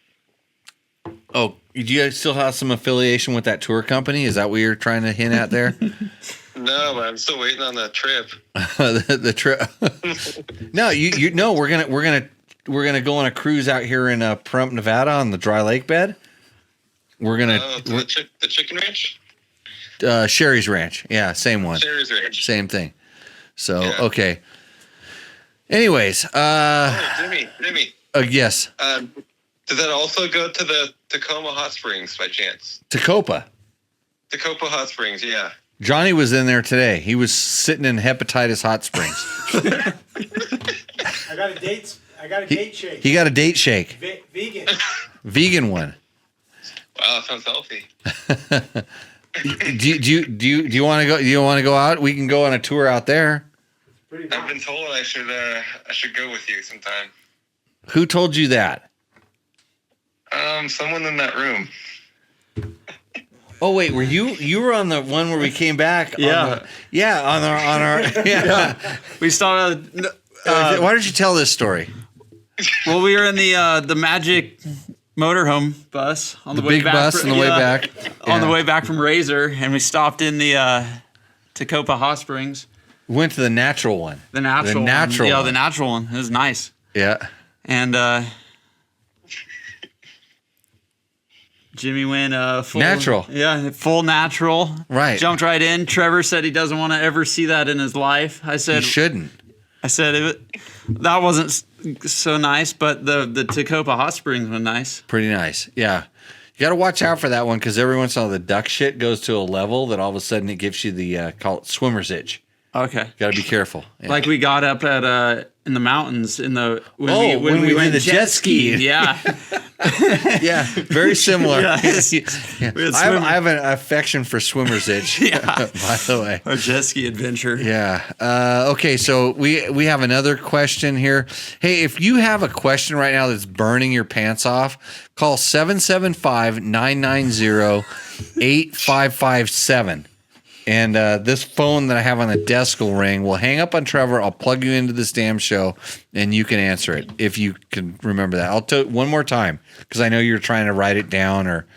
Oh, do you still have some affiliation with that tour company? Is that what you're trying to hint at there? No, but I'm still waiting on the trip. the trip. No, you no. We're gonna go on a cruise out here in Pahrump, Nevada, on the dry lake bed. We're gonna the chicken ranch. Sherry's Ranch. Yeah, same one. Sherry's Ranch. Same thing. So, Yeah. okay. Anyways, Jimmy. yes. Does that also go to the Tacoma Hot Springs by chance? Tacoma Hot Springs, yeah. Johnny was in there today. He was sitting in Hepatitis Hot Springs. I got a date shake. He got a date shake. Vegan. Vegan one. Wow, that sounds healthy. Do you want to go? Do you want to go out? We can go on a tour out there. I've been told I should go with you sometime. Who told you that? Someone in that room. Oh wait, were you were on the one where we came back? Yeah. On our yeah. We started. Why don't you tell this story? Well, we were in the Magic motorhome bus on the way big back. Bus on the way back. On the Yeah. way back from Razor, and we stopped in the Tacoma Hot Springs. We went to the natural one. The natural one. Yeah, the natural one. It was nice. Yeah. And Jimmy went full Natural. Yeah, full natural. Right. Jumped right in. Trevor said he doesn't want to ever see that in his life. I You said shouldn't. that wasn't so nice, but the Tecopa Hot Springs was nice. Pretty nice. Yeah. You got to watch out for that one because every once in a while the duck shit goes to a level that all of a sudden it gives you the call it swimmer's itch. Okay. Got to be careful. Yeah. Like we got up at in the mountains when we went did the jet skiing. skiing. Yeah. Yeah, very similar. Yeah. Yeah. We had I have an affection for swimmer's itch. Yeah. By the way. Our jet ski adventure. Yeah. Okay. So we have another question here. Hey, if you have a question right now that's burning your pants off, call 775-990-8557. And this phone that I have on the desk will ring. We'll hang up on Trevor. I'll plug you into this damn show, and you can answer it if you can remember that. I'll tell it one more time because I know you're trying to write it down. Or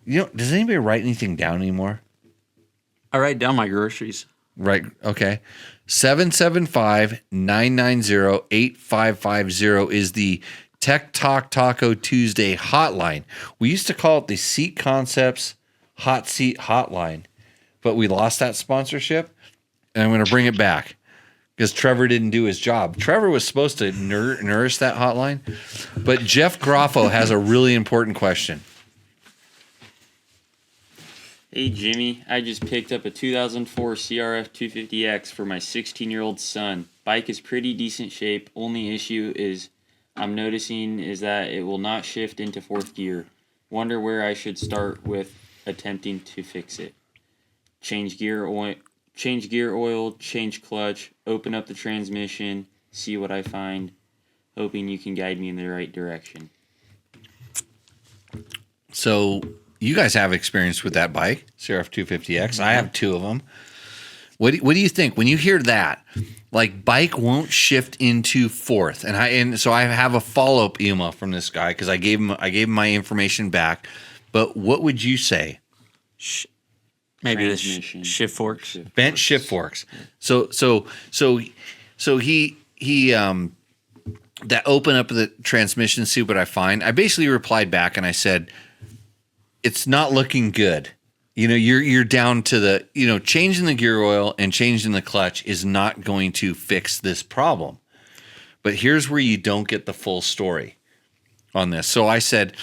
does anybody write anything down anymore? I write down my groceries. Right. Okay. 775-990-8550 is the Tech Talk Taco Tuesday hotline. We used to call it the Seat Concepts Hot Seat Hotline, but we lost that sponsorship, and I'm going to bring it back because Trevor didn't do his job. Trevor was supposed to nourish that hotline, but Jeff Groffo has a really important question. Hey Jimmy, I just picked up a 2004 CRF 250X for my 16-year-old son. Bike is pretty decent shape. Only issue is I'm noticing is that it will not shift into fourth gear. Wonder where I should start with attempting to fix it. Change gear oil, change clutch, open up the transmission, see what I find. Hoping you can guide me in the right direction. So you guys have experience with that bike, CRF 250X. I have two of them. What do you think when you hear that? Like bike won't shift into fourth, and so I have a follow-up email from this guy because I gave him my information back. But what would you say? Maybe the Transmission. shift forks. Bent shift forks. So he that open up the transmission, see what I find. I basically replied back and I said, it's not looking good. You're down to the, changing the gear oil and changing the clutch is not going to fix this problem. But here's where you don't get the full story on this. So I said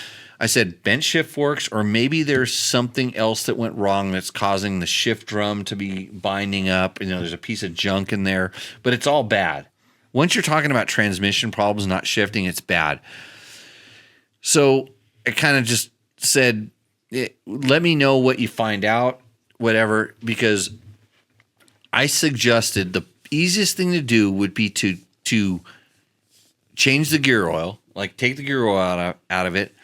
bent shift forks, or maybe there's something else that went wrong that's causing the shift drum to be binding up. There's a piece of junk in there, but it's all bad. Once you're talking about transmission problems not shifting, it's bad. So I kind of just said, let me know what you find out, whatever, because I suggested the easiest thing to do would be to change the gear oil, like take the gear oil out of it,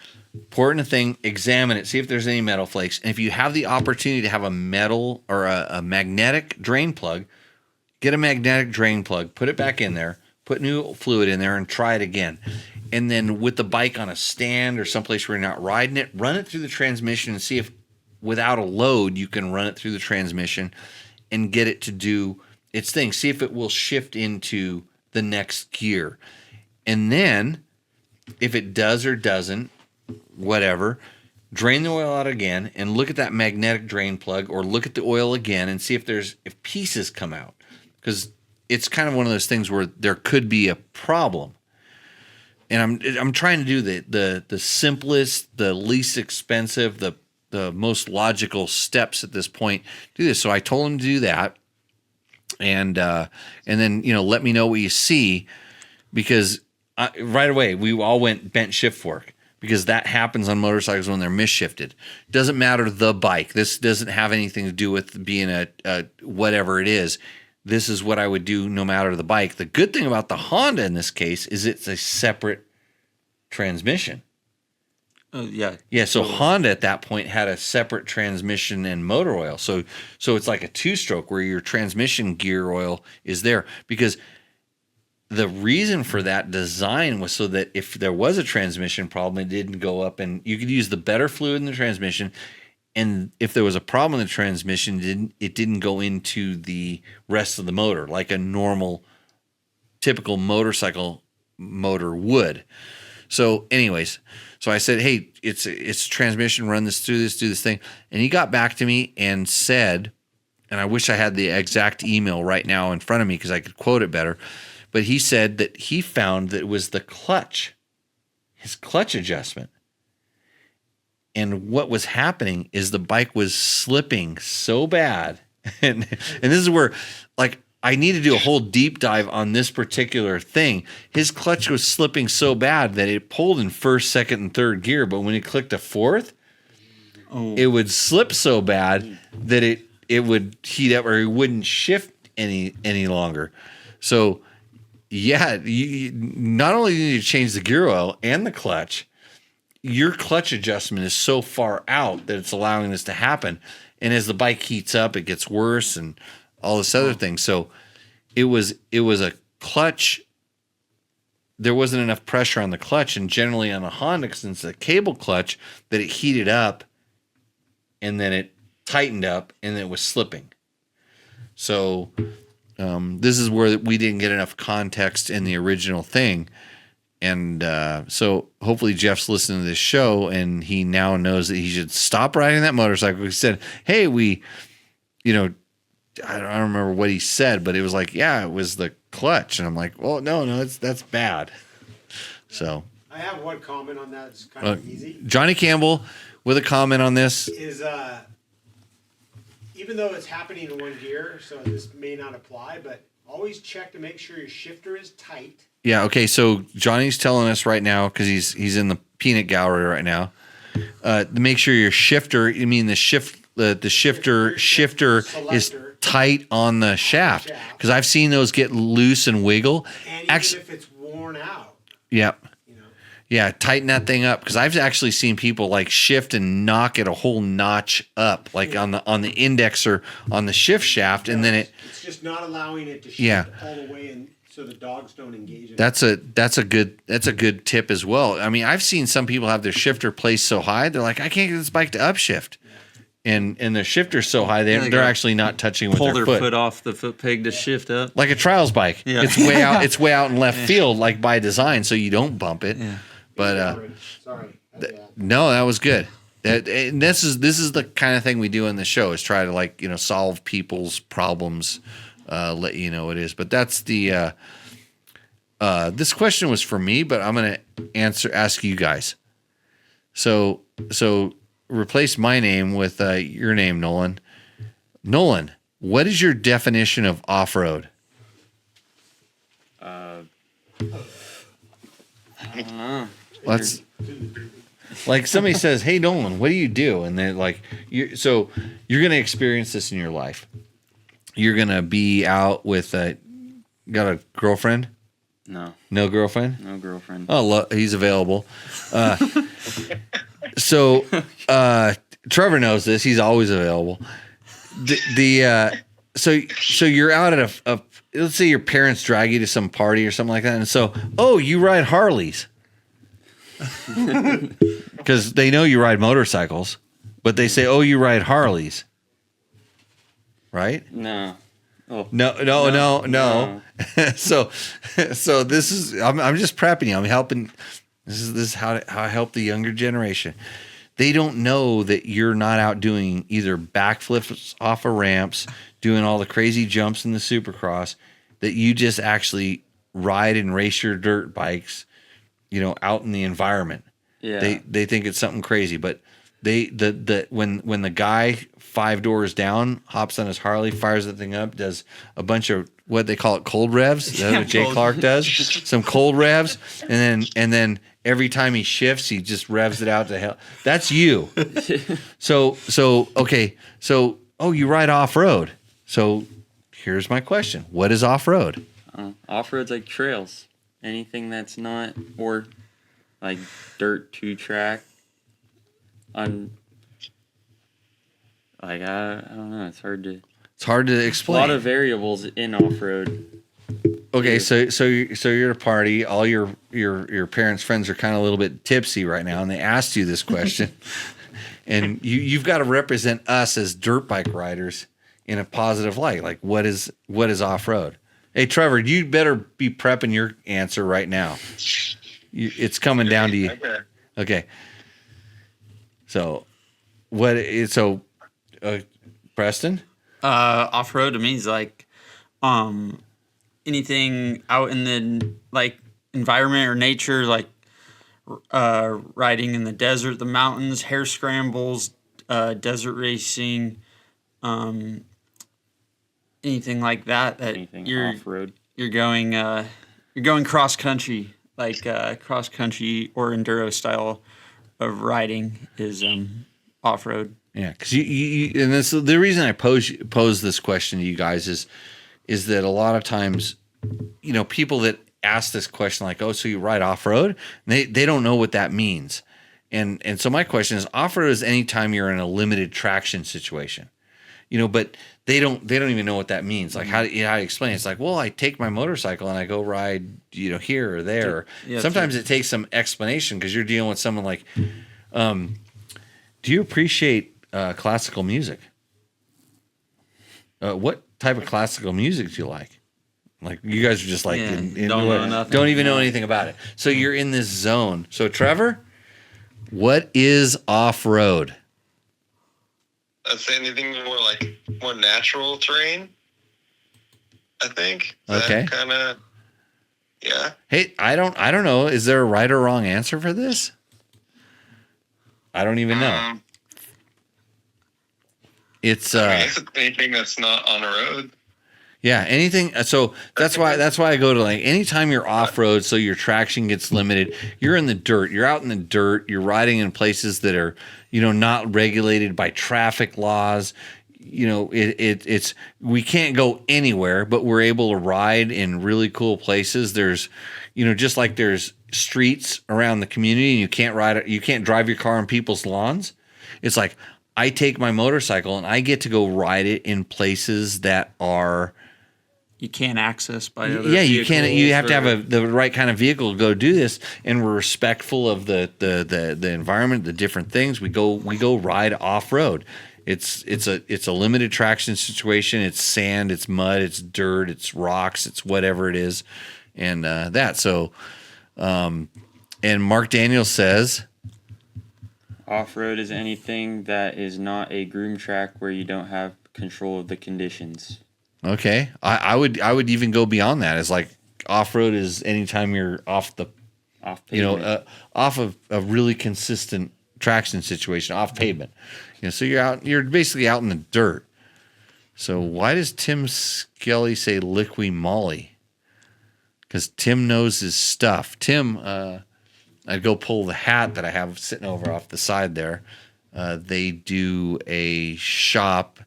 pour it in a thing, examine it, see if there's any metal flakes. And if you have the opportunity to have a metal or a magnetic drain plug, get a magnetic drain plug, put it back in there, put new fluid in there, and try it again. And then with the bike on a stand or someplace where you're not riding it, run it through the transmission and see if without a load you can run it through the transmission and get it to do its thing. See if it will shift into the next gear. And then if it does or doesn't, whatever, drain the oil out again and look at that magnetic drain plug or look at the oil again and see if pieces come out, because it's kind of one of those things where there could be a problem. And I'm trying to do the simplest, the least expensive, the most logical steps at this point. Do this. So I told him to do that, and then let me know what you see, because right away we all went bent shift fork. Because that happens on motorcycles when they're misshifted. Doesn't matter the bike. This doesn't have anything to do with being a whatever it is. This is what I would do no matter the bike. The good thing about the Honda in this case is it's a separate transmission. Yeah. Yeah, so Honda at that point had a separate transmission and motor oil. So it's like a two-stroke where your transmission gear oil is there, because the reason for that design was so that if there was a transmission problem, it didn't go up, and you could use the better fluid in the transmission. And if there was a problem in the transmission, it didn't go into the rest of the motor like a normal, typical motorcycle motor would. So anyways, so I said, hey, it's transmission, run this through this, do this thing. And he got back to me and said, and I wish I had the exact email right now in front of me because I could quote it better. But he said that he found that it was the clutch, his clutch adjustment. And what was happening is the bike was slipping so bad. And this is where, like, I need to do a whole deep dive on this particular thing. His clutch was slipping so bad that it pulled in first, second, and third gear. But when he clicked a fourth, it would slip so bad that it would heat up or it wouldn't shift any longer. So, yeah, you not only do you need to change the gear oil and the clutch, your clutch adjustment is so far out that it's allowing this to happen. And as the bike heats up, it gets worse and all this other thing. So it was a clutch. There wasn't enough pressure on the clutch, and generally on a Honda, since it's a cable clutch, that it heated up and then it tightened up and it was slipping. So this is where we didn't get enough context in the original thing. And so hopefully Jeff's listening to this show and he now knows that he should stop riding that motorcycle. He said, hey, I don't remember what he said, but it was like, yeah, it was the clutch. And I'm like, well, no, that's bad. So I have one comment on that. It's kind of easy. Johnny Campbell with a comment on this. Is even though it's happening in one gear, so this may not apply, but always check to make sure your shifter is tight. Yeah, okay, so Johnny's telling us right now, because he's in the peanut gallery right now, to make sure your shifter, the shifter is tight on the shaft. Because I've seen those get loose and wiggle. And even if it's worn out. Yep. Yeah, tighten that thing up, because I've actually seen people like shift and knock it a whole notch up, like on the index or on the shift shaft, and then it's just not allowing it to shift all the way, and so the dogs don't engage it. That's a good tip as well. I mean, I've seen some people have their shifter placed so high, they're like, I can't get this bike to upshift. And their shifter's so high, they're actually not touching with pull their foot off the foot peg to shift up. Like a trials bike. Yeah. It's way out in left field, like by design, so you don't bump it. Yeah. But sorry. no, that was good. And this is the kind of thing we do in the show, is try to solve people's problems, let you know what it is. But that's the this question was for me, but I'm gonna ask you guys. So replace my name with your name, Nolan. Nolan, what is your definition of off-road? I don't know. Let's, like, somebody says, hey, Nolan, what do you do? And they're like, you're going to experience this in your life. You're going to be out with got a girlfriend? No girlfriend? No girlfriend. Oh, he's available. So Trevor knows this. He's always available. So you're out at a let's say your parents drag you to some party or something like that, and so, you ride Harleys. Because they know you ride motorcycles, but they say, you ride Harleys. Right? No. Oh. No. So this is, I'm just prepping you. I'm helping. This is how I help the younger generation. They don't know that you're not out doing either backflips off of ramps, doing all the crazy jumps in the Supercross, that you just actually ride and race your dirt bikes, out in the environment. Yeah. They think it's something crazy, but when the guy 5 doors down hops on his Harley, fires the thing up, does a bunch of what they call it, cold revs. Is that what Jay Clark does? Some cold revs, and then every time he shifts, he just revs it out to hell. That's you. So you ride off road. So here's my question: what is off road? Off road's like trails. Anything that's not, or like dirt 2-track. I don't know. It's hard to explain. A lot of variables in off road. Okay, so you're at a party. All your parents' friends are kind of a little bit tipsy right now, and they asked you this question, and you've got to represent us as dirt bike riders in a positive light. Like, what is off road? Hey, Trevor, you better be prepping your answer right now. It's coming down to you. Okay. Okay. So, what? So, Preston. Off road to me is like anything out in the like environment or nature, like riding in the desert, the mountains, hare scrambles, desert racing, anything like that. Anything you're off road. you're going cross country, like cross country or enduro style of riding is off road. Yeah, because you and this the reason I pose this question to you guys is that a lot of times, people that ask this question like, oh, so you ride off road, they don't know what that means, and so my question is, off road is anytime you're in a limited traction situation, but they don't even know what that means. Like how do you explain it? It's like, well, I take my motorcycle and I go ride, here or there. Yeah, Sometimes it takes some explanation because you're dealing with someone like, do you appreciate classical music? What type of classical music do you like? Like you guys are just like don't know nothing. Don't even know anything about it. So you're in this zone. So Trevor, what is off road? I'd say anything more natural terrain. I think. Okay. Kind of. Yeah. Hey, I don't know. Is there a right or wrong answer for this? I don't even know. It's I guess it's anything that's not on the road. Yeah, anything. So that's why I go to like anytime you're off road, so your traction gets limited. You're in the dirt. You're out in the dirt. You're riding in places that are not regulated by traffic laws. It's we can't go anywhere, but we're able to ride in really cool places. There's just like there's streets around the community, and you can't drive your car on people's lawns. It's like I take my motorcycle and I get to go ride it in places that are. You can't access by other you can't. You have to vehicles have the right kind of vehicle to go do this, and we're respectful of the environment, the different things. We go ride off road. It's a limited traction situation. It's sand, it's mud, it's dirt, it's rocks, it's whatever it is, and that. So, and Mark Daniels says, Off road is anything that is not a groom track where you don't have control of the conditions. okay, I would even go beyond that. It's like off road is anytime you're off pavement. Off of a really consistent traction situation, off pavement. So you're basically out in the dirt. So why does Tim Skelly say liqui moly? Because Tim knows his stuff. Tim, I'd go pull the hat that I have sitting over off the side there. They do a shop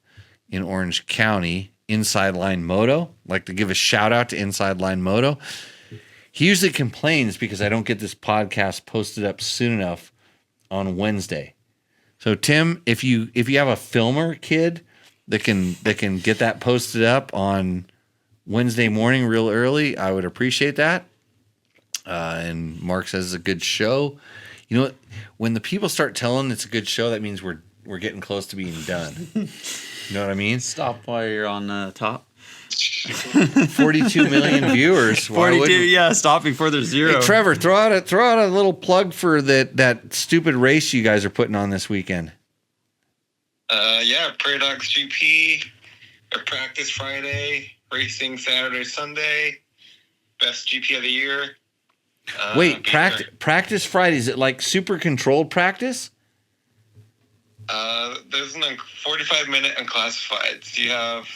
in Orange County, Inside Line Moto. I'd like to give a shout out to Inside Line Moto. He usually complains because I don't get this podcast posted up soon enough on Wednesday. So Tim, if you have a filmer kid that can get that posted up on Wednesday morning real early, I would appreciate that. And Mark says it's a good show. You know what? When the people start telling it's a good show, that means we're getting close to being done. You know what I mean? Stop while you're on top. 42 million viewers. Why 42, wouldn't- yeah. Stop before there's zero. Hey, Trevor, throw out a little plug for that stupid race you guys are putting on this weekend. Prairie Dogs GP, a practice Friday, racing Saturday, Sunday, best GP of the year. Wait, practice Friday, is it like super controlled practice? There's a 45-minute unclassified. So you have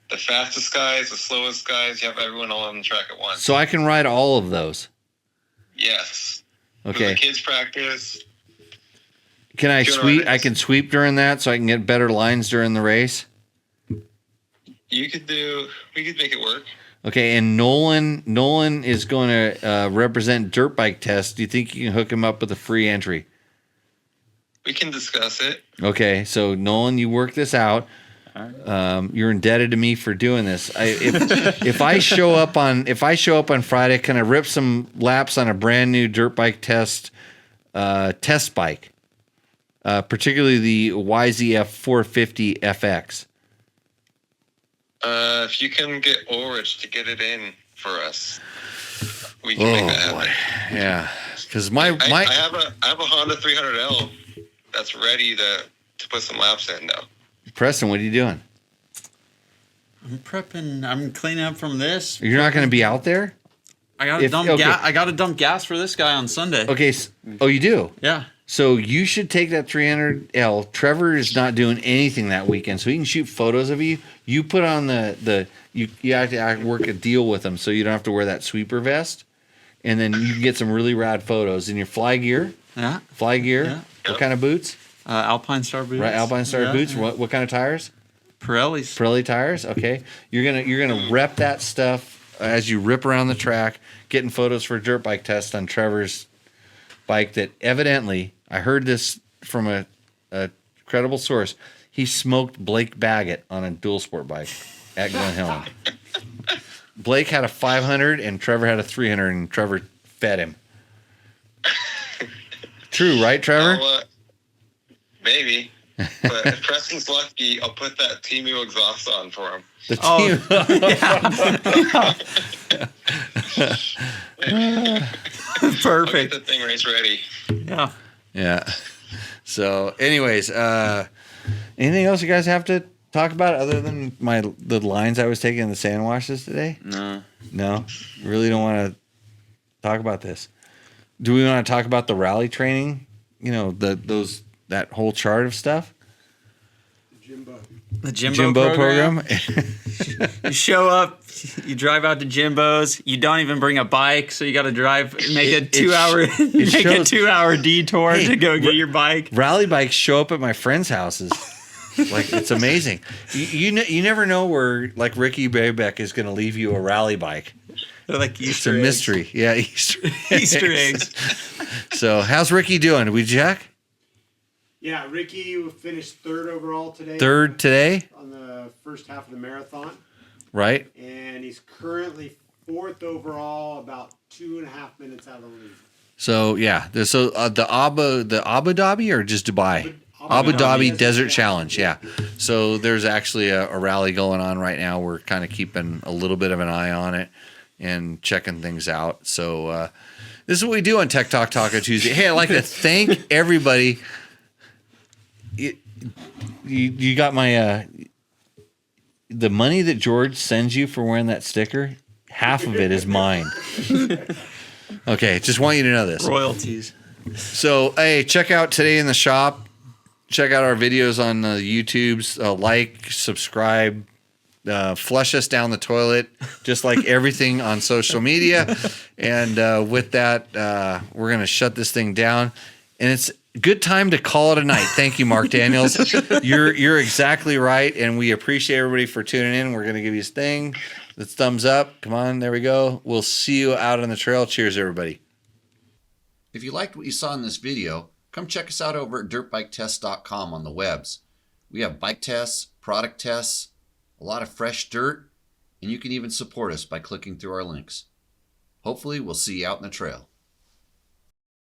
the fastest guys, the slowest guys. You have everyone all on the track at once. So I can ride all of those. Yes. Okay. So the kids practice. Can I Good sweep? race. I can sweep during that, so I can get better lines during the race. We could make it work. Okay, and Nolan is going to represent dirt bike test. Do you think you can hook him up with a free entry? We can discuss it. Okay, so Nolan, you work this out. You're indebted to me for doing this. If I show up on Friday, can I rip some laps on a brand new dirt bike test bike, particularly the YZF 450 FX? If you can get Ulrich to get it in for us, we can make that boy. happen. Yeah. Because I have a Honda 300L that's ready to put some laps in now. Preston, what are you doing? I'm prepping. I'm cleaning up from this. You're not going to be out there? I got to dump okay. gas. I got to dump gas for this guy on Sunday. Okay. Oh, you do? Yeah. So you should take that 300L. Trevor is not doing anything that weekend, so he can shoot photos of you. You put on you have to work a deal with him, so you don't have to wear that sweeper vest, and then you can get some really rad photos in your fly gear. Yeah. Fly gear. Yeah. What kind of boots? Alpine Star boots. Right, Alpine Star boots. Yeah. What kind of tires? Pirellis. Pirelli tires. Okay, you're gonna rep that stuff as you rip around the track, getting photos for dirt bike test on Trevor's bike. That evidently, I heard this from a credible source. He smoked Blake Baggett on a dual sport bike at Glen Helen. Blake had a 500 and Trevor had a 300, and Trevor fed him. True, right, Trevor? Maybe. But if Preston's lucky, I'll put that Temu exhaust on for him. The team. I'll Perfect. get the thing race ready. Yeah. Yeah. So, anyways, anything else you guys have to talk about other than the lines I was taking in the sand washes today? No, really don't want to talk about this. Do we want to talk about the rally training? You know, that whole chart of stuff. The Jimbo program. You show up, you drive out to Jimbo's. You don't even bring a bike, so you got to make a 2-hour detour to go get your bike. Rally bikes show up at my friends' houses. Like, it's amazing. You never know where, like, Ricky Baybeck is going to leave you a rally bike. They're like It's a mystery. Yeah, Easter eggs. So, how's Ricky doing? Did we check? Yeah, Ricky finished third overall today. Third today? On the first half of the marathon. Right. And he's currently fourth overall, about 2.5 minutes out of the lead. So, yeah. So, the Abu Dhabi or just Dubai? Abu Dhabi Desert Challenge, yeah. So there's actually a rally going on right now. We're kind of keeping a little bit of an eye on it and checking things out. So this is what we do on Tech Talk Taco Tuesday. Hey, I'd like to thank everybody. You got my the money that George sends you for wearing that sticker. Half of it is mine. Okay, just want you to know this. Royalties. So, hey, check out Today in the Shop. Check out our videos on the YouTubes. Like, subscribe, flush us down the toilet, just like everything on social media. And with that, we're going to shut this thing down. And it's a good time to call it a night. Thank you, Mark Daniels. You're exactly right, and we appreciate everybody for tuning in. We're going to give you a thing. That's thumbs up. Come on, there we go. We'll see you out on the trail. Cheers, everybody. If you liked what you saw in this video, come check us out over at dirtbiketest.com on the webs. We have bike tests, product tests, a lot of fresh dirt, and you can even support us by clicking through our links. Hopefully, we'll see you out in the trail.